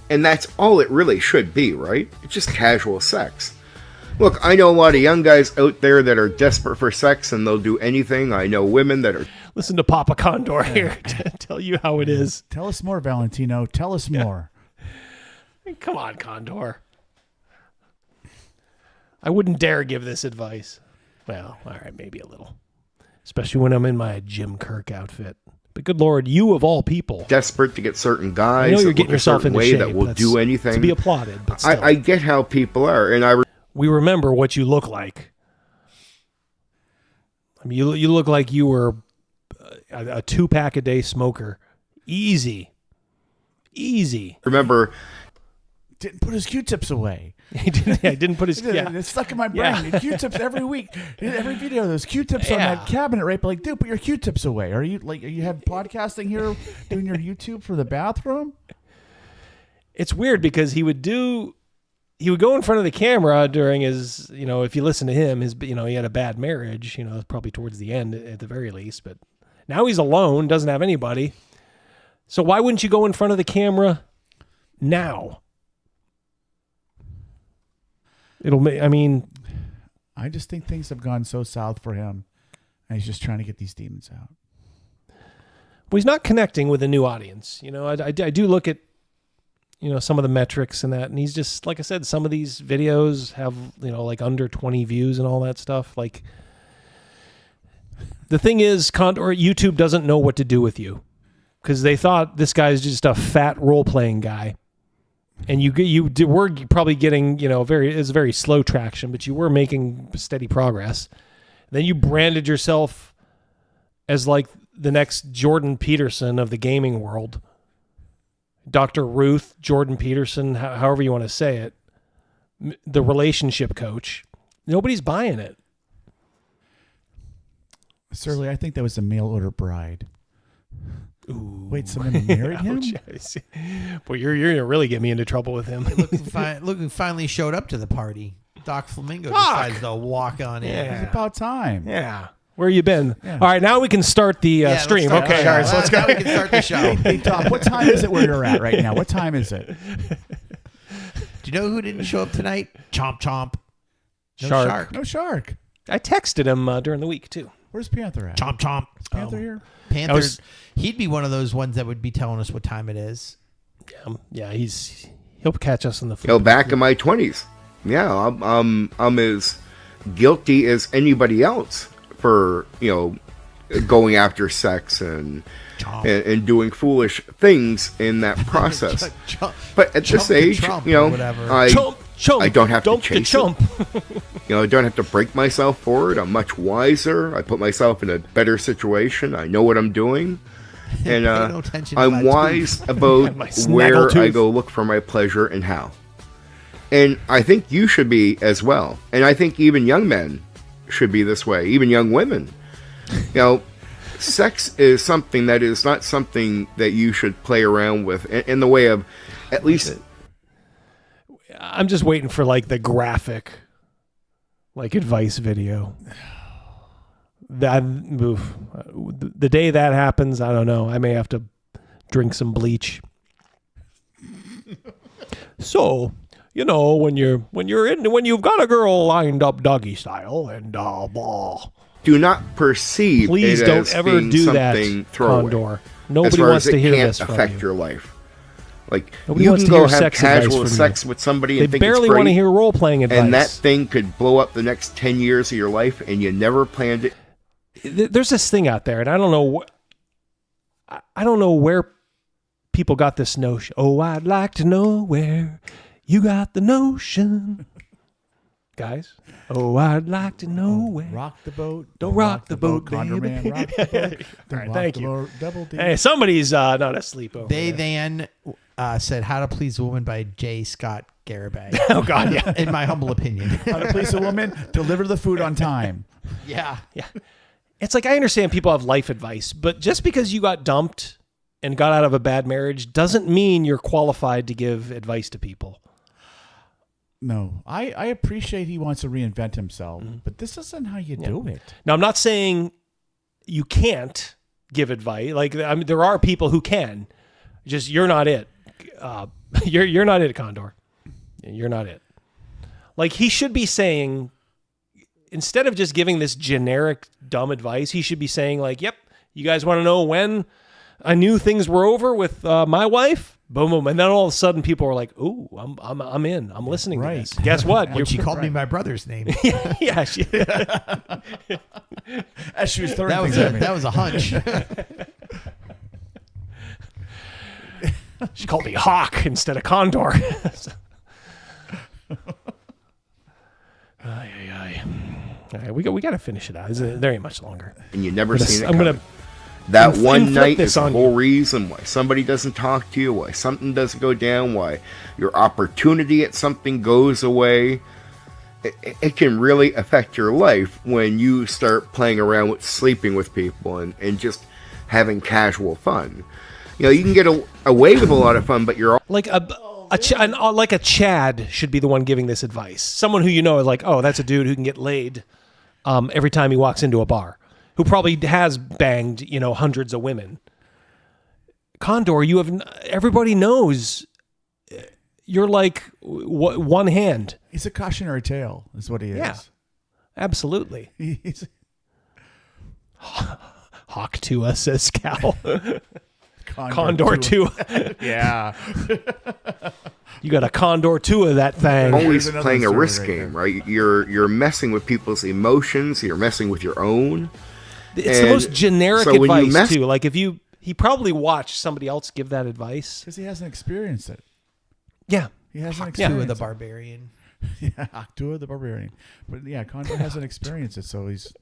Speaker 8: And that's all it really should be, right? It's just casual sex. Look, I know a lot of young guys out there that are desperate for sex and they'll do anything. I know women that are...
Speaker 18: Listen to Papa Condor here to tell you how it is.
Speaker 17: Tell us more, Valentino. Tell us more.
Speaker 18: Come on, Condor. I wouldn't dare give this advice. Well, all right, maybe a little. Especially when I'm in my Jim Kirk outfit. But good Lord, you of all people.
Speaker 8: Desperate to get certain guys.
Speaker 18: I know you're
Speaker 8: that
Speaker 18: getting
Speaker 8: look a
Speaker 18: yourself
Speaker 8: certain
Speaker 18: into
Speaker 8: way
Speaker 18: shape.
Speaker 8: that will
Speaker 18: That's
Speaker 8: do anything.
Speaker 18: to be applauded, but still.
Speaker 8: I get how people are, and
Speaker 18: we remember what you look like. I mean, you look like you were a 2-pack a day smoker. Easy.
Speaker 8: Remember,
Speaker 17: didn't put his Q-tips away.
Speaker 18: He didn't put his. Yeah.
Speaker 17: It's stuck in my brain.
Speaker 18: Yeah.
Speaker 17: Q-tips every week, every video. There's Q-tips on that cabinet, right? But like, dude, put your Q-tips away. Are you have podcasting here, doing your YouTube for the bathroom?
Speaker 18: It's weird because he would go in front of the camera during his, if you listen to him, he had a bad marriage, probably towards the end at the very least. But now he's alone, doesn't have anybody. So why wouldn't you go in front of the camera now?
Speaker 17: I just think things have gone so south for him, and he's just trying to get these demons out.
Speaker 18: Well, he's not connecting with a new audience. I do look at, some of the metrics and that, and he's just, like I said, some of these videos have, like under 20 views and all that stuff. Like, the thing is, YouTube doesn't know what to do with you because they thought this guy's just a fat role-playing guy. And you were probably getting, it's very slow traction, but you were making steady progress. Then you branded yourself as like the next Jordan Peterson of the gaming world. Dr. Ruth, Jordan Peterson, however you want to say it, the relationship coach. Nobody's buying it.
Speaker 17: Surly, I think that was a mail order bride. Ooh. Wait, someone married him?
Speaker 18: Well, you're gonna really get me into trouble with him.
Speaker 16: Look who finally showed up to the party. Doc Flamingo decides to walk on in.
Speaker 17: It's about time.
Speaker 18: Yeah. Where you been? Yeah. All right, now we can start the stream. Okay, all right, so let's go.
Speaker 16: Now we can start the show.
Speaker 17: Hey, Doc, what time is it where you're at right now? What time is it?
Speaker 16: Do you know who didn't show up tonight? Chomp Chomp. No
Speaker 18: Shark.
Speaker 17: No Shark.
Speaker 18: I texted him during the week, too.
Speaker 17: Where's Panther at?
Speaker 16: Chomp Chomp.
Speaker 17: Is Panther here?
Speaker 16: Panther, he'd be one of those ones that would be telling us what time it is.
Speaker 18: Yeah, he'll catch us in the food.
Speaker 8: You know, back in my 20s. Yeah, I'm as guilty as anybody else for, going after sex and doing foolish things in that process. But at this age, I don't have to chase it. I don't have to break myself for it. I'm much wiser. I put myself in a better situation. I know what I'm doing. And I'm wise about where I go look for my pleasure and how. And I think you should be as well. And I think even young men should be this way, even young women. Sex is something that is not something that you should play around with in the way of, at least...
Speaker 18: I'm just waiting for the graphic advice video. The day that happens, I don't know. I may have to drink some bleach. So, when you've got a girl lined up doggy style and blah.
Speaker 8: Do not perceive
Speaker 18: Please
Speaker 8: it
Speaker 18: don't
Speaker 8: as
Speaker 18: ever
Speaker 8: being
Speaker 18: do
Speaker 8: something
Speaker 18: that,
Speaker 8: throwaway.
Speaker 18: Condor. Nobody wants to hear this from
Speaker 8: It can't affect
Speaker 18: you.
Speaker 8: your life.
Speaker 18: Nobody
Speaker 8: you
Speaker 18: wants
Speaker 8: can
Speaker 18: to
Speaker 8: go
Speaker 18: hear
Speaker 8: have
Speaker 18: sex advice
Speaker 8: casual
Speaker 18: from
Speaker 8: sex
Speaker 18: you.
Speaker 8: with somebody
Speaker 18: They
Speaker 8: and think
Speaker 18: barely
Speaker 8: it's great,
Speaker 18: want to hear role-playing advice.
Speaker 8: and that thing could blow up the next 10 years of your life, and you never planned it.
Speaker 18: There's this thing out there, and I don't know where people got this notion. Oh, I'd like to know where you got the notion. Guys, I'd like to know where.
Speaker 17: Rock the boat.
Speaker 18: Don't rock the boat,
Speaker 17: Condor
Speaker 18: baby.
Speaker 17: Man, rock the boat.
Speaker 18: All right,
Speaker 17: Rock
Speaker 18: thank
Speaker 17: the
Speaker 18: you.
Speaker 17: boat, Double D.
Speaker 18: Hey, somebody's not asleep over
Speaker 16: They
Speaker 18: there.
Speaker 16: then said How to Please a Woman by J. Scott Garibay.
Speaker 18: Oh, God, yeah.
Speaker 16: In my humble opinion.
Speaker 17: How to Please a Woman, deliver the food on time.
Speaker 16: Yeah.
Speaker 18: It's I understand people have life advice, but just because you got dumped and got out of a bad marriage doesn't mean you're qualified to give advice to people.
Speaker 17: No, I appreciate he wants to reinvent himself, but this isn't how you do it.
Speaker 18: Now, I'm not saying you can't give advice. There are people who can. Just you're not it. You're not it, Condor. You're not it. He should be saying, instead of just giving this generic dumb advice, he should be saying yep, you guys want to know when I knew things were over with my wife? Boom, boom. And then all of a sudden people were like, ooh, I'm in. I'm listening to this. Guess what?
Speaker 16: She called me my brother's name.
Speaker 18: Yeah.
Speaker 17: As she was throwing
Speaker 16: that was a hunch.
Speaker 18: She called me Hawk instead of Condor. All right, we got to finish it out. There ain't much longer.
Speaker 8: And you never seen it
Speaker 18: I'm
Speaker 8: coming.
Speaker 18: gonna
Speaker 8: That one
Speaker 18: inflict
Speaker 8: night
Speaker 18: this
Speaker 8: is the
Speaker 18: on
Speaker 8: whole reason why somebody doesn't talk to you, why something doesn't go down, why your opportunity at something goes away. It can really affect your life when you start playing around with sleeping with people and just having casual fun. You can get away with a lot of fun, but you're
Speaker 18: like a Chad should be the one giving this advice. Someone who is oh, that's a dude who can get laid every time he walks into a bar, who probably has banged, hundreds of women. Condor, everybody knows you're one hand.
Speaker 17: He's a cautionary tale, is what he is.
Speaker 18: Yeah, absolutely.
Speaker 17: He's
Speaker 18: Hawk to us, says Cal.
Speaker 17: Condor
Speaker 18: Tua.
Speaker 17: Yeah.
Speaker 18: You got a Condor Tua, that thing.
Speaker 8: always playing a risk game, right? You're messing with people's emotions. You're messing with your own.
Speaker 18: It's the most generic advice too. He probably watched somebody else give that advice
Speaker 17: because he hasn't experienced it.
Speaker 18: Yeah,
Speaker 17: he hasn't experienced
Speaker 16: Tua
Speaker 17: it.
Speaker 16: the Barbarian.
Speaker 17: Yeah, Tua the Barbarian. But yeah, Condor hasn't experienced it, so he's,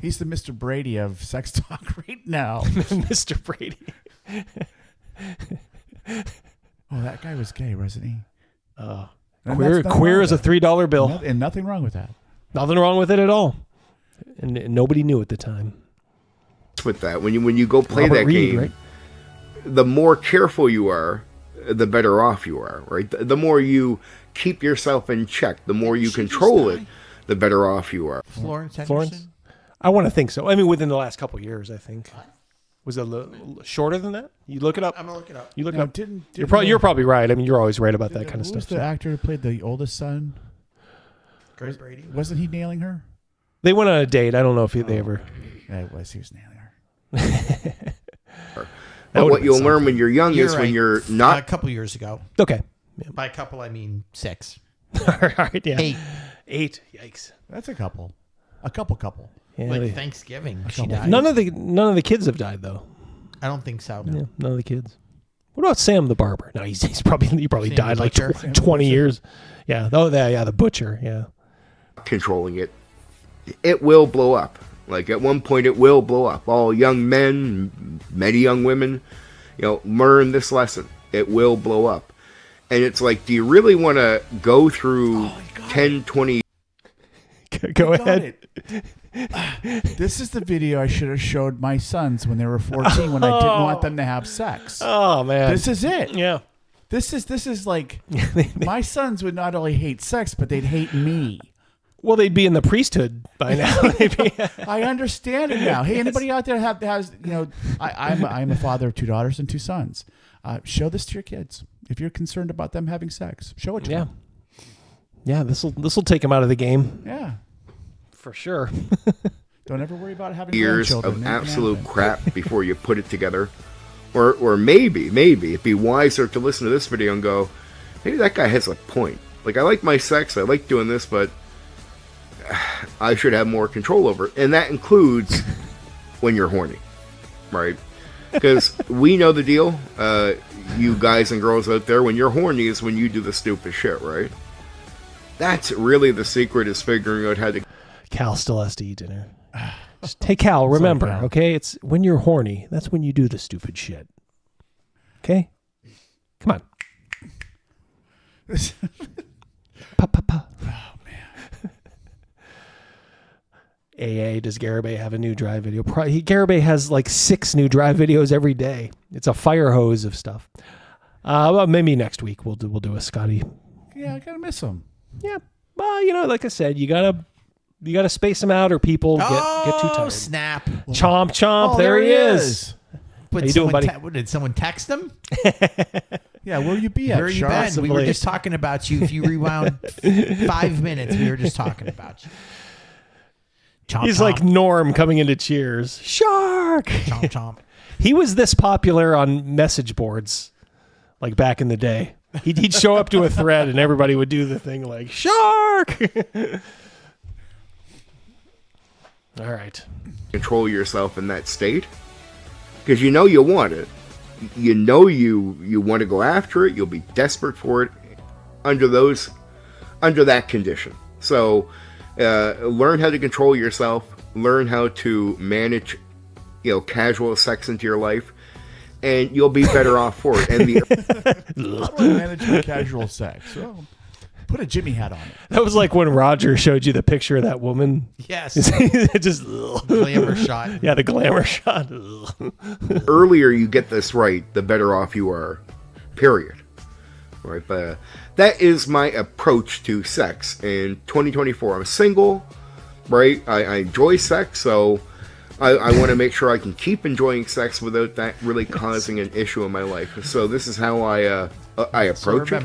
Speaker 17: he's the Mr. Brady of sex talk right now.
Speaker 18: Mr. Brady.
Speaker 17: Oh, that guy was gay, wasn't he?
Speaker 18: Queer is a $3 bill.
Speaker 17: And nothing wrong with that.
Speaker 18: Nothing wrong with it at all. And nobody knew at the time.
Speaker 8: With that, when you go play
Speaker 18: Robert
Speaker 8: that
Speaker 18: Reed,
Speaker 8: game,
Speaker 18: right?
Speaker 8: the more careful you are, the better off you are, right? The more you keep yourself in check, the more you control it, the better off you are.
Speaker 16: Florence Henderson?
Speaker 18: Florence? I want to think so. I mean, within the last couple of years, I think. Was it a little shorter than that? You look it up.
Speaker 16: I'm gonna look it up.
Speaker 18: You look
Speaker 17: No,
Speaker 18: it up.
Speaker 17: didn't
Speaker 18: You're probably right. I mean, you're always right about that kind of
Speaker 17: Who was
Speaker 18: stuff.
Speaker 17: the
Speaker 18: so.
Speaker 17: actor who played the oldest son?
Speaker 16: Grace Brady.
Speaker 17: Wasn't he nailing her?
Speaker 18: They went on a date. I don't know if they ever.
Speaker 17: Yeah, it was. He was nailing her.
Speaker 8: But what you'll learn when you're young is when you're not.
Speaker 16: A couple years ago.
Speaker 18: Okay.
Speaker 16: By a couple, I mean 6.
Speaker 18: All right. Yeah.
Speaker 16: 8.
Speaker 18: Yikes.
Speaker 17: That's a couple. A couple.
Speaker 18: Yeah,
Speaker 16: Like
Speaker 18: they-
Speaker 16: Thanksgiving,
Speaker 17: A
Speaker 16: she
Speaker 17: couple.
Speaker 16: died.
Speaker 18: None of the kids have died though.
Speaker 16: I don't think so.
Speaker 18: Yeah, none of the kids. What about Sam the barber? No, he probably
Speaker 16: Sam
Speaker 18: died
Speaker 16: the
Speaker 18: like
Speaker 16: butcher?
Speaker 18: 20 years. Yeah. Oh, yeah. The butcher. Yeah.
Speaker 8: Controlling it, it will blow up. Like at one point, it will blow up. All young men, many young women, learn this lesson. It will blow up. And it's like, do you really want to go through 10, 20...
Speaker 18: Go ahead.
Speaker 17: This is the video I should have showed my sons when they were 14 when I didn't want them to have sex.
Speaker 18: Oh, man.
Speaker 17: This is it.
Speaker 18: Yeah.
Speaker 17: This is like my sons would not only hate sex, but they'd hate me.
Speaker 18: Well, they'd be in the priesthood by now.
Speaker 17: I understand it now. Hey, anybody out there has I'm a father of 2 daughters and 2 sons. Show this to your kids if you're concerned about them having sex. Show it to them.
Speaker 18: Yeah, this will take them out of the game.
Speaker 17: Yeah,
Speaker 18: for sure.
Speaker 17: Don't ever worry about having
Speaker 8: years
Speaker 17: grandchildren.
Speaker 8: of absolute crap before you put it together. Or maybe it'd be wiser to listen to this video and go, maybe that guy has a point. Like, I like my sex, I like doing this, but I should have more control over it. And that includes when you're horny, right? Because we know the deal. You guys and girls out there, when you're horny is when you do the stupid shit, right? That's really the secret, is figuring out how to...
Speaker 18: Cal still has to eat dinner. Just, hey, Cal, remember,
Speaker 17: Cal.
Speaker 18: okay? It's when you're horny. That's when you do the stupid shit. Okay? Come on. Pa.
Speaker 17: Oh, man.
Speaker 18: AA, does Garibay have a new drive video? Garibay has like 6 new drive videos every day. It's a fire hose of stuff. Well, maybe next week we'll do a Scotty.
Speaker 17: Yeah, I gotta miss them.
Speaker 18: Yeah. Well, like I said, you gotta space them out, or people get too tired.
Speaker 16: Snap!
Speaker 18: Chomp!
Speaker 17: Oh,
Speaker 18: there he is.
Speaker 16: But
Speaker 18: How you doing, buddy?
Speaker 16: Did someone text him?
Speaker 17: Yeah, where you be at,
Speaker 16: Where you
Speaker 17: Sharp?
Speaker 16: been? We were just talking about you. If you rewound 5 minutes, we were just talking about you. Chomp,
Speaker 18: He's
Speaker 16: chomp.
Speaker 18: like Norm coming into Cheers. Shark!
Speaker 16: Chomp chomp.
Speaker 18: He was this popular on message boards, like back in the day. He'd show up to a thread and everybody would do the thing like, Shark! All right.
Speaker 8: Control yourself in that state. Because you know you want it. You know you want to go after it. You'll be desperate for it under that condition. So learn how to control yourself. Learn how to manage, casual sex into your life, and you'll be better off for it. And
Speaker 17: How do I manage my casual sex? Well, put a Jimmy hat on it.
Speaker 18: That was like when Roger showed you the picture of that woman.
Speaker 16: Yes.
Speaker 18: Just
Speaker 16: glamour shot.
Speaker 18: Yeah, the glamour shot.
Speaker 8: earlier you get this right, the better off you are. Period. Right, but that is my approach to sex in 2024. I'm single, right? I enjoy sex, so I want to make sure I can keep enjoying sex without that really causing an issue in my life. So this is how I approach it.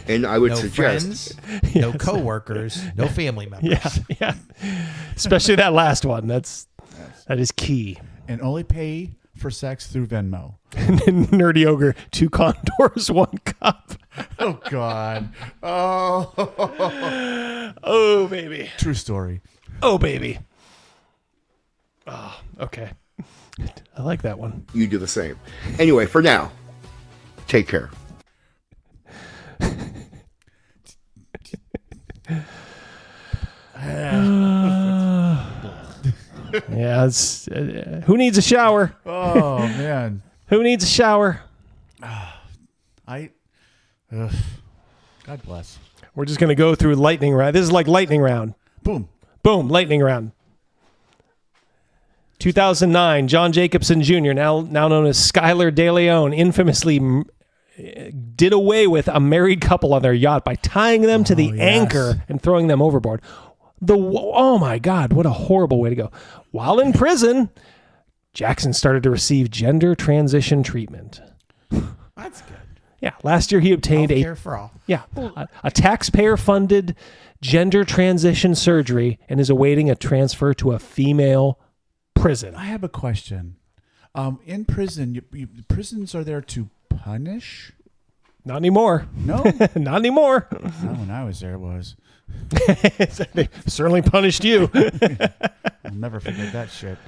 Speaker 8: And I would
Speaker 16: no
Speaker 8: suggest
Speaker 16: friends, no coworkers, no family members.
Speaker 18: Yeah. Especially that last one. That is key.
Speaker 17: And only pay for sex through Venmo.
Speaker 18: Nerdy Ogre, 2 condors, 1 cup.
Speaker 17: Oh, God. Oh.
Speaker 18: Oh, baby.
Speaker 17: True story.
Speaker 18: Oh, baby. Oh, okay. I like that one.
Speaker 8: you do the same. Anyway, for now, take care.
Speaker 18: Yeah, it's, who needs a shower?
Speaker 17: Oh, man.
Speaker 18: Who needs a shower?
Speaker 17: God bless.
Speaker 18: We're just going to go through lightning round. This is like lightning round.
Speaker 17: Boom.
Speaker 18: Boom, lightning round. 2009, John Jacobson Jr., now known as Skylar De Leon, infamously did away with a married couple on their yacht by tying them to the anchor and throwing them overboard. Oh my God, what a horrible way to go. While in prison, Jackson started to receive gender transition treatment.
Speaker 16: That's good.
Speaker 18: Yeah, last year he obtained
Speaker 16: Healthcare for all.
Speaker 18: a taxpayer-funded gender transition surgery and is awaiting a transfer to a female prison.
Speaker 17: I have a question. In prison, prisons are there to punish?
Speaker 18: Not anymore.
Speaker 17: No?
Speaker 18: Not anymore.
Speaker 17: Not when I was there, it was.
Speaker 18: They certainly punished you.
Speaker 17: I'll never forget that shit.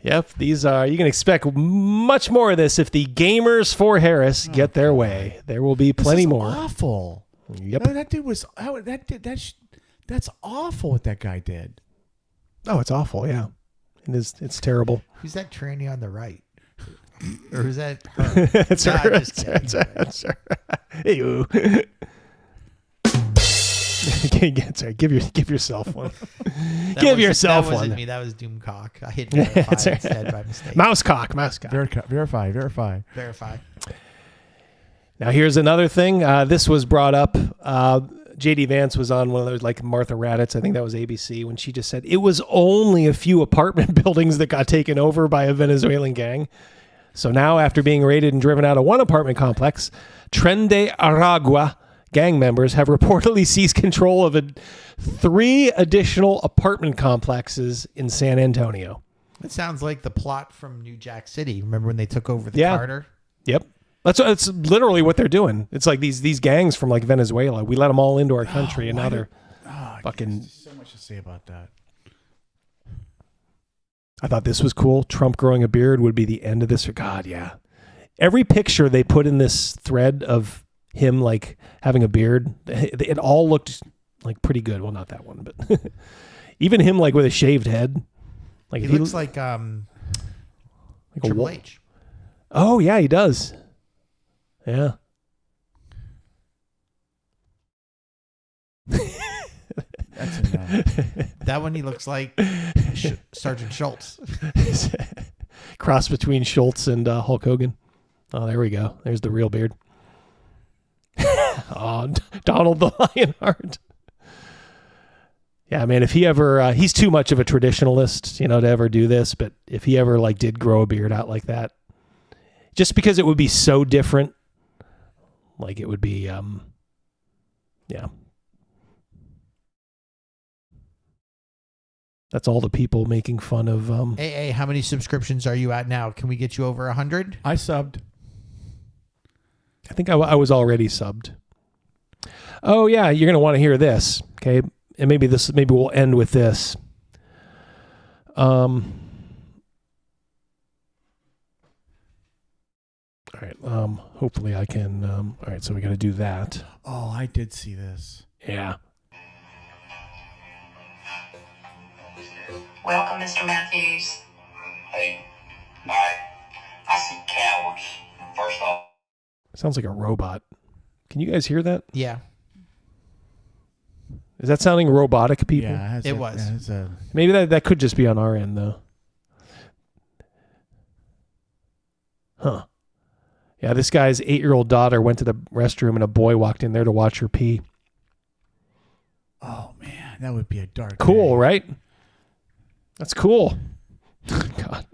Speaker 18: Yep, these are, you can expect much more of this if the gamers for Harris get their way. There will be plenty more.
Speaker 17: Awful.
Speaker 18: Yep.
Speaker 17: No, that dude was, that's awful what that guy did.
Speaker 18: Oh, it's awful, yeah. It's terrible.
Speaker 16: Who's that tranny on the right? Or who's that her?
Speaker 18: It's
Speaker 16: Nah,
Speaker 18: her.
Speaker 16: just kidding.
Speaker 18: It's her. Ew. Sorry, give yourself one. Give yourself
Speaker 16: that wasn't
Speaker 18: one.
Speaker 16: me. That was Doomcock. I hit verify instead by mistake.
Speaker 18: Mousecock.
Speaker 17: Verify.
Speaker 18: Now here's another thing. This was brought up. JD Vance was on one of those, like Martha Raddatz, I think that was ABC, when she just said it was only a few apartment buildings that got taken over by a Venezuelan gang. So now, after being raided and driven out of one apartment complex, Tren de Aragua gang members have reportedly seized control of 3 additional apartment complexes in San Antonio.
Speaker 16: It sounds like the plot from New Jack City. Remember when they took over the Carter?
Speaker 18: Yep. That's literally what they're doing. It's like these gangs from like Venezuela. We let them all into our country, and now they're fucking.
Speaker 17: So much to say about that.
Speaker 18: I thought this was cool. Trump growing a beard would be the end of this. God, yeah. Every picture they put in this thread of him like having a beard, it all looked like pretty good. Well, not that one, but even him like with a shaved head. Like
Speaker 16: he looks like Triple H.
Speaker 18: Oh yeah, he does. Yeah.
Speaker 17: That's enough.
Speaker 16: That one he looks like Sergeant Schultz.
Speaker 18: Cross between Schultz and Hulk Hogan. Oh, there we go. There's the real beard. Oh, Donald the Lionheart. Yeah, man, if he ever, he's too much of a traditionalist, to ever do this, but if he ever like did grow a beard out like that, just because it would be so different, like it would be, yeah. That's all the people making fun of.
Speaker 16: AA, how many subscriptions are you at now? Can we get you over 100?
Speaker 17: I subbed.
Speaker 18: I think I was already subbed. Oh yeah, you're gonna want to hear this, okay? And maybe we'll end with this. All right. Hopefully I can. All right. So we got to do that.
Speaker 17: Oh, I did see this.
Speaker 18: Yeah.
Speaker 20: Welcome, Mr. Matthews. Hey, I see cowards. First off.
Speaker 18: Sounds like a robot. Can you guys hear that?
Speaker 16: Yeah.
Speaker 18: Is that sounding robotic, people?
Speaker 16: Yeah, it was.
Speaker 18: Maybe that could just be on our end, though. Huh. Yeah, this guy's 8-year-old daughter went to the restroom and a boy walked in there to watch her pee.
Speaker 17: Oh, man. That would be a dark
Speaker 18: Cool,
Speaker 17: day.
Speaker 18: right? That's cool. God.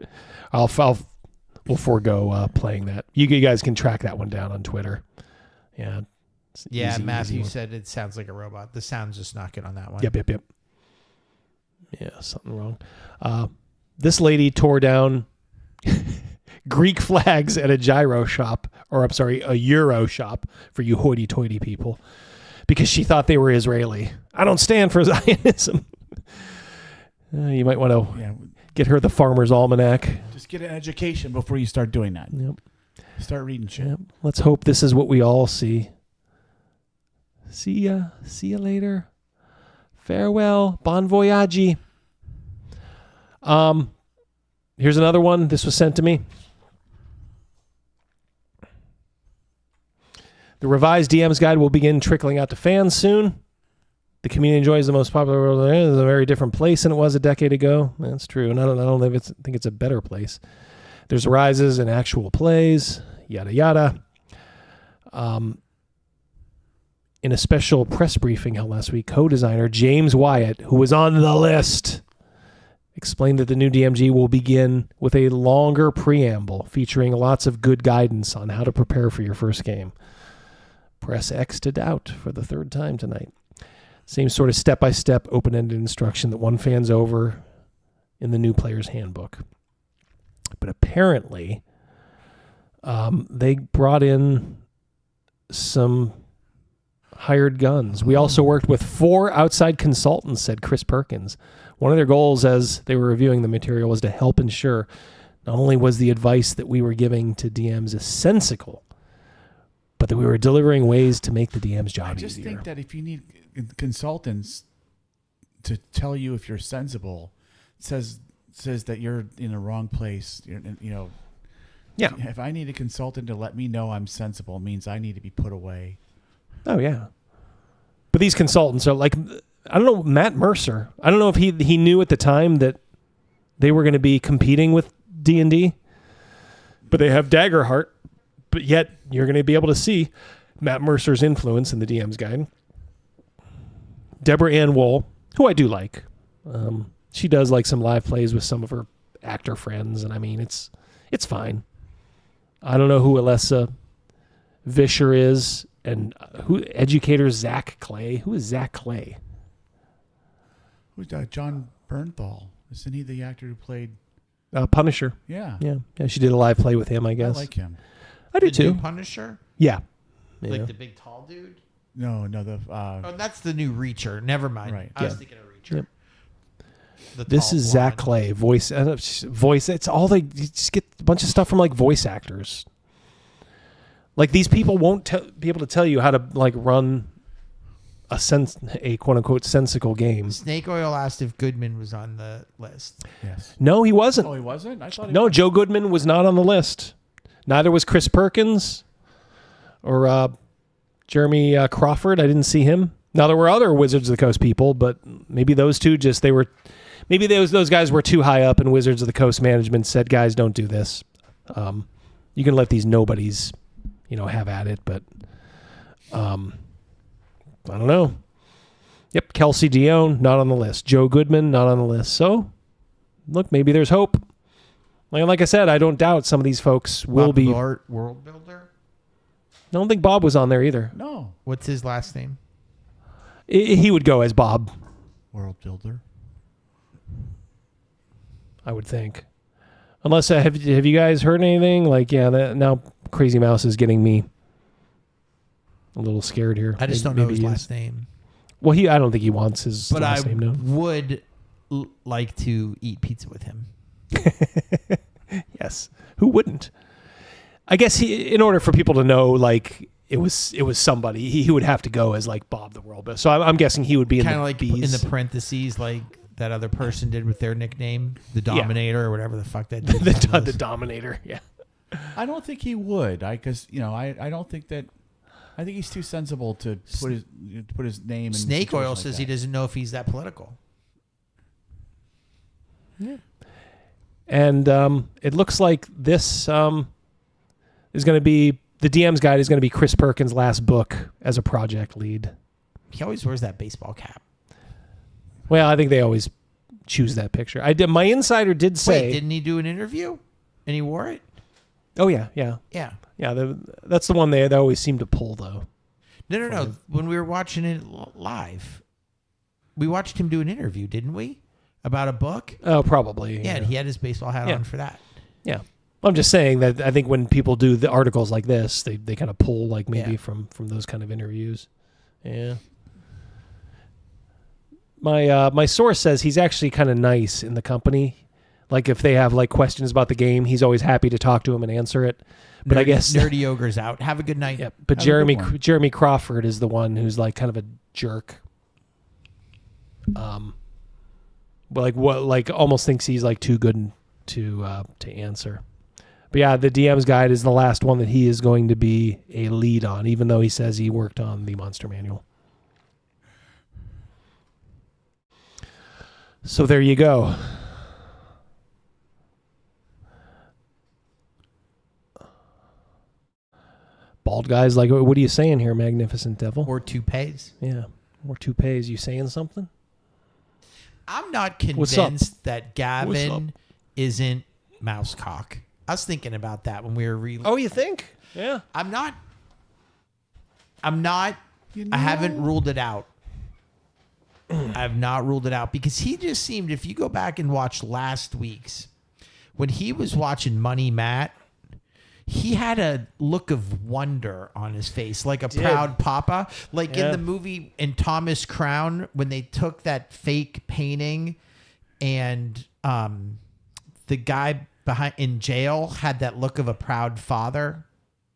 Speaker 18: We'll forego playing that. You guys can track that one down on Twitter. Yeah.
Speaker 16: Yeah,
Speaker 18: Easy,
Speaker 16: Matthew
Speaker 18: easy
Speaker 16: said it sounds like a robot. The sound's just not good on that one.
Speaker 18: Yep. Yeah, something wrong. This lady tore down Greek flags at a gyro shop, a Euro shop for you hoity-toity people, because she thought they were Israeli. I don't stand for Zionism. You might want to get her the Farmer's Almanac.
Speaker 17: Just get an education before you start doing that.
Speaker 18: Yep.
Speaker 17: Start reading shit.
Speaker 18: Yep. Let's hope this is what we all see. See ya later. Farewell. Bon voyage. Here's another one. This was sent to me. The revised DM's guide will begin trickling out to fans soon. The community enjoys the most popular world. It's a very different place than it was a decade ago. That's true, and I don't think it's a better place. There's rises and actual plays, yada yada. In a special press briefing held last week, co-designer James Wyatt, who was on the list, explained that the new DMG will begin with a longer preamble featuring lots of good guidance on how to prepare for your first game. Press X to doubt for the third time tonight. Same sort of step-by-step open-ended instruction that won fans over in the new player's handbook. But apparently, they brought in some hired guns. We also worked with 4 outside consultants, said Chris Perkins. One of their goals as they were reviewing the material was to help ensure not only was the advice that we were giving to DMs sensical, but that we were delivering ways to make the DM's job easier.
Speaker 17: I just think that if you need consultants to tell you if you're sensible, says that you're in the wrong place.
Speaker 18: Yeah.
Speaker 17: If I need a consultant to let me know I'm sensible, it means I need to be put away.
Speaker 18: Oh, yeah. But these consultants are like, I don't know, Matt Mercer. I don't know if he knew at the time that they were going to be competing with D&D, but they have Daggerheart. But yet you're going to be able to see Matt Mercer's influence in the DM's guide. Deborah Ann Wool, who I do like. She does like some live plays with some of her actor friends, and I mean, it's fine. I don't know who Alessa Vischer is, and who educator Zach Clay. Who is Zach Clay?
Speaker 17: Who's John Bernthal? Isn't he the actor who played
Speaker 18: Punisher?
Speaker 17: Yeah.
Speaker 18: She did a live play with him, I guess.
Speaker 17: I like him.
Speaker 18: I do
Speaker 16: The
Speaker 18: too.
Speaker 16: new Punisher?
Speaker 18: Yeah.
Speaker 16: Like the big tall dude?
Speaker 17: No.
Speaker 16: Oh, that's the new Reacher. Never mind.
Speaker 17: Right.
Speaker 16: I was thinking of Reacher.
Speaker 18: Yep. This is Zach Clay, voice. It's all you just get a bunch of stuff from like voice actors. Like these people won't be able to tell you how to like run a quote unquote sensical game.
Speaker 16: Snake Oil asked if Goodman was on the list.
Speaker 17: Yes.
Speaker 18: No, he wasn't.
Speaker 17: Oh, he wasn't? I thought he
Speaker 18: No,
Speaker 17: was.
Speaker 18: Joe Goodman was not on the list. Neither was Chris Perkins or Jeremy Crawford. I didn't see him. Now there were other Wizards of the Coast people, but maybe those two maybe those guys were too high up, and Wizards of the Coast management said, "Guys, don't do this. You can let these nobodies, have at it." But I don't know. Yep, Kelsey Dion not on the list. Joe Goodman not on the list. So look, maybe there's hope. Like I said, I don't doubt some of these folks will be.
Speaker 16: World Builder?
Speaker 18: I don't think Bob was on there either.
Speaker 17: No.
Speaker 16: What's his last name?
Speaker 18: He would go as Bob.
Speaker 17: World Builder.
Speaker 18: I would think. Unless, have you guys heard anything? Now Crazymouse is getting me a little scared here.
Speaker 16: I just don't know his last name.
Speaker 18: Well, I don't think he wants his last name known.
Speaker 16: But I would like to eat pizza with him.
Speaker 18: Yes. Who wouldn't? I guess in order for people to know, like it was somebody, he would have to go as like Bob the World Builder. So I'm guessing he would be
Speaker 16: kind of like in the parentheses, like that other person did with their nickname, the Dominator or whatever the fuck that dude
Speaker 18: the Dominator. Yeah.
Speaker 17: I don't think he would. I don't think that. I think he's too sensible to put his name in.
Speaker 16: Snake Oil says he doesn't know if he's that political.
Speaker 18: Yeah. And it looks like this is going to be the DM's guide is going to be Chris Perkins' last book as a project lead.
Speaker 16: He always wears that baseball cap.
Speaker 18: Well, I think they always choose that picture. My insider did say.
Speaker 16: Wait, didn't he do an interview and he wore it?
Speaker 18: Oh yeah. That's the one they always seem to pull though.
Speaker 16: No. When we were watching it live, we watched him do an interview, didn't we? About a book?
Speaker 18: Oh, probably.
Speaker 16: Yeah, and he had his baseball hat on for that.
Speaker 18: Yeah. I'm just saying that I think when people do the articles like this, they kind of pull like maybe from those kind of interviews. Yeah. My source says he's actually kind of nice in the company. Like if they have like questions about the game, he's always happy to talk to him and answer it. But I guess
Speaker 16: Nerdy Ogre's out. Have a good night.
Speaker 18: Yeah, but Jeremy Crawford is the one who's like kind of a jerk. But almost thinks he's like too good to answer. But yeah, the DM's Guide is the last one that he is going to be a lead on, even though he says he worked on the Monster Manual. So there you go. Bald guys like, what are you saying here, Magnificent Devil?
Speaker 16: Or toupees.
Speaker 18: Yeah, or toupees. You saying something?
Speaker 16: I'm not convinced that Gavin isn't Mousecock. I was thinking about that when we were
Speaker 18: Oh, you think? Yeah.
Speaker 16: I'm not. I haven't ruled it out. I have not ruled it out because he just seemed, if you go back and watch last week's, when he was watching Money Matt, he had a look of wonder on his face, like a proud papa. Like in the movie in Thomas Crown, when they took that fake painting and the guy behind in jail had that look of a proud father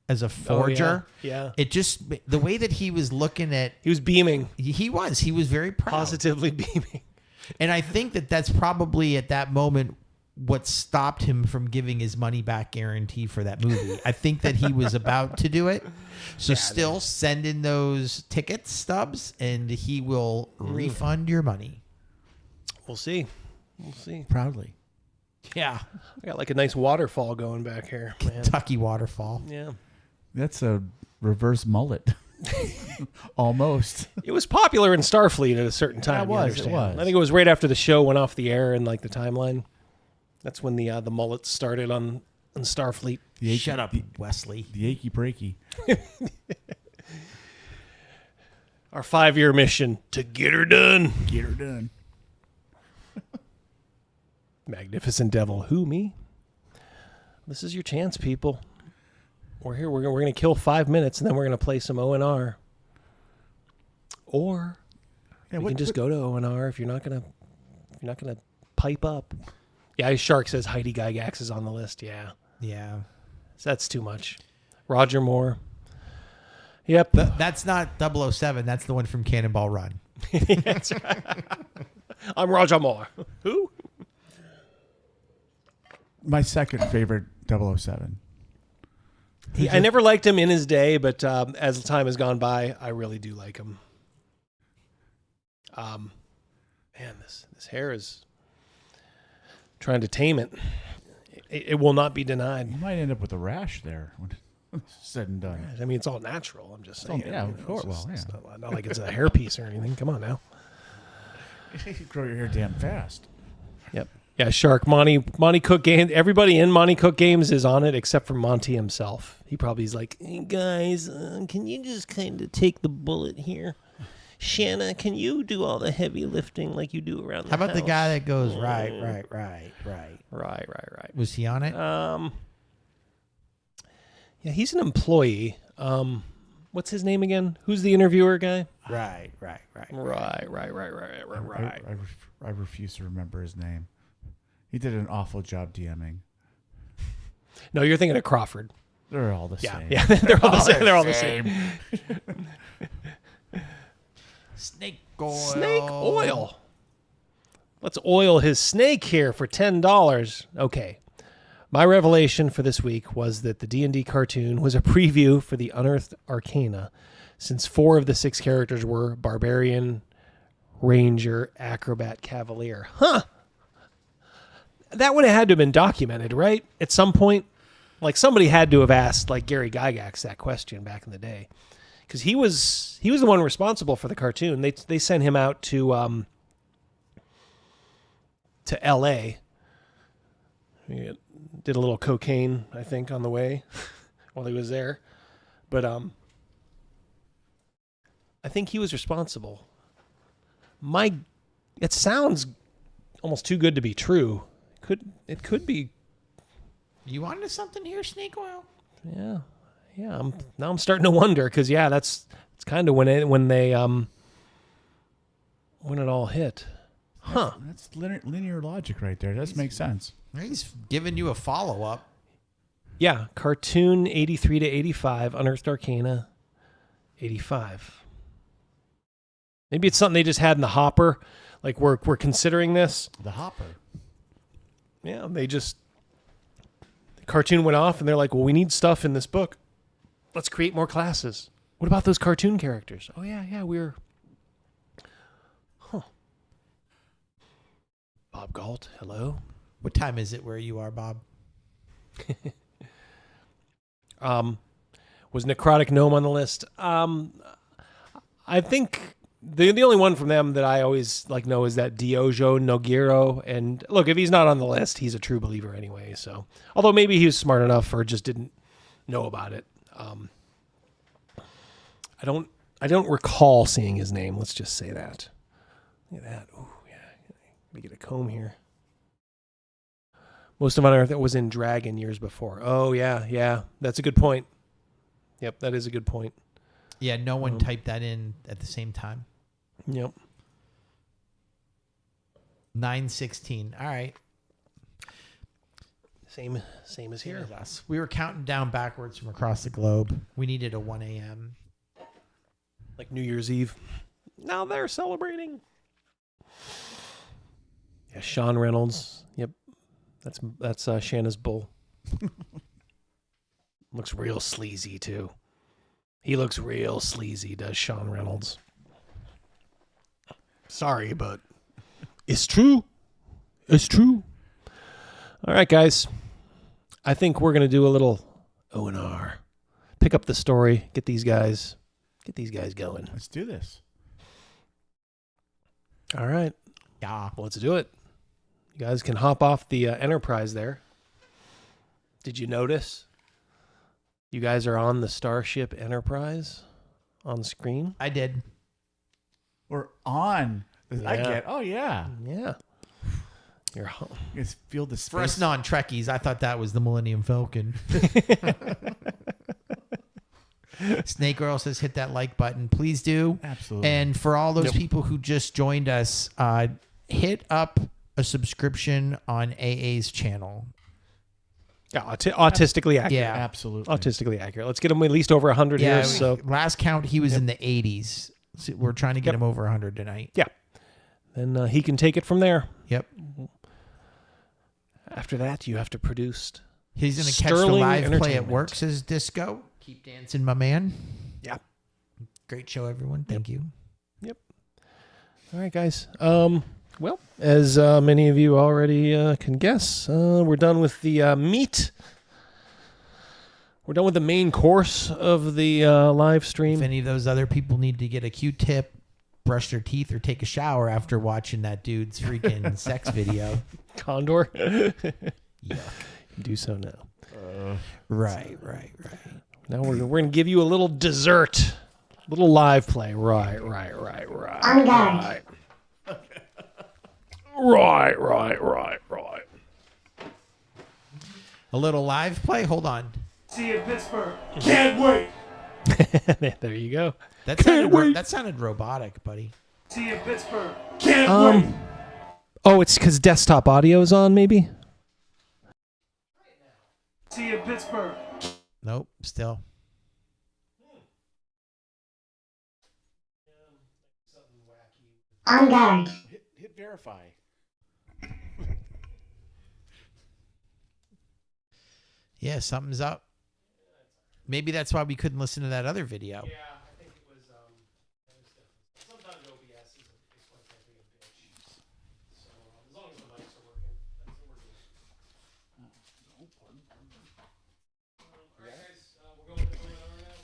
Speaker 16: as a forger.
Speaker 18: Oh, yeah.
Speaker 16: It just, the way that he was looking at...
Speaker 18: He was beaming.
Speaker 16: He was very proud.
Speaker 18: Positively beaming.
Speaker 16: And I think that that's probably at that moment what stopped him from giving his money back guarantee for that movie. I think that he was about to do it. So still send in those ticket stubs and he will refund your money.
Speaker 18: We'll see. We'll see.
Speaker 17: Proudly.
Speaker 16: Yeah.
Speaker 18: I got like a nice waterfall going back here. Man.
Speaker 16: Kentucky waterfall.
Speaker 18: Yeah.
Speaker 17: That's a reverse mullet. Almost.
Speaker 18: It was popular in Starfleet at a certain time.
Speaker 17: It was.
Speaker 18: I think it was right after the show went off the air in like the timeline. That's when the mullets started on Starfleet.
Speaker 16: Shut up, Wesley.
Speaker 17: The achy breaky.
Speaker 18: Our 5-year mission to get her done.
Speaker 17: Get her done.
Speaker 18: Magnificent Devil. Who, me? This is your chance, people. We're here. We're going to kill 5 minutes, and then we're going to play some O&R. Or we can just go to O&R if you're not going to pipe up. Yeah, Shark says Heidi Gygax is on the list. Yeah.
Speaker 16: Yeah.
Speaker 18: That's too much. Roger Moore. Yep.
Speaker 16: That's not 007. That's the one from Cannonball Run.
Speaker 18: That's right. I'm Roger Moore. Who?
Speaker 17: My second favorite 007.
Speaker 18: I never liked him in his day, but as time has gone by, I really do like him. Man, this hair is trying to tame it. It will not be denied.
Speaker 17: You might end up with a rash there when it's said and done.
Speaker 18: I mean, it's all natural. I'm just saying.
Speaker 17: Yeah, of course. Well, yeah.
Speaker 18: It's not like it's a hairpiece or anything. Come on now.
Speaker 17: You grow your hair damn fast.
Speaker 18: Yep. Yeah, Shark, Monty Cook Games. Everybody in Monty Cook Games is on it except for Monty himself. He probably is like, hey guys, can you just kind of take the bullet here? Shanna, can you do all the heavy lifting like you do around the
Speaker 16: How about the
Speaker 18: house?
Speaker 16: guy that goes right? Was he on it?
Speaker 18: Yeah, he's an employee. What's his name again? Who's the interviewer guy?
Speaker 16: Right.
Speaker 17: I refuse to remember his name. He did an awful job DMing.
Speaker 18: No, you're thinking of Crawford.
Speaker 17: They're all the same.
Speaker 18: Yeah, they're all the same. They're all the same.
Speaker 16: Snake oil.
Speaker 18: Snake oil. Let's oil his snake here for $10. Okay. My revelation for this week was that the D&D cartoon was a preview for the Unearthed Arcana, since 4 of the 6 characters were Barbarian, Ranger, Acrobat, Cavalier. Huh. That would have had to have been documented, right? At some point. Like somebody had to have asked like Gary Gygax that question back in the day. Because he was the one responsible for the cartoon. They sent him out to L.A. He did a little cocaine, I think, on the way while he was there. But I think he was responsible. It sounds almost too good to be true. It could be.
Speaker 16: You onto something here, snake oil?
Speaker 18: Yeah. I'm starting to wonder because it's kind of when it all hit. Huh.
Speaker 17: That's linear logic right there. It does make sense.
Speaker 16: He's giving you a follow-up.
Speaker 18: Yeah, cartoon 83 to 85, Unearthed Arcana 85. Maybe it's something they just had in the hopper. Like we're considering this.
Speaker 17: The hopper.
Speaker 18: Yeah, they cartoon went off, and they're like, well, we need stuff in this book. Let's create more classes. What about those cartoon characters? Oh, yeah, we're... Huh. Bob Galt, hello?
Speaker 16: What time is it where you are, Bob?
Speaker 18: Was Necrotic Gnome on the list? I think the only one from them that I always know is that Diogo Nogiro. And look, if he's not on the list, he's a true believer anyway. So, although maybe he was smart enough or just didn't know about it. I don't recall seeing his name. Let's just say that. Look at that. Oh yeah. Let me get a comb here. Most of Unearthed was in Dragon years before. Oh yeah. That's a good point. Yep, that is a good point.
Speaker 16: Yeah, no one typed that in at the same time.
Speaker 18: Yep.
Speaker 16: 9:16. All right.
Speaker 18: Same as here.
Speaker 16: Us. We were counting down backwards from across the globe. We needed a 1 a.m.
Speaker 18: Like New Year's Eve. Now they're celebrating. Yeah, Sean Reynolds. Yep. That's Shanna's bull. Looks real sleazy too. He looks real sleazy, does Sean Reynolds. Sorry, but it's true. It's true. All right, guys. I think we're going to do a little O&R. Pick up the story. Get these guys going.
Speaker 17: Let's do this.
Speaker 18: All right.
Speaker 16: Yeah.
Speaker 18: Well, let's do it. You guys can hop off the Enterprise there. Did you notice? You guys are on the Starship Enterprise on screen.
Speaker 16: I did.
Speaker 17: We're on. I
Speaker 18: Yeah.
Speaker 17: get. Oh yeah.
Speaker 18: Yeah. You're home.
Speaker 17: You guys feel the space.
Speaker 16: For us non-Trekkies, I thought that was the Millennium Falcon. Snake Girl says hit that like button. Please do.
Speaker 17: Absolutely.
Speaker 16: And for all those people who just joined us, hit up a subscription on AA's channel.
Speaker 18: Yeah, autistically accurate.
Speaker 16: Yeah,
Speaker 17: absolutely.
Speaker 18: Autistically accurate. Let's get him at least over 100 here. So
Speaker 16: last count, he was in the 80s. So we're trying to get him over 100 tonight.
Speaker 18: Yeah. Then he can take it from there.
Speaker 16: Yep.
Speaker 18: After that, you have to produce.
Speaker 16: He's going to catch the live play at work, says Disco. Keep dancing, my man.
Speaker 18: Yeah.
Speaker 16: Great show, everyone. Thank you.
Speaker 18: Yep. All right, guys. Well, as many of you already can guess, we're done with the meat. We're done with the main course of the live stream.
Speaker 16: If any of those other people need to get a Q-tip, brush their teeth, or take a shower after watching that dude's freaking sex video.
Speaker 18: Condor?
Speaker 16: Yuck.
Speaker 18: Do so now.
Speaker 16: Right.
Speaker 18: Now we're going to give you a little dessert. A little live play. Right.
Speaker 15: On guard.
Speaker 18: Right.
Speaker 16: A little live play? Hold on.
Speaker 13: See you in Pittsburgh. Can't wait.
Speaker 18: There you go.
Speaker 16: That sounded robotic, buddy.
Speaker 13: See you in Pittsburgh. Can't wait.
Speaker 18: Oh, it's because desktop audio is on, maybe?
Speaker 13: See you in Pittsburgh.
Speaker 16: Nope, still.
Speaker 15: On guard.
Speaker 17: Hit verify.
Speaker 16: Yeah, something's up. Maybe that's why we couldn't listen to that other video.
Speaker 18: Yeah, I think it was sometimes OBS is quite frankly a bitch. So as long as the mics are working, that's what we're doing. All right, guys, we're going to O&R now.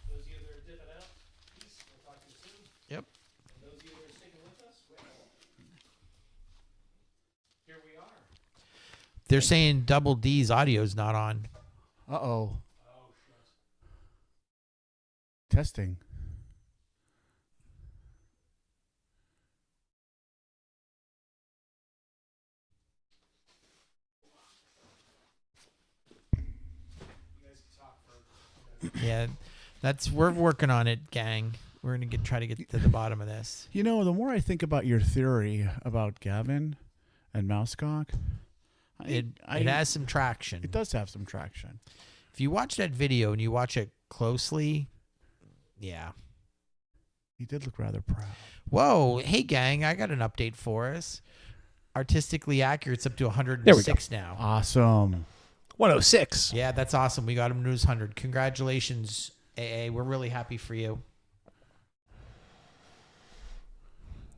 Speaker 18: Those of you that are dipping out, peace. We'll talk to you soon.
Speaker 16: Yep.
Speaker 18: And those of you that are sticking with us, well, here we are.
Speaker 16: They're saying Double D's audio's not on.
Speaker 17: Uh-oh. Testing.
Speaker 16: Yeah, we're working on it, gang. We're gonna try to get to the bottom of this.
Speaker 17: You know, the more I think about your theory about Gavin and Mousecock,
Speaker 16: It has some traction.
Speaker 17: It does have some traction.
Speaker 16: If you watch that video and you watch it closely, yeah.
Speaker 17: He did look rather proud.
Speaker 16: Whoa, hey gang, I got an update for us. Artistically Accurate's up to 106 now.
Speaker 17: Awesome.
Speaker 18: 106.
Speaker 16: Yeah, that's awesome. We got him to his 100. Congratulations, AA. We're really happy for you.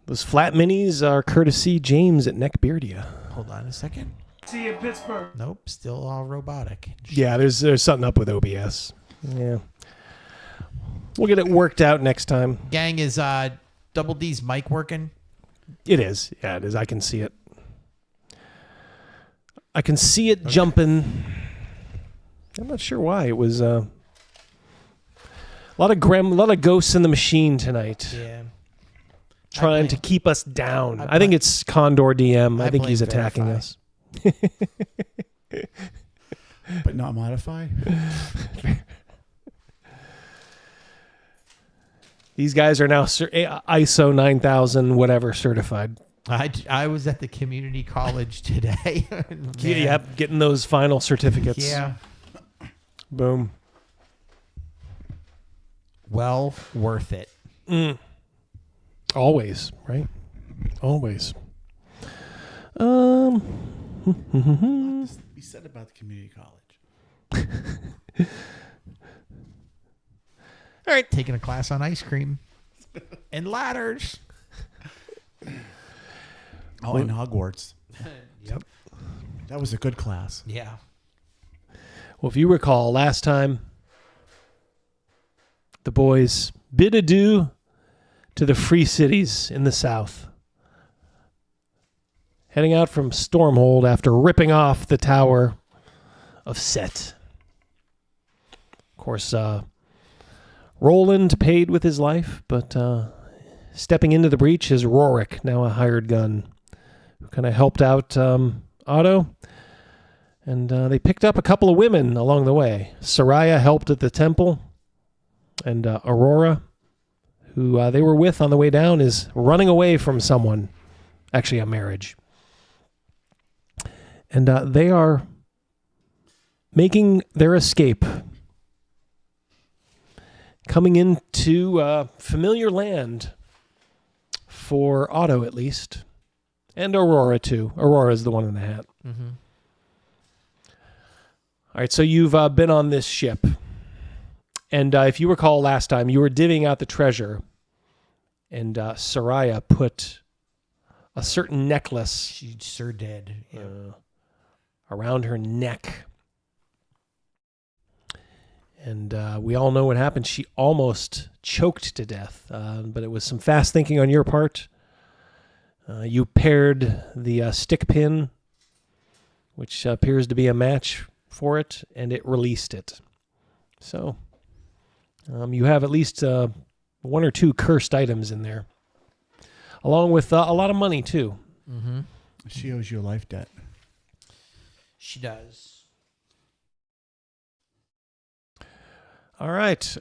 Speaker 18: Those flat minis are courtesy James at Neckbeardia.
Speaker 16: Hold on a second.
Speaker 4: See you in Pittsburgh.
Speaker 16: Nope, still all robotic.
Speaker 18: Yeah, there's something up with OBS. Yeah. We'll get it worked out next time.
Speaker 16: Gang, is Double D's mic working?
Speaker 18: It is. Yeah, it is. I can see it. I can see it jumping. I'm not sure why. It was a lot of ghosts in the machine tonight.
Speaker 16: Yeah.
Speaker 18: Trying to keep us down. I think it's Condor DM. I think he's attacking us.
Speaker 17: But not modify?
Speaker 18: These guys are now ISO 9000 whatever certified.
Speaker 16: I was at the community college today.
Speaker 18: Yep, getting those final certificates.
Speaker 16: Yeah.
Speaker 18: Boom.
Speaker 16: Well worth it.
Speaker 18: Always, right? Always.
Speaker 17: What be said about the community college?
Speaker 16: All right, taking a class on ice cream and ladders.
Speaker 17: Oh, and Hogwarts.
Speaker 16: Yep.
Speaker 17: That was a good class.
Speaker 16: Yeah.
Speaker 18: Well, if you recall, last time the boys bid adieu to the free cities in the south, heading out from Stormhold after ripping off the Tower of Set. Of course, Roland paid with his life, but stepping into the breach is Rorik, now a hired gun, who kind of helped out Otto. And they picked up a couple of women along the way. Soraya helped at the temple, and Aurora, who they were with on the way down, is running away from someone, actually a marriage. And they are making their escape, coming into familiar land for Otto, at least, and Aurora, too. Aurora is the one in the hat.
Speaker 16: Mm-hmm.
Speaker 18: All right, so you've been on this ship. And if you recall last time, you were divvying out the treasure, and Soraya put a certain necklace.
Speaker 16: She sure did. Yeah.
Speaker 18: Around her neck. And we all know what happened. She almost choked to death, but it was some fast thinking on your part. You paired the stick pin, which appears to be a match for it, and it released it. So you have at least one or two cursed items in there, along with a lot of money, too.
Speaker 16: Mm-hmm.
Speaker 17: She owes you a life debt.
Speaker 16: She does.
Speaker 18: All right.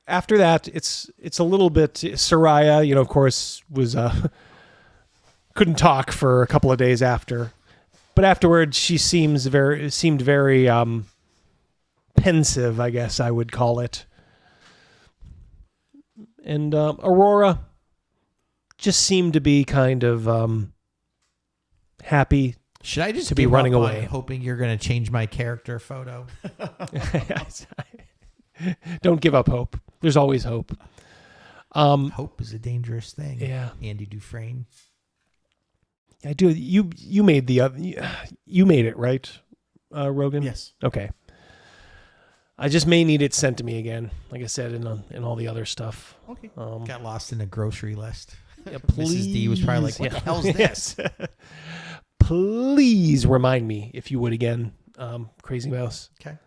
Speaker 18: After that, it's a little bit. Soraya, of course, was couldn't talk for a couple of days after, but afterwards she seemed very pensive, I guess I would call it. And Aurora just seemed to be kind of happy.
Speaker 16: Should I just
Speaker 18: to be running away?
Speaker 16: Hoping you're going to change my character photo.
Speaker 18: Don't give up hope. There's always hope.
Speaker 16: Hope is a dangerous thing.
Speaker 18: Yeah,
Speaker 16: Andy Dufresne.
Speaker 18: I do. You made you made it, right, Rogan?
Speaker 17: Yes.
Speaker 18: Okay. I just may need it sent to me again, like I said in all the other stuff.
Speaker 16: Okay. Got lost in a grocery list.
Speaker 18: Yeah,
Speaker 16: Mrs. D was probably like, "What the hell's this?"
Speaker 18: Please remind me if you would again, Crazymouse.
Speaker 16: Okay.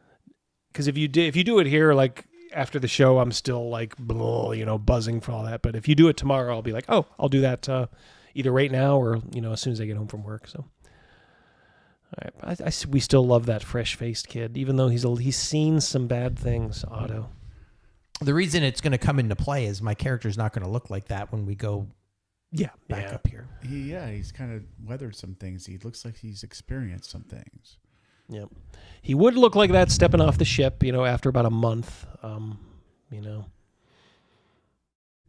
Speaker 18: Because if you do it here, like after the show, I'm still like, buzzing for all that. But if you do it tomorrow, I'll be like, oh, I'll do that either right now or as soon as I get home from work. So, all right, we still love that fresh-faced kid, even though he's seen some bad things. Otto.
Speaker 16: The reason it's going to come into play is my character's not going to look like that when we go. Back up here.
Speaker 17: He's kind of weathered some things. He looks like he's experienced some things.
Speaker 18: Yep. He would look like that stepping off the ship, after about a month.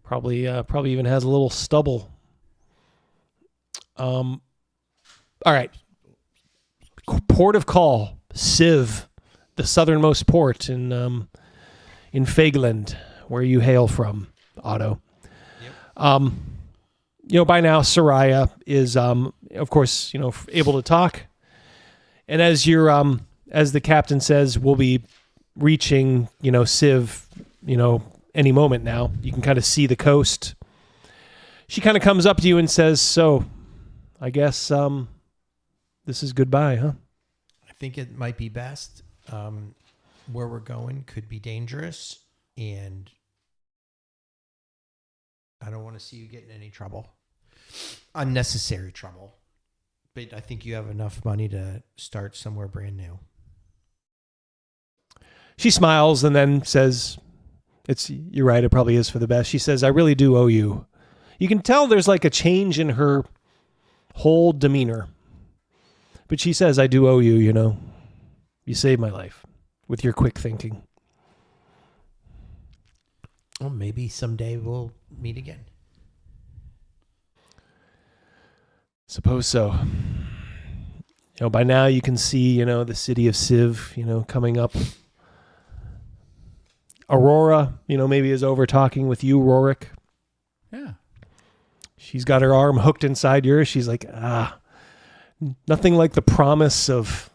Speaker 18: Probably even has a little stubble. All right. port of call, Civ, the southernmost port in Fageland, where you hail from, Otto. By now Soraya is, of course, able to talk. And as the captain says, we'll be reaching, Civ, any moment now. You can kind of see the coast. She kind of comes up to you and says, so, I guess, this is goodbye, huh?
Speaker 16: I think it might be best. Where we're going could be dangerous, and I don't want to see you get in any trouble. Unnecessary trouble. But I think you have enough money to start somewhere brand new.
Speaker 18: She smiles and then says, you're right, it probably is for the best. She says, I really do owe you. You can tell there's like a change in her whole demeanor. But she says, I do owe you, You saved my life with your quick thinking.
Speaker 16: Well, maybe someday we'll meet again.
Speaker 18: Suppose so. By now you can see, the city of Civ, coming up. Aurora, maybe is over talking with you, Rorik.
Speaker 17: Yeah.
Speaker 18: She's got her arm hooked inside yours. She's like, nothing like the promise of,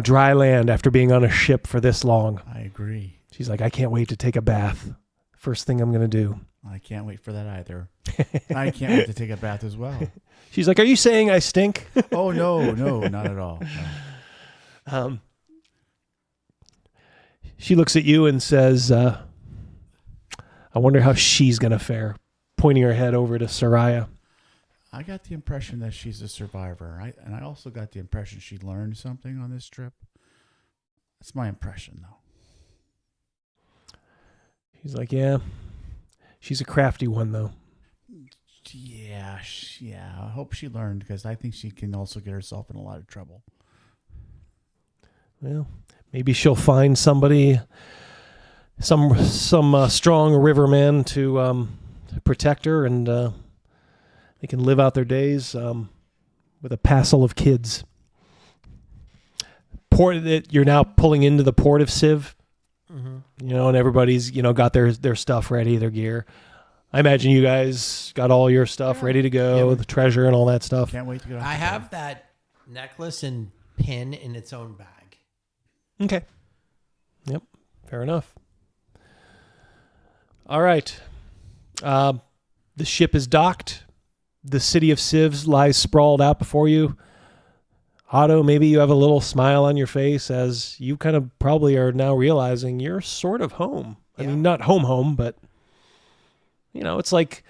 Speaker 18: dry land after being on a ship for this long.
Speaker 17: I agree.
Speaker 18: She's like, I can't wait to take a bath. First thing I'm going to do.
Speaker 17: I can't wait for that either. I can't wait to take a bath as well.
Speaker 18: She's like, are you saying I stink?
Speaker 17: Oh, no, not at all. No.
Speaker 18: She looks at you and says, I wonder how she's going to fare, pointing her head over to Soraya.
Speaker 17: I got the impression that she's a survivor. And I also got the impression she learned something on this trip. That's my impression, though.
Speaker 18: He's like, yeah, she's a crafty one, though.
Speaker 17: Yeah. I hope she learned, because I think she can also get herself in a lot of trouble.
Speaker 18: Well, maybe she'll find somebody, some strong riverman to protect her, and they can live out their days with a passel of kids. You're now pulling into the port of Civ. Mm-hmm. And everybody's, got their stuff ready, their gear. I imagine you guys got all your stuff ready to go, the treasure and all that stuff.
Speaker 17: Can't wait to get off.
Speaker 16: I have that necklace and pin in its own bag.
Speaker 18: Okay. Yep. Fair enough. All right. The ship is docked. The city of Civ lies sprawled out before you. Otto, maybe you have a little smile on your face as you kind of probably are now realizing you're sort of home. I mean, not home, but it's like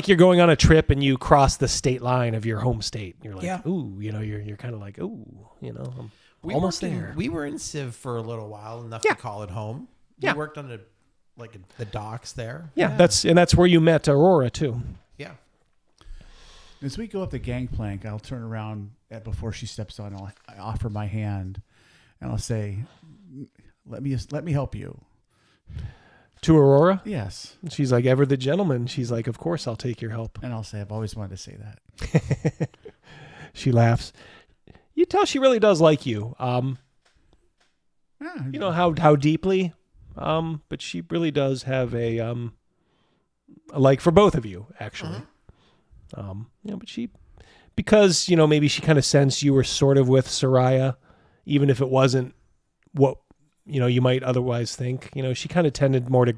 Speaker 18: you're going on a trip and you cross the state line of your home state. You're like, ooh, you're kind of like, ooh, I'm almost there.
Speaker 16: We were in Civ for a little while, enough to call it home. We worked on the docks there.
Speaker 18: Yeah, that's where you met Aurora too.
Speaker 16: Yeah.
Speaker 17: As we go up the gangplank, I'll turn around before she steps on. I offer my hand, and I'll say, "Let me help you."
Speaker 18: To Aurora?
Speaker 17: Yes.
Speaker 18: She's like, ever the gentleman. She's like, of course I'll take your help.
Speaker 17: And I'll say, I've always wanted to say that.
Speaker 18: She laughs. You tell she really does like you. How deeply, but she really does have a like for both of you, actually. But because maybe she kind of sensed you were sort of with Soraya, even if it wasn't what you might otherwise think. She kind of tended more to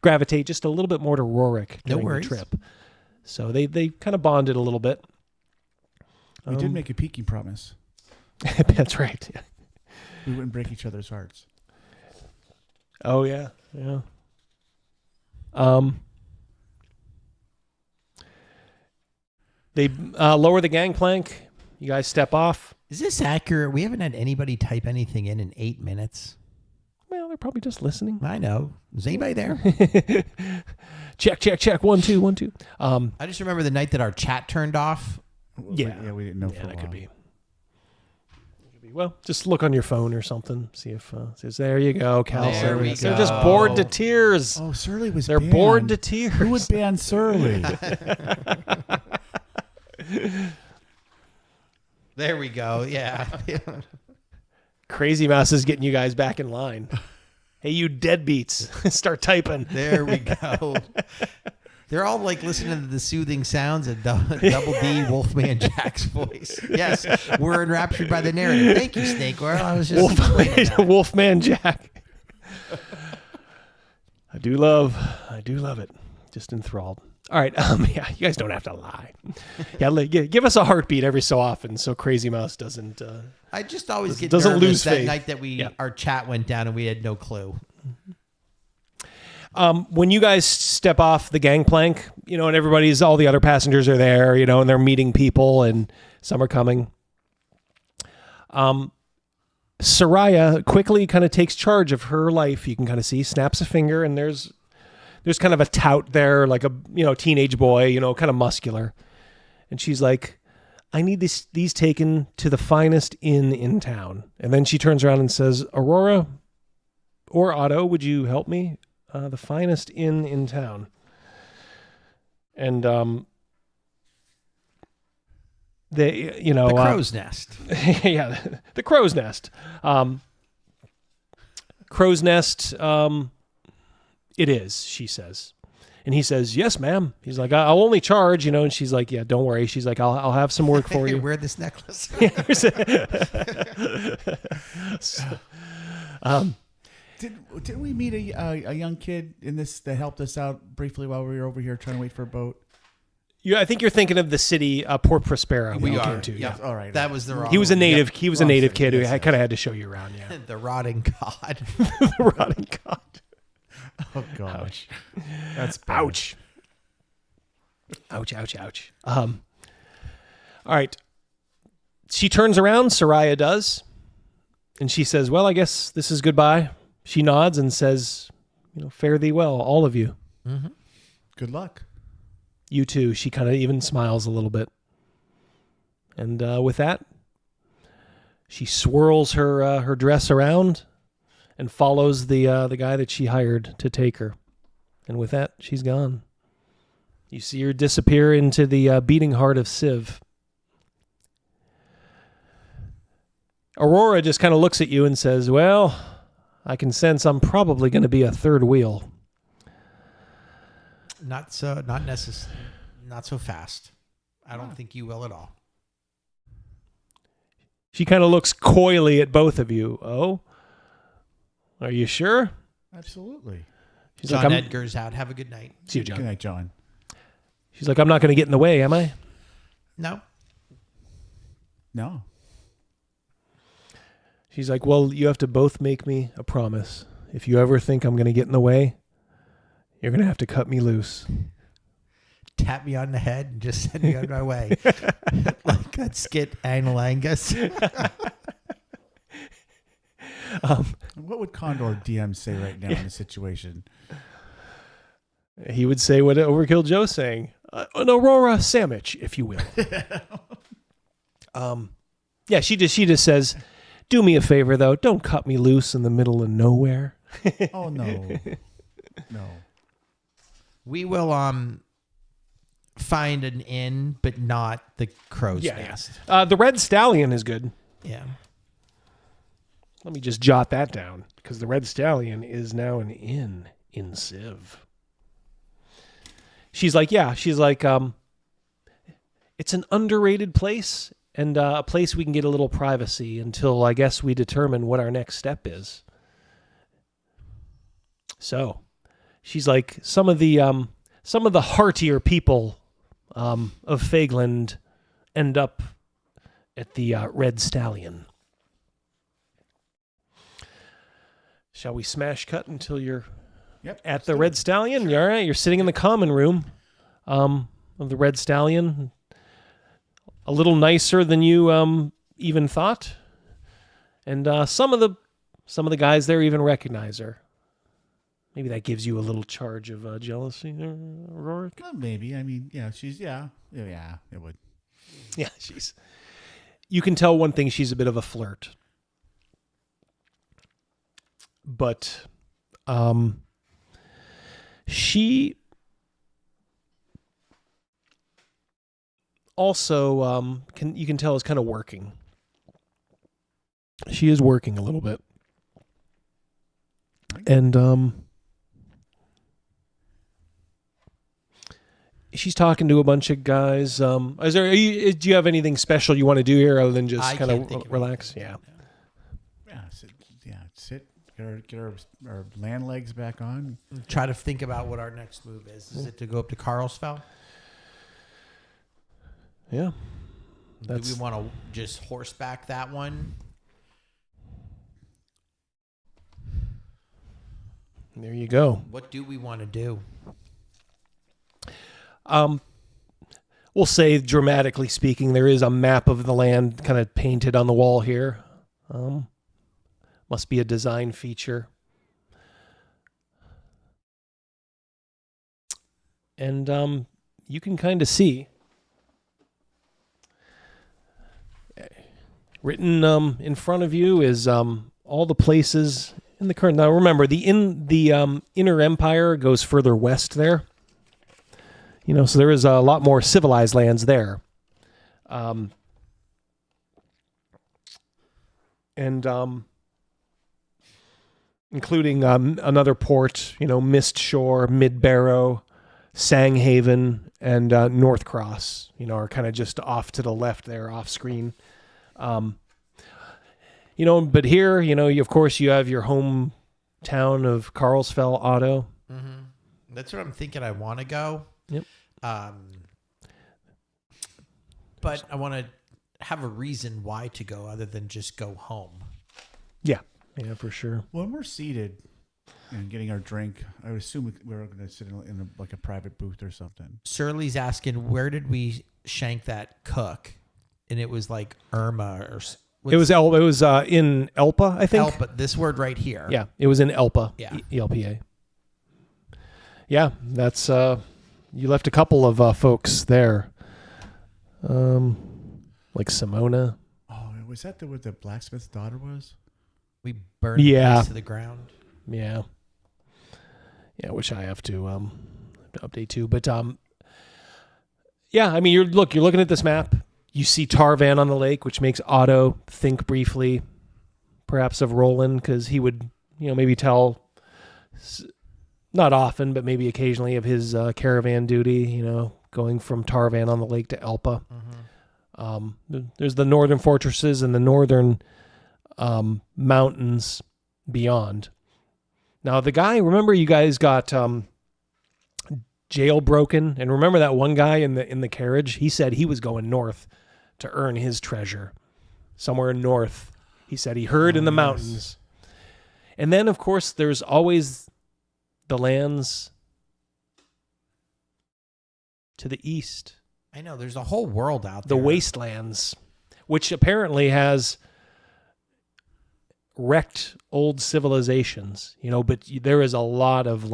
Speaker 18: gravitate just a little bit more to Rorik during the trip. So they kind of bonded a little bit.
Speaker 17: We did make a peaking promise.
Speaker 18: That's right. Yeah.
Speaker 17: We wouldn't break each other's hearts.
Speaker 18: Oh yeah. They lower the gangplank. You guys step off.
Speaker 16: Is this accurate? We haven't had anybody type anything in 8 minutes.
Speaker 18: Well, they're probably just listening.
Speaker 16: I know. Is anybody there?
Speaker 18: Check. 1 2 1 2.
Speaker 16: I just remember the night that our chat turned off.
Speaker 18: Yeah,
Speaker 17: we didn't know for a while.
Speaker 18: That could be. Well, just look on your phone or something. See if says there you go, Cal.
Speaker 16: There we go.
Speaker 18: They're just bored to tears.
Speaker 17: Oh, Surly was.
Speaker 18: They're
Speaker 17: banned.
Speaker 18: bored to tears.
Speaker 17: Who would ban Surly?
Speaker 16: There we go. Yeah.
Speaker 18: Crazymouse is getting you guys back in line. Hey, you deadbeats, start typing.
Speaker 16: There we go. They're all like listening to the soothing sounds of Double D Wolfman Jack's voice. Yes, we're enraptured by the narrative. Thank you, Snake Oil. I was just
Speaker 18: Wolfman Jack. I do love it. Just enthralled. All right, yeah, you guys don't have to lie. Yeah, give us a heartbeat every so often, so Crazymouse doesn't.
Speaker 16: I just always get
Speaker 18: doesn't
Speaker 16: nervous
Speaker 18: lose
Speaker 16: that
Speaker 18: faith.
Speaker 16: night that our chat went down and we had no clue.
Speaker 18: When you guys step off the gangplank, and all the other passengers are there, and they're meeting people, and some are coming. Soraya quickly kind of takes charge of her life. You can kind of see, snaps a finger, and there's kind of a tout there, like a teenage boy, kind of muscular, and she's like, "I need these taken to the finest inn in town." And then she turns around and says, "Aurora or Otto, would you help me? The finest inn in town." And the
Speaker 16: Crow's Nest.
Speaker 18: Yeah, the Crow's Nest. Crow's Nest. It is, she says. And he says, "Yes, ma'am." He's like, "I'll only charge," and she's like, "Yeah, don't worry." She's like, I'll have some work for you.
Speaker 16: Wear this necklace.
Speaker 17: Didn't we meet a young kid in this that helped us out briefly while we were over here trying to wait for a boat?
Speaker 18: Yeah, I think you're thinking of the city, Port Prospero.
Speaker 16: We are.
Speaker 18: Came to,
Speaker 16: Yeah.
Speaker 17: All right.
Speaker 16: That was the wrong.
Speaker 18: He was a native.
Speaker 16: Yep.
Speaker 18: He was a native kid who I kind of had to show you around. Yeah.
Speaker 16: The rotting god.
Speaker 18: The rotting god.
Speaker 17: Oh gosh, that's bad.
Speaker 18: Ouch. Ouch! Ouch! Ouch! All right. She turns around. Soraya does, and she says, "Well, I guess this is goodbye." She nods and says, "Fare thee well, all of you."
Speaker 16: Mm-hmm.
Speaker 17: Good luck.
Speaker 18: You too. She kind of even smiles a little bit. And with that, she swirls her dress around and follows the guy that she hired to take her. And with that, she's gone. You see her disappear into the beating heart of Civ. Aurora just kind of looks at you and says, "Well, I can sense I'm probably going to be a third wheel."
Speaker 16: Not so fast. I don't think you will at all.
Speaker 18: She kind of looks coyly at both of you. "Oh, are you sure?"
Speaker 17: Absolutely.
Speaker 18: She's
Speaker 16: John
Speaker 18: like,
Speaker 16: Edgar's out. Have a good night.
Speaker 18: See you, John.
Speaker 17: Good night, John.
Speaker 18: She's like, "I'm not going to get in the way, am I?"
Speaker 16: No.
Speaker 17: No.
Speaker 18: She's like, "Well, you have to both make me a promise. If you ever think I'm going to get in the way, you're going to have to cut me loose."
Speaker 16: Tap me on the head and just send me on my way. Like that skit, Anal Angus.
Speaker 17: What would Condor DM say right now in this situation?
Speaker 18: He would say what Overkill Joe's saying. An Aurora sandwich, if you will. Yeah, she just says, "Do me a favor, though. Don't cut me loose in the middle of nowhere."
Speaker 17: Oh, no. No.
Speaker 16: We will find an inn, but not the Crow's Nest.
Speaker 18: The Red Stallion is good.
Speaker 16: Yeah.
Speaker 18: Let me just jot that down, because the Red Stallion is now an inn in Civ. She's like, it's an underrated place, and a place we can get a little privacy until I guess we determine what our next step is. So, she's like, some of the heartier people of Fagland end up at the Red Stallion. Shall we smash cut until you're at the Red Stallion? You all right? You're sitting in the common room of the Red Stallion. A little nicer than you even thought. And some of the guys there even recognize her. Maybe that gives you a little charge of jealousy there, Aurora?
Speaker 17: Well, maybe. I mean, yeah, yeah, it would.
Speaker 18: Yeah, you can tell one thing, she's a bit of a flirt. But she also you can tell is kind of working. She is working a little bit. And she's talking to a bunch of guys. Do you have anything special you want to do here other than just kind of relax? Yeah.
Speaker 17: Sit. Get our land legs back on.
Speaker 16: Try to think about what our next move is. Is it to go up to Carlsfell?
Speaker 18: Yeah.
Speaker 16: Do we want to just horseback that one?
Speaker 18: There you go.
Speaker 16: What do we want to do?
Speaker 18: We'll say, dramatically speaking, there is a map of the land kind of painted on the wall here. Must be a design feature. And you can kind of see written in front of you is all the places in the current. Now remember, the Inner Empire goes further west there. So there is a lot more civilized lands there. Including another port, Mist Shore, Mid-Barrow, Sanghaven, and North Cross, are kind of just off to the left there, off screen. But here, of course, you have your hometown of Carlsfell Auto.
Speaker 16: Mm-hmm. That's what I'm thinking. I want to go.
Speaker 18: Yep.
Speaker 16: But I want to have a reason why to go other than just go home.
Speaker 18: Yeah, for sure.
Speaker 17: When we're seated and getting our drink, I would assume we're going to sit in a private booth or something.
Speaker 16: Surly's asking, where did we shank that cook? And it was like Irma or...
Speaker 18: It was in Elpa, I think.
Speaker 16: Elpa, this word right here.
Speaker 18: Yeah, it was in Elpa.
Speaker 16: Yeah.
Speaker 18: ELPA. Yeah, that's... you left a couple of folks there. Like Simona.
Speaker 17: Oh, was that what the blacksmith's daughter was?
Speaker 16: We burned the place to the ground.
Speaker 18: Yeah. Yeah, which I have to update too. But yeah, I mean, you're looking at this map. You see Tarvan on the lake, which makes Otto think briefly, perhaps of Roland, because he would, maybe tell, not often, but maybe occasionally, of his caravan duty, going from Tarvan on the lake to Elpa. Mm-hmm. There's the northern fortresses and the northern mountains beyond. Now, the guy, remember you guys got jailbroken, and remember that one guy in the carriage? He said he was going north to earn his treasure. Somewhere north, he said he heard in the mountains. And then, of course, there's always the lands to the east.
Speaker 16: I know, there's a whole world out
Speaker 18: there. The wastelands, which apparently has wrecked old civilizations, but there is a lot of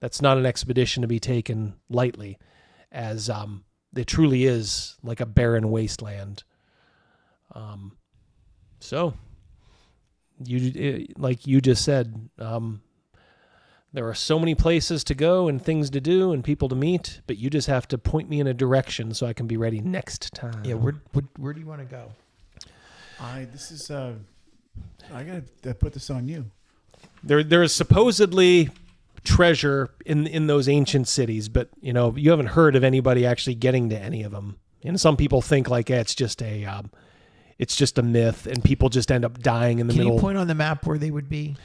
Speaker 18: that's not an expedition to be taken lightly, as it truly is like a barren wasteland. So like you just said, there are so many places to go and things to do and people to meet, but you just have to point me in a direction so I can be ready next time.
Speaker 16: Yeah, where do you want to go?
Speaker 17: I gotta put this on you.
Speaker 18: There is supposedly treasure in those ancient cities, but you haven't heard of anybody actually getting to any of them. And some people think it's just a myth, and people just end up dying in the middle.
Speaker 16: Can you point on the map where they would be?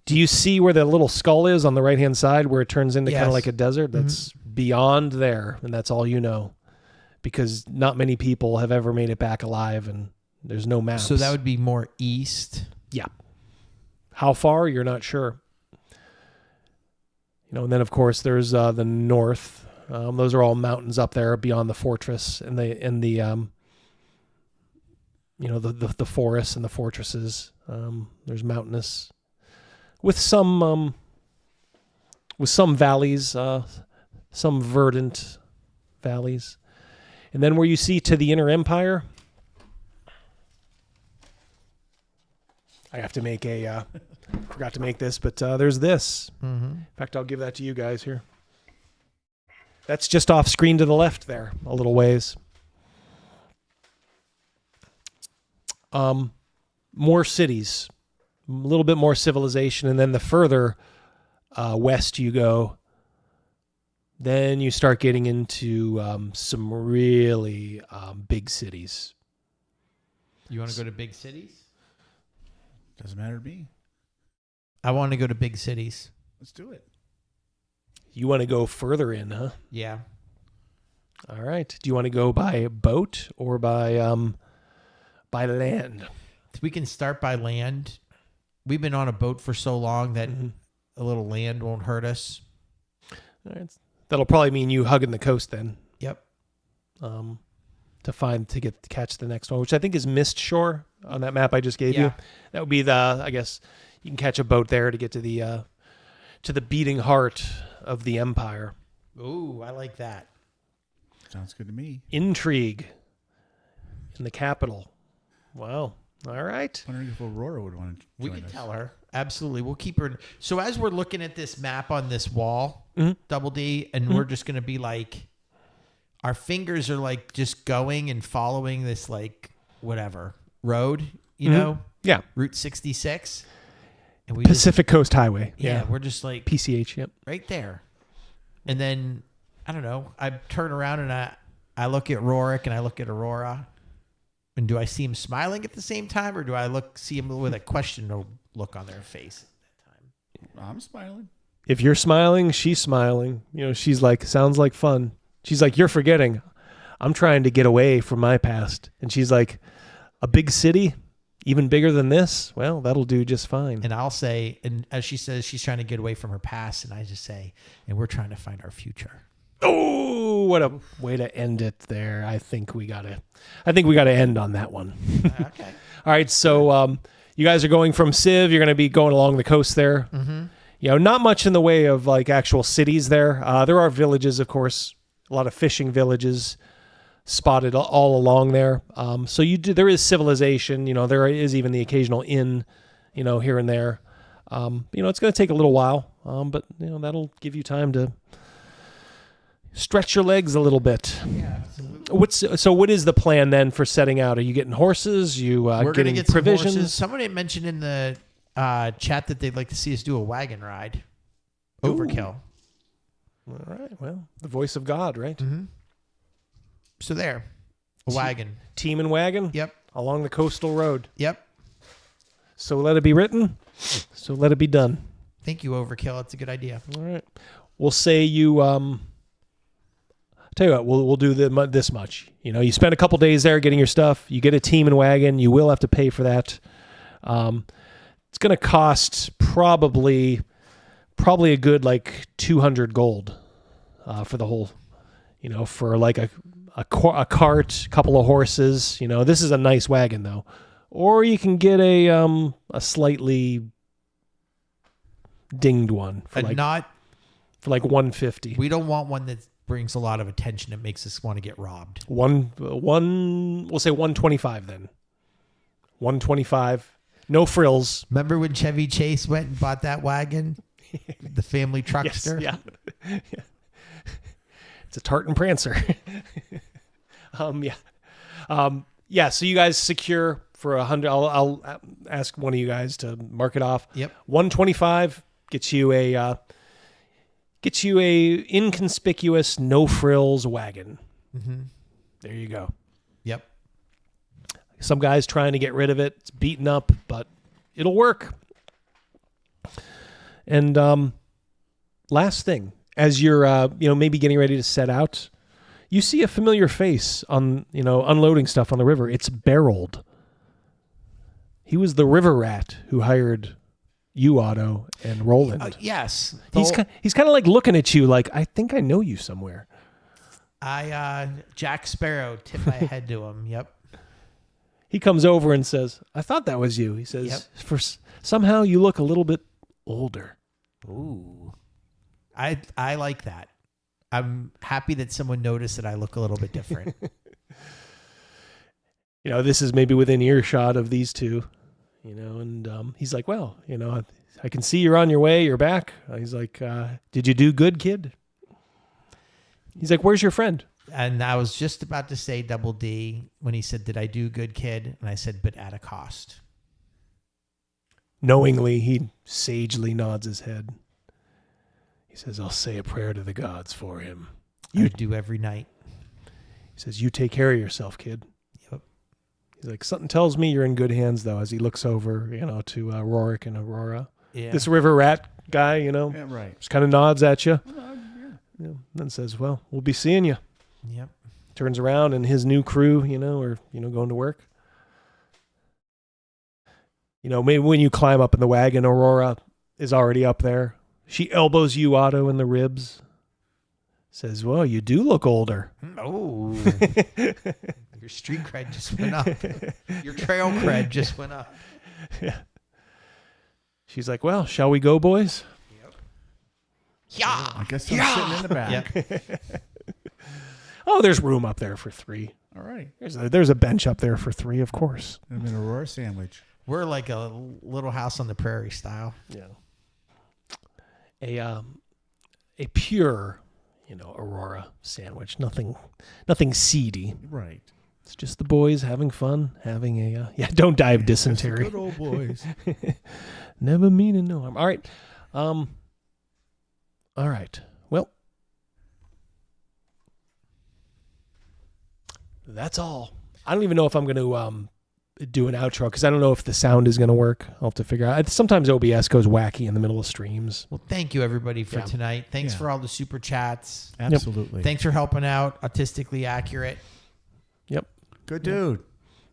Speaker 18: Do you see where the little skull is on the right-hand side, where it turns into kind of like a desert? That's beyond there, and that's all you know, because not many people have ever made it back alive, and there's no maps.
Speaker 16: So that would be more east?
Speaker 18: Yeah. How far? You're not sure. And then, of course, there's the north. Those are all mountains up there beyond the fortress and the forests and the fortresses. There's mountainous with some valleys, some verdant valleys. And then where you see to the Inner Empire, I have to make forgot to make this, but there's this.
Speaker 16: Mm-hmm.
Speaker 18: In fact, I'll give that to you guys here. That's just off screen to the left there, a little ways. more cities, a little bit more civilization, and then the further west you go, then you start getting into some really big cities.
Speaker 16: You want to go to big cities?
Speaker 17: Doesn't matter to me.
Speaker 16: I want to go to big cities.
Speaker 17: Let's do it.
Speaker 18: You want to go further in, huh?
Speaker 16: Yeah.
Speaker 18: All right. Do you want to go by boat or by land?
Speaker 16: We can start by land. We've been on a boat for so long that a little land won't hurt us.
Speaker 18: All right. That'll probably mean you hugging the coast then.
Speaker 16: Yep.
Speaker 18: To catch the next one, which I think is Mist Shore on that map I just gave you. That would be I guess you can catch a boat there to get to the beating heart of the empire.
Speaker 16: Ooh, I like that.
Speaker 17: Sounds good to me.
Speaker 18: Intrigue in the capital. Wow. All right.
Speaker 17: Wondering if Aurora would want to
Speaker 16: We
Speaker 17: join
Speaker 16: can
Speaker 17: us.
Speaker 16: tell her. Absolutely. We'll keep her. So as we're looking at this map on this wall, Double D, and we're just going to be like, our fingers are like just going and following this like whatever road, you know?
Speaker 18: Yeah.
Speaker 16: Route 66. And we
Speaker 18: Pacific Coast Highway.
Speaker 16: Yeah, we're just like
Speaker 18: PCH, yep.
Speaker 16: right there. And then, I don't know, I turn around and I look at Rorik and I look at Aurora. And do I see him smiling at the same time, or do I see him with a question look on their face at that time?
Speaker 17: I'm smiling.
Speaker 18: If you're smiling, she's smiling. You know, she's like, sounds like fun. She's like, you're forgetting. I'm trying to get away from my past. And she's like, a big city, even bigger than this? Well, that'll do just fine.
Speaker 16: And I'll say, and as she says, she's trying to get away from her past, and I just say, and we're trying to find our future.
Speaker 18: Oh, what a way to end it there. I think we gotta end on that one.
Speaker 16: Okay.
Speaker 18: All right. So you guys are going from Civ. You're going to be going along the coast there.
Speaker 16: Mm-hmm.
Speaker 18: You know, not much in the way of like actual cities there. There are villages, of course, a lot of fishing villages spotted all along there. So there is civilization. You know, there is even the occasional inn, you know, here and there. You know, it's going to take a little while, but you know, that'll give you time to stretch your legs a little bit.
Speaker 16: Yeah, absolutely.
Speaker 18: What is the plan then for setting out? Are you getting horses?
Speaker 16: We're
Speaker 18: getting
Speaker 16: gonna get
Speaker 18: provisions?
Speaker 16: some horses. Somebody mentioned in the chat that they'd like to see us do a wagon ride. Overkill.
Speaker 18: All right. Well, the voice of God, right?
Speaker 16: Mm-hmm. So there, a wagon.
Speaker 18: Team and wagon?
Speaker 16: Yep.
Speaker 18: Along the coastal road.
Speaker 16: Yep.
Speaker 18: So let it be written. So let it be done.
Speaker 16: Thank you, Overkill. It's a good idea.
Speaker 18: All right. We'll say you... Tell you what, we'll do this much. You know, you spend a couple days there getting your stuff. You get a team and wagon. You will have to pay for that. It's going to cost probably a good like 200 gold for the whole. You know, for like a cart, a couple of horses. You know, this is a nice wagon though. Or you can get a slightly dinged one for like 150.
Speaker 16: We don't want one that brings a lot of attention. It makes us want to get robbed.
Speaker 18: We'll say 125 then. 125. No frills.
Speaker 16: Remember when Chevy Chase went and bought that wagon? The family truckster?
Speaker 18: Yes, yeah. It's a Tartan Prancer. Yeah, so you guys secure for 100. I'll ask one of you guys to mark it off.
Speaker 16: Yep.
Speaker 18: 125 gets you a inconspicuous, no frills wagon.
Speaker 16: Mm-hmm.
Speaker 18: There you go.
Speaker 16: Yep.
Speaker 18: Some guy's trying to get rid of it. It's beaten up, but it'll work. And last thing, as you're maybe getting ready to set out, you see a familiar face on unloading stuff on the river. It's Berold. He was the river rat who hired you, Otto, and Roland.
Speaker 16: Yes.
Speaker 18: He's kind of like looking at you like, I think I know you somewhere.
Speaker 16: Jack Sparrow tipped my head to him. Yep.
Speaker 18: He comes over and says, I thought that was you. He says, somehow you look a little bit older.
Speaker 16: Ooh. I like that. I'm happy that someone noticed that I look a little bit different.
Speaker 18: This is maybe within earshot of these two, and he's like, well, I can see you're on your way. You're back. He's like, did you do good, kid? He's like, where's your friend?
Speaker 16: And I was just about to say Double D when he said, "Did I do good, kid?" And I said, "But at a cost."
Speaker 18: Knowingly, he sagely nods his head. He says, "I'll say a prayer to the gods for him."
Speaker 16: You do every night.
Speaker 18: He says, "You take care of yourself, kid."
Speaker 16: Yep.
Speaker 18: He's like, "Something tells me you're in good hands, though." As he looks over, to Rorik and Aurora.
Speaker 16: Yeah.
Speaker 18: This river rat guy,
Speaker 17: Yeah, right.
Speaker 18: just kind of nods at you. Then says, "Well, we'll be seeing you."
Speaker 16: Yep.
Speaker 18: Turns around and his new crew, are going to work. Maybe when you climb up in the wagon, Aurora is already up there. She elbows you, Otto, in the ribs. Says, "Well, you do look older."
Speaker 16: Oh. Your street cred just went up. Your trail cred just went up.
Speaker 18: Yeah. She's like, "Well, shall we go, boys?"
Speaker 16: Yeah.
Speaker 17: I guess I'm sitting in the back.
Speaker 18: Oh, there's room up there for 3.
Speaker 17: All right.
Speaker 18: There's a bench up there for 3, of course.
Speaker 17: And an Aurora sandwich.
Speaker 16: We're like a little house on the prairie style.
Speaker 18: Yeah. A pure, Aurora sandwich. Nothing seedy.
Speaker 17: Right.
Speaker 18: It's just the boys having fun, having a don't die of dysentery.
Speaker 17: Good old boys.
Speaker 18: Never meaning no harm. All right. All right. Well, that's all. I don't even know if I'm going to do an outro because I don't know if the sound is going to work. I'll have to figure out. Sometimes OBS goes wacky in the middle of streams.
Speaker 16: Well, thank you everybody for tonight. Thanks for all the super chats.
Speaker 17: Absolutely.
Speaker 16: Thanks for helping out. Autistically accurate.
Speaker 18: Yep.
Speaker 17: Good dude.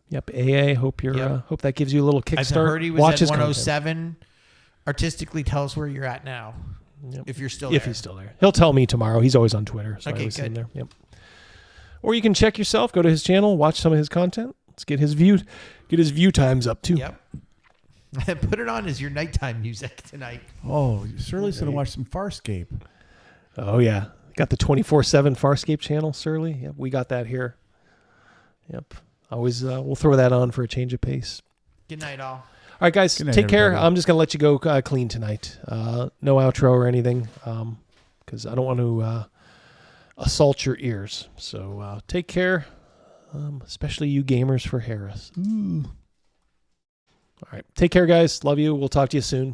Speaker 18: Yep. AA. Hope you're. Hope that gives you a little kickstart.
Speaker 16: I've heard he was
Speaker 18: Watch
Speaker 16: at
Speaker 18: his
Speaker 16: 107. Artistically, tell us where you're at now.
Speaker 18: Yep.
Speaker 16: If you're still there.
Speaker 18: If he's still there. He'll tell me tomorrow. He's always on Twitter. So I
Speaker 16: Okay,
Speaker 18: always see him
Speaker 16: good.
Speaker 18: there. Yep. Or you can check yourself. Go to his channel. Watch some of his content. Let's get his view times up too.
Speaker 16: Yep. Put it on as your nighttime music tonight.
Speaker 17: Oh, Surly's going to watch some Farscape.
Speaker 18: Oh, yeah. Got the 24/7 Farscape channel, Surly. Yep, we got that here. Yep. Always, we'll throw that on for a change of pace.
Speaker 16: Good night, all.
Speaker 18: All right, guys.
Speaker 17: Good night,
Speaker 18: Take care.
Speaker 17: everybody.
Speaker 18: I'm just going to let you go clean tonight. No outro or anything because I don't want to assault your ears. So take care, especially you gamers for Harris. Ooh. All right. Take care, guys. Love you. We'll talk to you soon.